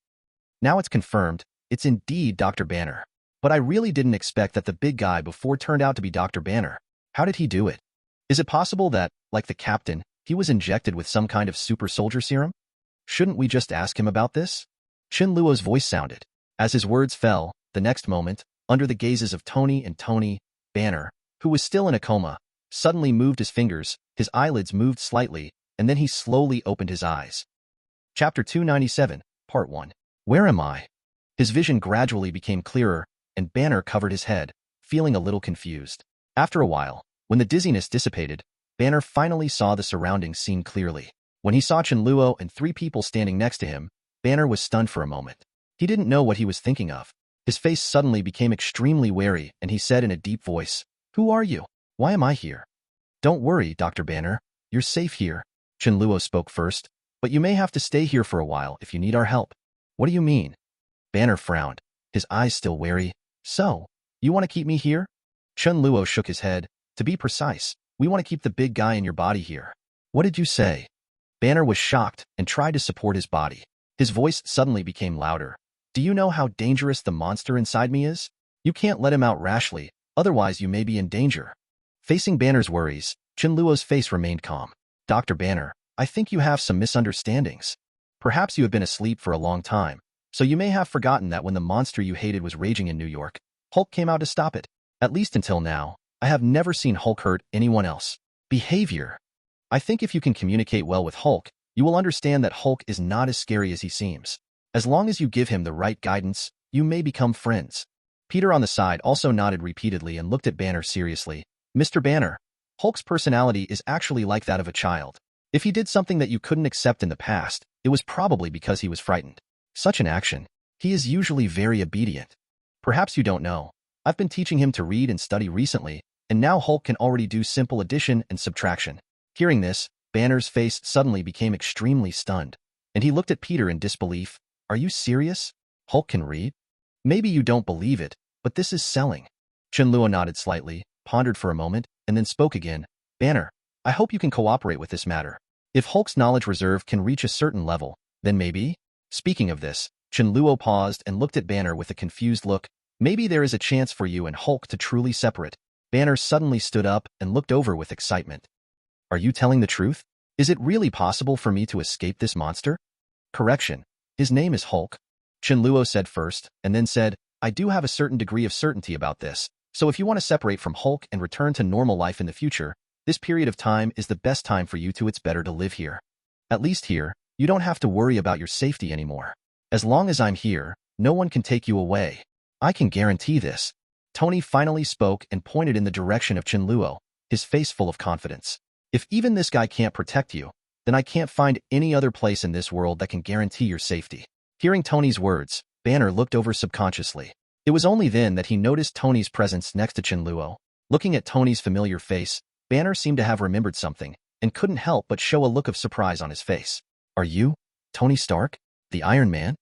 Now it's confirmed, it's indeed Dr. Banner. But I really didn't expect that the big guy before turned out to be Dr. Banner. How did he do it? Is it possible that, like the captain, he was injected with some kind of super soldier serum? Shouldn't we just ask him about this? Chen Luo's voice sounded. As his words fell, the next moment, under the gazes of Tony and Tony, Banner, who was still in a coma, suddenly moved his fingers, his eyelids moved slightly, and then he slowly opened his eyes. Chapter 297, Part 1. Where am I? His vision gradually became clearer, and Banner covered his head, feeling a little confused. After a while, when the dizziness dissipated, Banner finally saw the surrounding scene clearly. When he saw Chen Luo and three people standing next to him, Banner was stunned for a moment. He didn't know what he was thinking of. His face suddenly became extremely wary, and he said in a deep voice, Who are you? Why am I here? Don't worry, Dr. Banner. You're safe here. Chen Luo spoke first, but you may have to stay here for a while if you need our help. What do you mean? Banner frowned, his eyes still wary. So, you want to keep me here? Chen Luo shook his head. To be precise, we want to keep the big guy in your body here. What did you say? Banner was shocked and tried to support his body. His voice suddenly became louder. Do you know how dangerous the monster inside me is? You can't let him out rashly, otherwise you may be in danger. Facing Banner's worries, Chen Luo's face remained calm. Dr. Banner, I think you have some misunderstandings. Perhaps you have been asleep for a long time, so you may have forgotten that when the monster you hated was raging in New York, Hulk came out to stop it. At least until now, I have never seen Hulk hurt anyone else. Behavior. I think if you can communicate well with Hulk, you will understand that Hulk is not as scary as he seems. As long as you give him the right guidance, you may become friends. Peter on the side also nodded repeatedly and looked at Banner seriously. Mr. Banner, Hulk's personality is actually like that of a child. If he did something that you couldn't accept in the past, it was probably because he was frightened. Such an action. He is usually very obedient. Perhaps you don't know. I've been teaching him to read and study recently, and now Hulk can already do simple addition and subtraction. Hearing this, Banner's face suddenly became extremely stunned, and he looked at Peter in disbelief. Are you serious? Hulk can read? Maybe you don't believe it, but this is selling. Chen Luo nodded slightly, pondered for a moment, and then spoke again. Banner, I hope you can cooperate with this matter. If Hulk's knowledge reserve can reach a certain level, then maybe? Speaking of this, Chen Luo paused and looked at Banner with a confused look. Maybe there is a chance for you and Hulk to truly separate. Banner suddenly stood up and looked over with excitement. Are you telling the truth? Is it really possible for me to escape this monster? Correction. His name is Hulk. Chen Luo said first, and then said, I do have a certain degree of certainty about this, so if you want to separate from Hulk and return to normal life in the future, this period of time is the best time for you. It's better to live here. At least here, you don't have to worry about your safety anymore. As long as I'm here, no one can take you away. I can guarantee this. Tony finally spoke and pointed in the direction of Chen Luo, his face full of confidence. If even this guy can't protect you, then I can't find any other place in this world that can guarantee your safety. Hearing Tony's words, Banner looked over subconsciously. It was only then that he noticed Tony's presence next to Chen Luo. Looking at Tony's familiar face, Banner seemed to have remembered something, and couldn't help but show a look of surprise on his face. Are you Tony Stark, the Iron Man?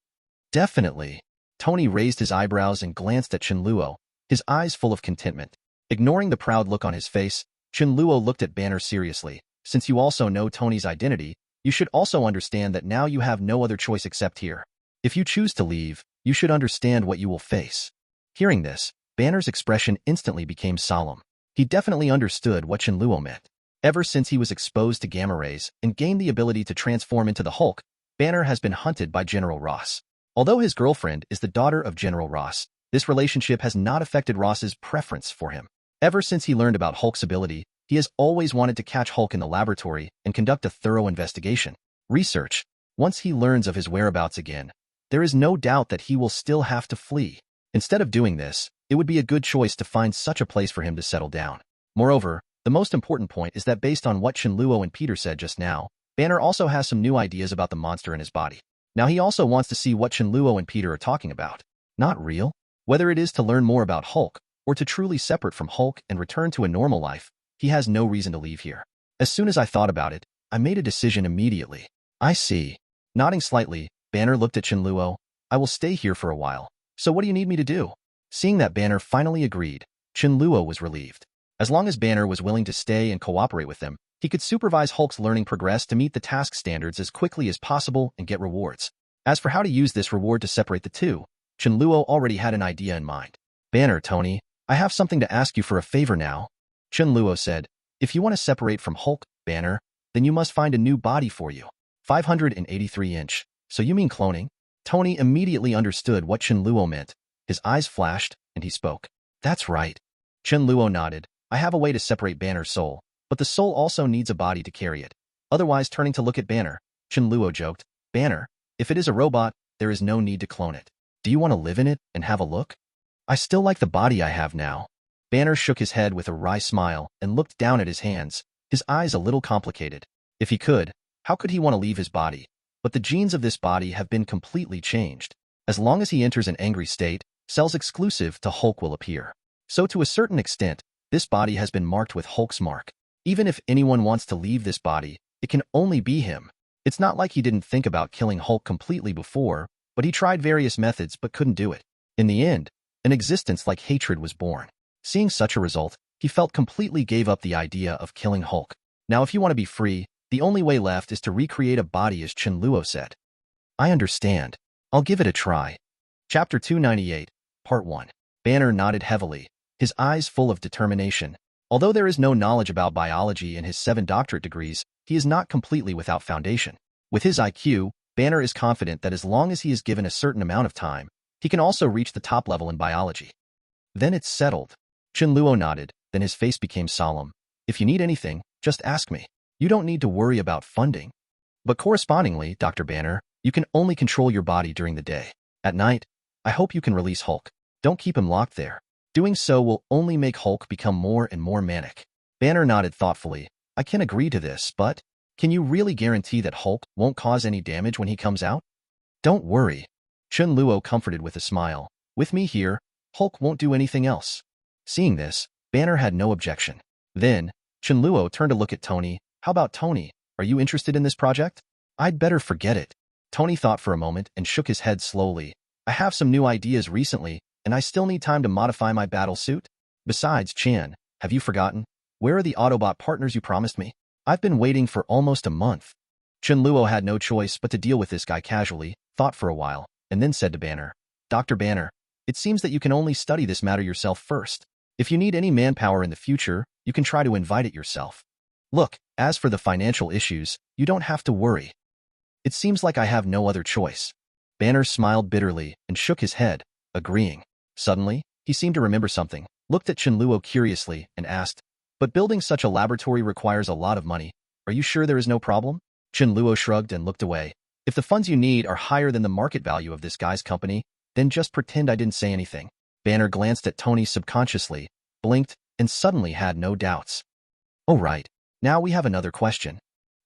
Definitely. Tony raised his eyebrows and glanced at Chen Luo, his eyes full of contentment. Ignoring the proud look on his face, Chen Luo looked at Banner seriously. Since you also know Tony's identity, you should also understand that now you have no other choice except here. If you choose to leave, you should understand what you will face. Hearing this, Banner's expression instantly became solemn. He definitely understood what Chen Luo meant. Ever since he was exposed to gamma rays and gained the ability to transform into the Hulk, Banner has been hunted by General Ross. Although his girlfriend is the daughter of General Ross, this relationship has not affected Ross's preference for him. Ever since he learned about Hulk's ability, he has always wanted to catch Hulk in the laboratory and conduct a thorough investigation. Research. Once he learns of his whereabouts again, there is no doubt that he will still have to flee. Instead of doing this, it would be a good choice to find such a place for him to settle down. Moreover, the most important point is that based on what Chen Luo and Peter said just now, Banner also has some new ideas about the monster in his body. Now he also wants to see what Chen Luo and Peter are talking about. Not real. Whether it is to learn more about Hulk, or to truly separate from Hulk and return to a normal life, he has no reason to leave here. As soon as I thought about it, I made a decision immediately. I see. Nodding slightly, Banner looked at Chen Luo. I will stay here for a while. So what do you need me to do? Seeing that Banner finally agreed, Chen Luo was relieved. As long as Banner was willing to stay and cooperate with them, he could supervise Hulk's learning progress to meet the task standards as quickly as possible and get rewards. As for how to use this reward to separate the two, Chen Luo already had an idea in mind. Banner, Tony, I have something to ask you for a favor now. Chen Luo said, if you want to separate from Hulk, Banner, then you must find a new body for you. 583-inch. So you mean cloning? Tony immediately understood what Chen Luo meant. His eyes flashed, and he spoke. That's right. Chen Luo nodded. I have a way to separate Banner's soul, but the soul also needs a body to carry it. Otherwise, turning to look at Banner, Chen Luo joked, Banner, if it is a robot, there is no need to clone it. Do you want to live in it and have a look? I still like the body I have now. Banner shook his head with a wry smile and looked down at his hands, his eyes a little complicated. If he could, how could he want to leave his body? But the genes of this body have been completely changed. As long as he enters an angry state, cells exclusive to Hulk will appear. So to a certain extent, this body has been marked with Hulk's mark. Even if anyone wants to leave this body, it can only be him. It's not like he didn't think about killing Hulk completely before, but he tried various methods but couldn't do it. In the end, an existence like hatred was born. Seeing such a result, he felt completely gave up the idea of killing Hulk. Now if you want to be free, the only way left is to recreate a body as Chen Luo said. I understand. I'll give it a try. Chapter 298, Part 1. Banner nodded heavily, his eyes full of determination. Although there is no knowledge about biology in his 7 doctorate degrees, he is not completely without foundation. With his IQ, Banner is confident that as long as he is given a certain amount of time, he can also reach the top level in biology. Then it's settled. Chen Luo nodded, then his face became solemn. If you need anything, just ask me. You don't need to worry about funding. But correspondingly, Dr. Banner, you can only control your body during the day. At night, I hope you can release Hulk. Don't keep him locked there. Doing so will only make Hulk become more and more manic. Banner nodded thoughtfully. I can agree to this, but can you really guarantee that Hulk won't cause any damage when he comes out? Don't worry. Chen Luo comforted with a smile. With me here, Hulk won't do anything else. Seeing this, Banner had no objection. Then, Chen Luo turned to look at Tony. How about Tony? Are you interested in this project? I'd better forget it. Tony thought for a moment and shook his head slowly. I have some new ideas recently, and I still need time to modify my battle suit. Besides, Chan, have you forgotten? Where are the Autobot partners you promised me? I've been waiting for almost a month. Chen Luo had no choice but to deal with this guy casually, thought for a while, and then said to Banner, Dr. Banner, it seems that you can only study this matter yourself first. If you need any manpower in the future, you can try to invite it yourself. Look, as for the financial issues, you don't have to worry. It seems like I have no other choice. Banner smiled bitterly and shook his head, agreeing. Suddenly, he seemed to remember something, looked at Chen Luo curiously, and asked, but building such a laboratory requires a lot of money. Are you sure there is no problem? Chen Luo shrugged and looked away. If the funds you need are higher than the market value of this guy's company, then just pretend I didn't say anything. Banner glanced at Tony subconsciously, blinked, and suddenly had no doubts. Oh right, now we have another question.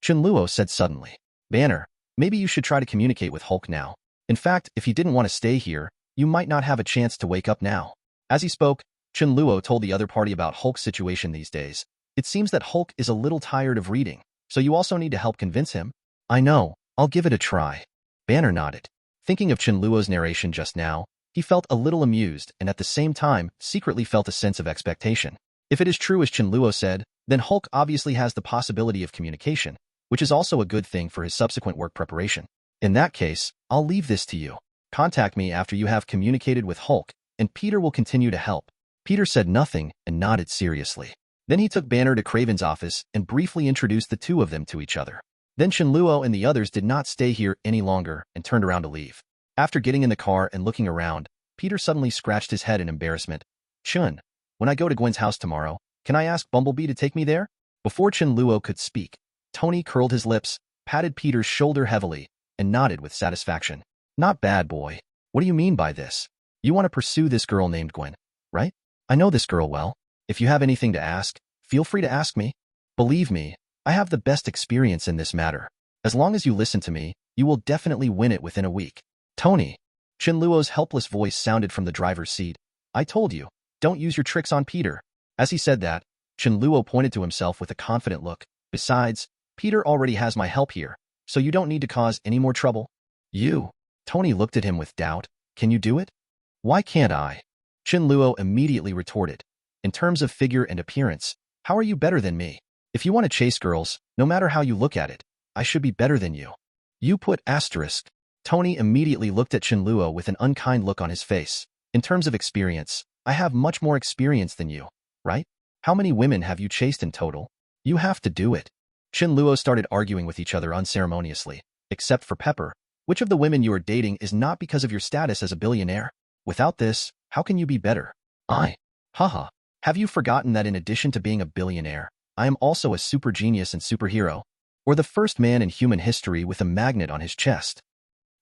Chen Luo said suddenly. Banner, maybe you should try to communicate with Hulk now. In fact, if he didn't want to stay here, you might not have a chance to wake up now. As he spoke, Chen Luo told the other party about Hulk's situation these days. It seems that Hulk is a little tired of reading, so you also need to help convince him. I know, I'll give it a try. Banner nodded. Thinking of Chen Luo's narration just now, he felt a little amused and at the same time secretly felt a sense of expectation. If it is true as Chen Luo said, then Hulk obviously has the possibility of communication, which is also a good thing for his subsequent work preparation. In that case, I'll leave this to you. Contact me after you have communicated with Hulk, and Peter will continue to help. Peter said nothing and nodded seriously. Then he took Banner to Craven's office and briefly introduced the two of them to each other. Then Chen Luo and the others did not stay here any longer and turned around to leave. After getting in the car and looking around, Peter suddenly scratched his head in embarrassment. Chun, when I go to Gwen's house tomorrow, can I ask Bumblebee to take me there? Before Chen Luo could speak, Tony curled his lips, patted Peter's shoulder heavily, and nodded with satisfaction. Not bad, boy. What do you mean by this? You want to pursue this girl named Gwen, right? I know this girl well. If you have anything to ask, feel free to ask me. Believe me, I have the best experience in this matter. As long as you listen to me, you will definitely win it within a week. Tony. Chen Luo's helpless voice sounded from the driver's seat. I told you, don't use your tricks on Peter. As he said that, Chen Luo pointed to himself with a confident look. Besides, Peter already has my help here, so you don't need to cause any more trouble. You. Tony looked at him with doubt. Can you do it? Why can't I? Chen Luo immediately retorted. In terms of figure and appearance, how are you better than me? If you want to chase girls, no matter how you look at it, I should be better than you. You put asterisk. Tony immediately looked at Chen Luo with an unkind look on his face. In terms of experience, I have much more experience than you, right? How many women have you chased in total? You have to do it. Chen Luo started arguing with each other unceremoniously. Except for Pepper, which of the women you are dating is not because of your status as a billionaire? Without this, how can you be better? Haha. Have you forgotten that in addition to being a billionaire, I am also a super genius and superhero? Or the first man in human history with a magnet on his chest?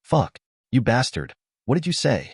Fuck. You bastard. What did you say?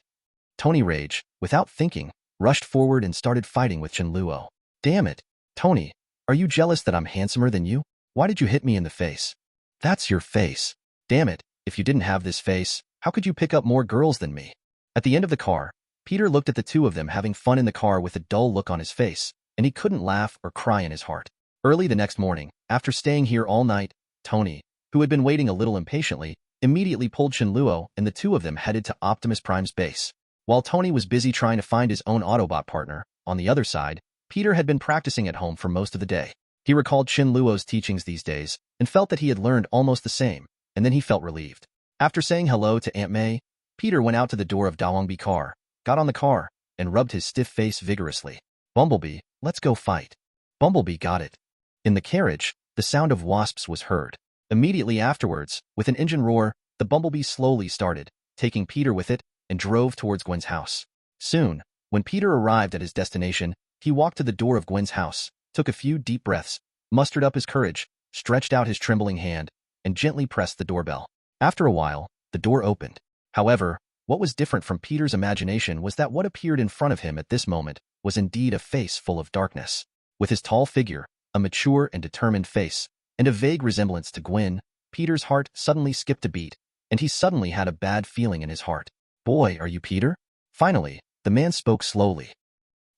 Tony Rage, without thinking, rushed forward and started fighting with Chen Luo. Damn it. Tony, are you jealous that I'm handsomer than you? Why did you hit me in the face? That's your face. Damn it. If you didn't have this face, how could you pick up more girls than me? At the end of the car, Peter looked at the two of them having fun in the car with a dull look on his face, and he couldn't laugh or cry in his heart. Early the next morning, after staying here all night, Tony, who had been waiting a little impatiently, immediately pulled Chen Luo and the two of them headed to Optimus Prime's base. While Tony was busy trying to find his own Autobot partner, on the other side, Peter had been practicing at home for most of the day. He recalled Chen Luo's teachings these days and felt that he had learned almost the same, and then he felt relieved. After saying hello to Aunt May, Peter went out to the door of Daywalker's car, got on the car, and rubbed his stiff face vigorously. Bumblebee, let's go fight. Bumblebee got it. In the carriage, the sound of wasps was heard. Immediately afterwards, with an engine roar, the Bumblebee slowly started, taking Peter with it, and drove towards Gwen's house. Soon, when Peter arrived at his destination, he walked to the door of Gwen's house, took a few deep breaths, mustered up his courage, stretched out his trembling hand, and gently pressed the doorbell. After a while, the door opened. However, what was different from Peter's imagination was that what appeared in front of him at this moment was indeed a face full of darkness. With his tall figure, a mature and determined face, and a vague resemblance to Gwen, Peter's heart suddenly skipped a beat, and he suddenly had a bad feeling in his heart. Boy, are you Peter? Finally, The man spoke slowly.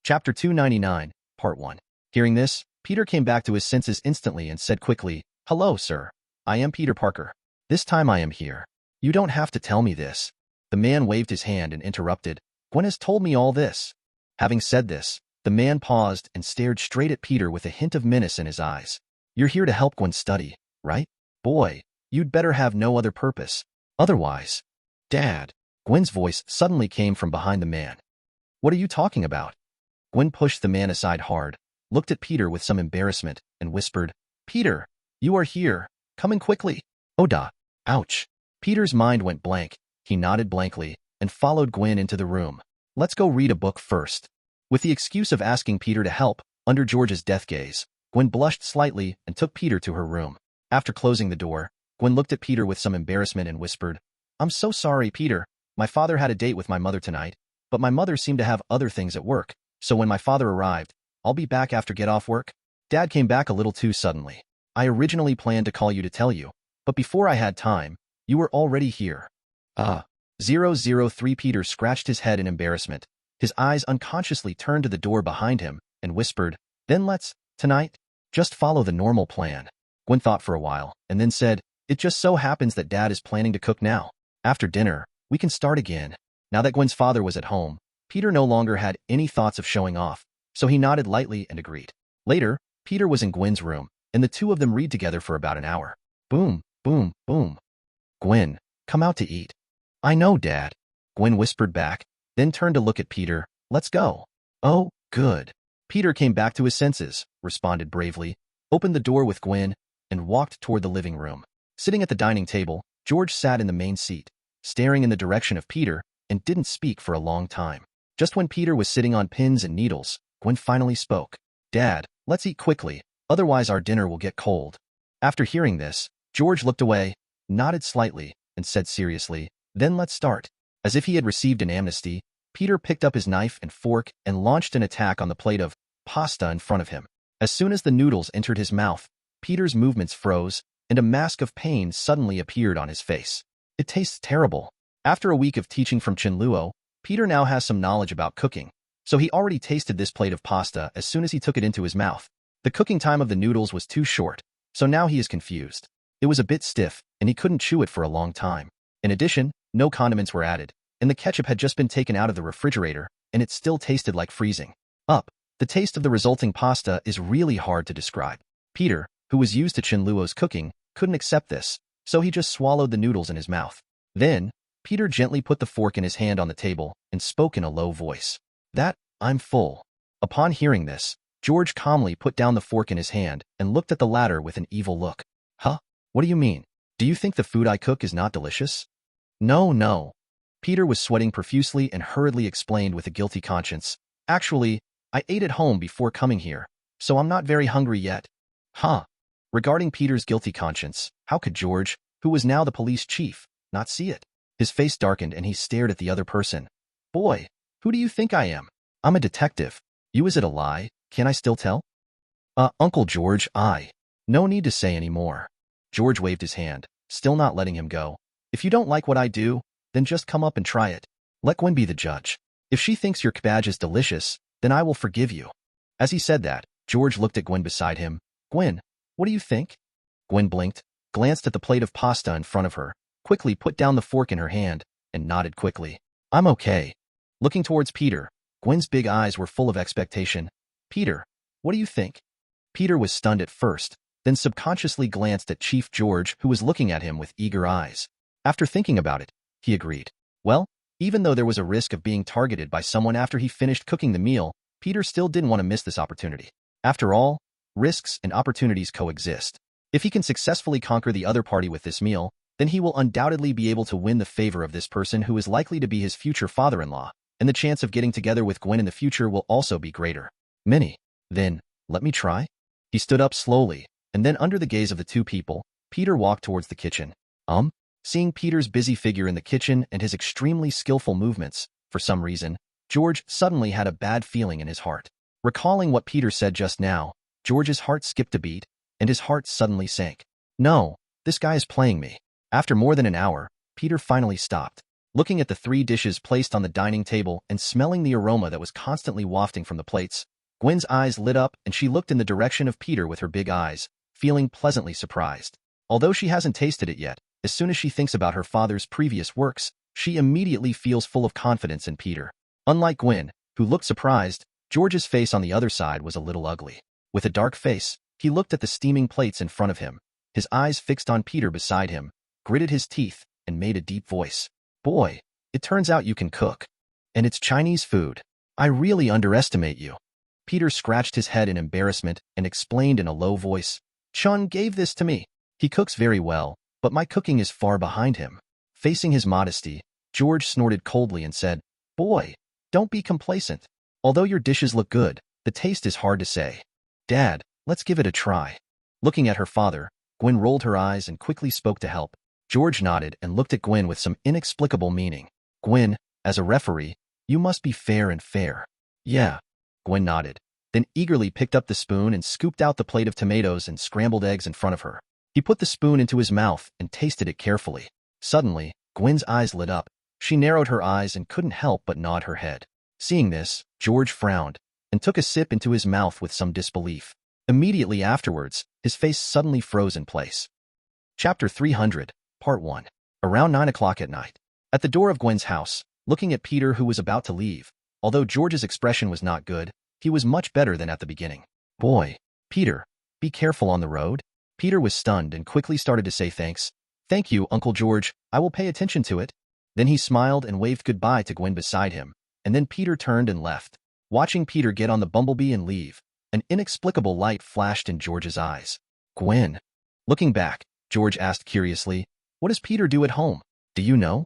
Chapter 299, Part 1. Hearing this, Peter came back to his senses instantly and said quickly, "Hello, sir. I am Peter Parker. This time I am here. You don't have to tell me this." The man waved his hand and interrupted, "Gwen has told me all this." Having said this, the man paused and stared straight at Peter with a hint of menace in his eyes. "You're here to help Gwen study, right? Boy, you'd better have no other purpose. Otherwise—" "Dad." Gwen's voice suddenly came from behind the man. "What are you talking about?" Gwen pushed the man aside hard, looked at Peter with some embarrassment, and whispered, "Peter, you are here. Come in quickly." "Oda." "Ouch." Peter's mind went blank. He nodded blankly and followed Gwen into the room. "Let's go read a book first." With the excuse of asking Peter to help, under George's death gaze, Gwen blushed slightly and took Peter to her room. After closing the door, Gwen looked at Peter with some embarrassment and whispered, "I'm so sorry, Peter. My father had a date with my mother tonight, but my mother seemed to have other things at work, so when my father arrived, I'll be back after get off work." Dad came back a little too suddenly. "I originally planned to call you to tell you, but before I had time, you were already here." 003 Peter scratched his head in embarrassment. His eyes unconsciously turned to the door behind him and whispered, "Then let's, tonight, just follow the normal plan." Gwen thought for a while and then said, "It just so happens that Dad is planning to cook now. After dinner, we can start again." Now that Gwen's father was at home, Peter no longer had any thoughts of showing off, so he nodded lightly and agreed. Later, Peter was in Gwen's room, and the two of them read together for about an hour. Boom, boom, boom. "Gwen, come out to eat." "I know, Dad," Gwen whispered back, then turned to look at Peter. "Let's go." "Oh, good." Peter came back to his senses, responded bravely, opened the door with Gwen, and walked toward the living room. Sitting at the dining table, George sat in the main seat, staring in the direction of Peter, and didn't speak for a long time. Just when Peter was sitting on pins and needles, Gwen finally spoke. "Dad, let's eat quickly, otherwise our dinner will get cold." After hearing this, George looked away, nodded slightly, and said seriously, "Then let's start." As if he had received an amnesty, Peter picked up his knife and fork and launched an attack on the plate of pasta in front of him. As soon as the noodles entered his mouth, Peter's movements froze, and a mask of pain suddenly appeared on his face. "It tastes terrible." After a week of teaching from Chen Luo, Peter now has some knowledge about cooking, so he already tasted this plate of pasta as soon as he took it into his mouth. The cooking time of the noodles was too short, so now he is confused. It was a bit stiff, and he couldn't chew it for a long time. In addition, no condiments were added, and the ketchup had just been taken out of the refrigerator, and it still tasted like freezing. The taste of the resulting pasta is really hard to describe. Peter, who was used to Chen Luo's cooking, couldn't accept this, so he just swallowed the noodles in his mouth. Then, Peter gently put the fork in his hand on the table and spoke in a low voice. "I'm full." Upon hearing this, George calmly put down the fork in his hand and looked at the latter with an evil look. "Huh? What do you mean? Do you think the food I cook is not delicious?" No. Peter was sweating profusely and hurriedly explained with a guilty conscience. "Actually, I ate at home before coming here, so I'm not very hungry yet." Regarding Peter's guilty conscience, how could George, who was now the police chief, not see it? His face darkened and he stared at the other person. "Boy, who do you think I am? I'm a detective. Is it a lie? Can I still tell?" Uncle George, No need to say any more." George waved his hand, still not letting him go. "If you don't like what I do, then just come up and try it. Let Gwen be the judge. If she thinks your cabbage is delicious, then I will forgive you." As he said that, George looked at Gwen beside him. "Gwen, what do you think?" Gwen blinked, glanced at the plate of pasta in front of her, quickly put down the fork in her hand, and nodded quickly. "I'm okay." Looking towards Peter, Gwen's big eyes were full of expectation. "Peter, what do you think?" Peter was stunned at first, then subconsciously glanced at Chief George, who was looking at him with eager eyes. After thinking about it, he agreed. Well, even though there was a risk of being targeted by someone after he finished cooking the meal, Peter still didn't want to miss this opportunity. After all, risks and opportunities coexist. If he can successfully conquer the other party with this meal, then he will undoubtedly be able to win the favor of this person who is likely to be his future father-in-law, and the chance of getting together with Gwen in the future will also be greater. Then, let me try? He stood up slowly, and then under the gaze of the two people, Peter walked towards the kitchen. Seeing Peter's busy figure in the kitchen and his extremely skillful movements, for some reason, George suddenly had a bad feeling in his heart. Recalling what Peter said just now, George's heart skipped a beat, and his heart suddenly sank. No, this guy is playing me. After more than an hour, Peter finally stopped. Looking at the 3 dishes placed on the dining table and smelling the aroma that was constantly wafting from the plates, Gwen's eyes lit up and she looked in the direction of Peter with her big eyes, feeling pleasantly surprised. Although she hasn't tasted it yet, as soon as she thinks about her father's previous works, she immediately feels full of confidence in Peter. Unlike Gwen, who looked surprised, George's face on the other side was a little ugly. With a dark face, he looked at the steaming plates in front of him, his eyes fixed on Peter beside him, gritted his teeth, and made a deep voice. Boy, it turns out you can cook. And it's Chinese food. I really underestimate you. Peter scratched his head in embarrassment and explained in a low voice. Chen gave this to me. He cooks very well, but my cooking is far behind him. Facing his modesty, George snorted coldly and said, Boy, don't be complacent. Although your dishes look good, the taste is hard to say. Dad, let's give it a try. Looking at her father, Gwen rolled her eyes and quickly spoke to help. George nodded and looked at Gwen with some inexplicable meaning. Gwen, as a referee, you must be fair and fair. Yeah. Gwen nodded, then eagerly picked up the spoon and scooped out the plate of tomatoes and scrambled eggs in front of her. He put the spoon into his mouth and tasted it carefully. Suddenly, Gwen's eyes lit up. She narrowed her eyes and couldn't help but nod her head. Seeing this, George frowned and took a sip into his mouth with some disbelief. Immediately afterwards, his face suddenly froze in place. Chapter 300, Part 1. Around 9 o'clock at night. At the door of Gwen's house, looking at Peter who was about to leave, although George's expression was not good, he was much better than at the beginning. Boy, Peter, be careful on the road. Peter was stunned and quickly started to say thanks. Thank you, Uncle George, I will pay attention to it. Then he smiled and waved goodbye to Gwen beside him, and then Peter turned and left. Watching Peter get on the bumblebee and leave, an inexplicable light flashed in George's eyes. Gwen. Looking back, George asked curiously, what does Peter do at home? Do you know?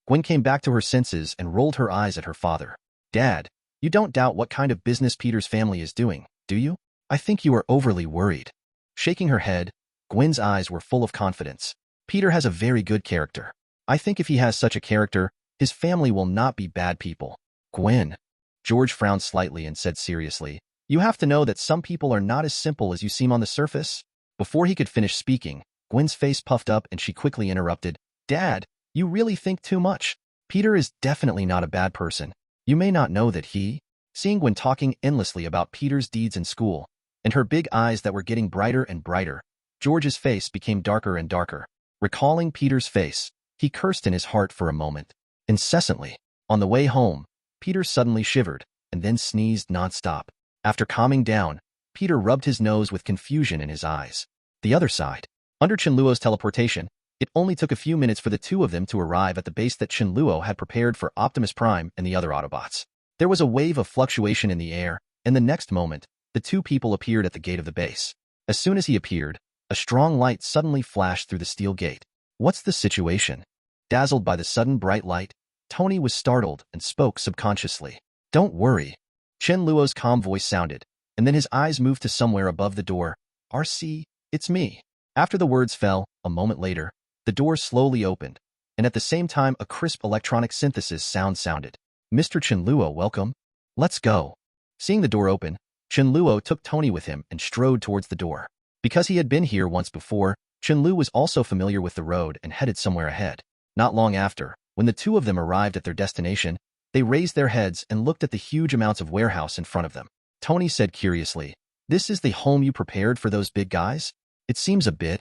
Gwen came back to her senses and rolled her eyes at her father. Dad, you don't doubt what kind of business Peter's family is doing, do you? I think you are overly worried. Shaking her head, Gwen's eyes were full of confidence. Peter has a very good character. I think if he has such a character, his family will not be bad people. Gwen. George frowned slightly and said seriously, you have to know that some people are not as simple as you seem on the surface. Before he could finish speaking, Gwen's face puffed up and she quickly interrupted. Dad, you really think too much. Peter is definitely not a bad person. You may not know that he... Seeing Gwen talking endlessly about Peter's deeds in school, and her big eyes that were getting brighter and brighter, George's face became darker and darker. Recalling Peter's face, he cursed in his heart for a moment. Incessantly. On the way home, Peter suddenly shivered, and then sneezed nonstop. After calming down, Peter rubbed his nose with confusion in his eyes. The other side. Under Chen Luo's teleportation, it only took a few minutes for the two of them to arrive at the base that Chen Luo had prepared for Optimus Prime and the other Autobots. There was a wave of fluctuation in the air, and the next moment, the two people appeared at the gate of the base. As soon as he appeared, a strong light suddenly flashed through the steel gate. What's the situation? Dazzled by the sudden bright light, Tony was startled and spoke subconsciously. Don't worry. Chen Luo's calm voice sounded, and then his eyes moved to somewhere above the door. RC, it's me. After the words fell, a moment later, the door slowly opened, and at the same time a crisp electronic synthesis sound sounded. Mr. Chen Luo, welcome. Let's go. Seeing the door open, Chen Luo took Tony with him and strode towards the door. Because he had been here once before, Chen Luo was also familiar with the road and headed somewhere ahead. Not long after, when the two of them arrived at their destination, they raised their heads and looked at the huge amounts of warehouse in front of them. Tony said curiously, this is the home you prepared for those big guys? It seems a bit.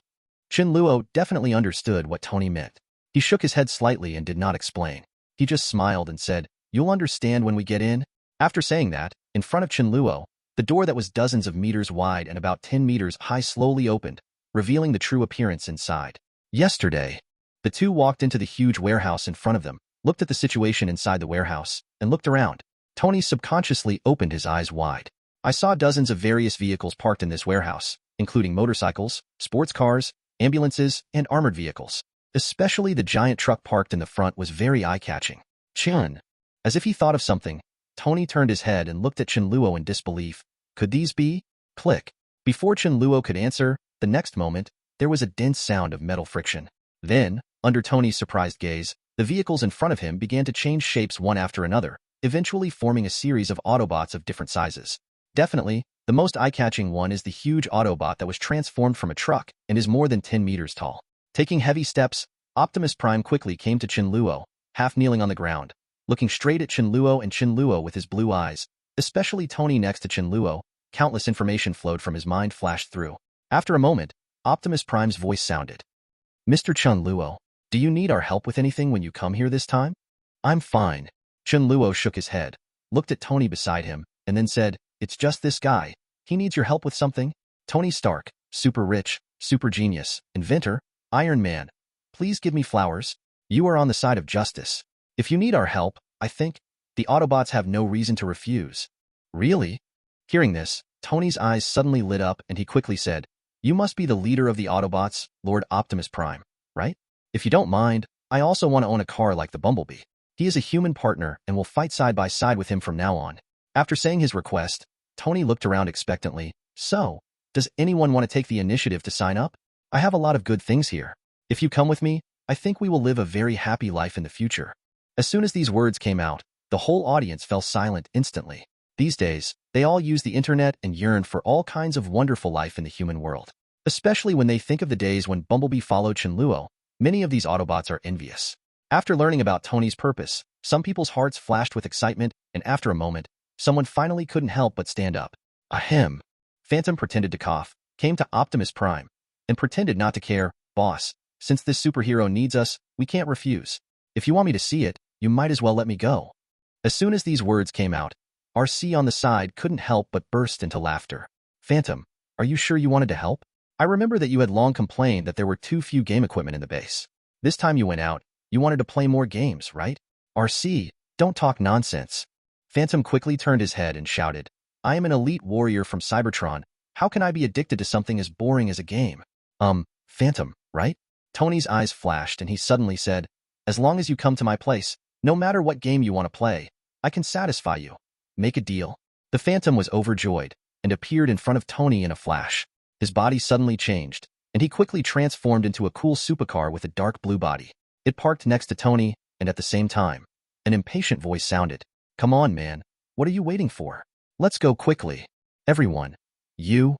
Chen Luo definitely understood what Tony meant. He shook his head slightly and did not explain. He just smiled and said, you'll understand when we get in. After saying that, in front of Chen Luo, the door that was dozens of meters wide and about 10 meters high slowly opened, revealing the true appearance inside. Yesterday, the two walked into the huge warehouse in front of them, looked at the situation inside the warehouse, and looked around. Tony subconsciously opened his eyes wide. I saw dozens of various vehicles parked in this warehouse, including motorcycles, sports cars, ambulances, and armored vehicles. Especially the giant truck parked in the front was very eye-catching. Chen. As if he thought of something, Tony turned his head and looked at Chen Luo in disbelief. Could these be? Click. Before Chen Luo could answer, the next moment, there was a dense sound of metal friction. Then, under Tony's surprised gaze, the vehicles in front of him began to change shapes one after another, eventually forming a series of Autobots of different sizes. Definitely, the most eye-catching one is the huge Autobot that was transformed from a truck and is more than 10 meters tall. Taking heavy steps, Optimus Prime quickly came to Chen Luo, half kneeling on the ground, looking straight at Chen Luo and Chen Luo with his blue eyes, especially Tony next to Chen Luo. Countless information flowed from his mind flashed through. After a moment, Optimus Prime's voice sounded. Mr. Chen Luo, do you need our help with anything when you come here this time? I'm fine. Chen Luo shook his head, looked at Tony beside him, and then said, it's just this guy. He needs your help with something? Tony Stark, super rich, super genius, inventor, Iron Man. Please give me flowers. You are on the side of justice. If you need our help, I think, the Autobots have no reason to refuse. Really? Hearing this, Tony's eyes suddenly lit up and he quickly said, you must be the leader of the Autobots, Lord Optimus Prime, right? If you don't mind, I also want to own a car like the Bumblebee. He is a human partner and will fight side by side with him from now on. After saying his request, Tony looked around expectantly. So, does anyone want to take the initiative to sign up? I have a lot of good things here. If you come with me, I think we will live a very happy life in the future. As soon as these words came out, the whole audience fell silent instantly. These days, they all use the internet and yearn for all kinds of wonderful life in the human world. Especially when they think of the days when Bumblebee followed Chen Luo, many of these Autobots are envious. After learning about Tony's purpose, some people's hearts flashed with excitement, and after a moment, someone finally couldn't help but stand up. Ahem. Phantom pretended to cough, came to Optimus Prime, and pretended not to care. Boss, since this superhero needs us, we can't refuse. If you want me to see it, you might as well let me go. As soon as these words came out, RC on the side couldn't help but burst into laughter. Phantom, are you sure you wanted to help? I remember that you had long complained that there were too few game equipment in the base. This time you went out, you wanted to play more games, right? RC, don't talk nonsense. Phantom quickly turned his head and shouted, I am an elite warrior from Cybertron. How can I be addicted to something as boring as a game? Phantom, right? Tony's eyes flashed and he suddenly said, as long as you come to my place, no matter what game you want to play, I can satisfy you. Make a deal. The Phantom was overjoyed and appeared in front of Tony in a flash. His body suddenly changed, and he quickly transformed into a cool supercar with a dark blue body. It parked next to Tony, and at the same time, an impatient voice sounded. Come on, man. What are you waiting for? Let's go quickly. Everyone. You,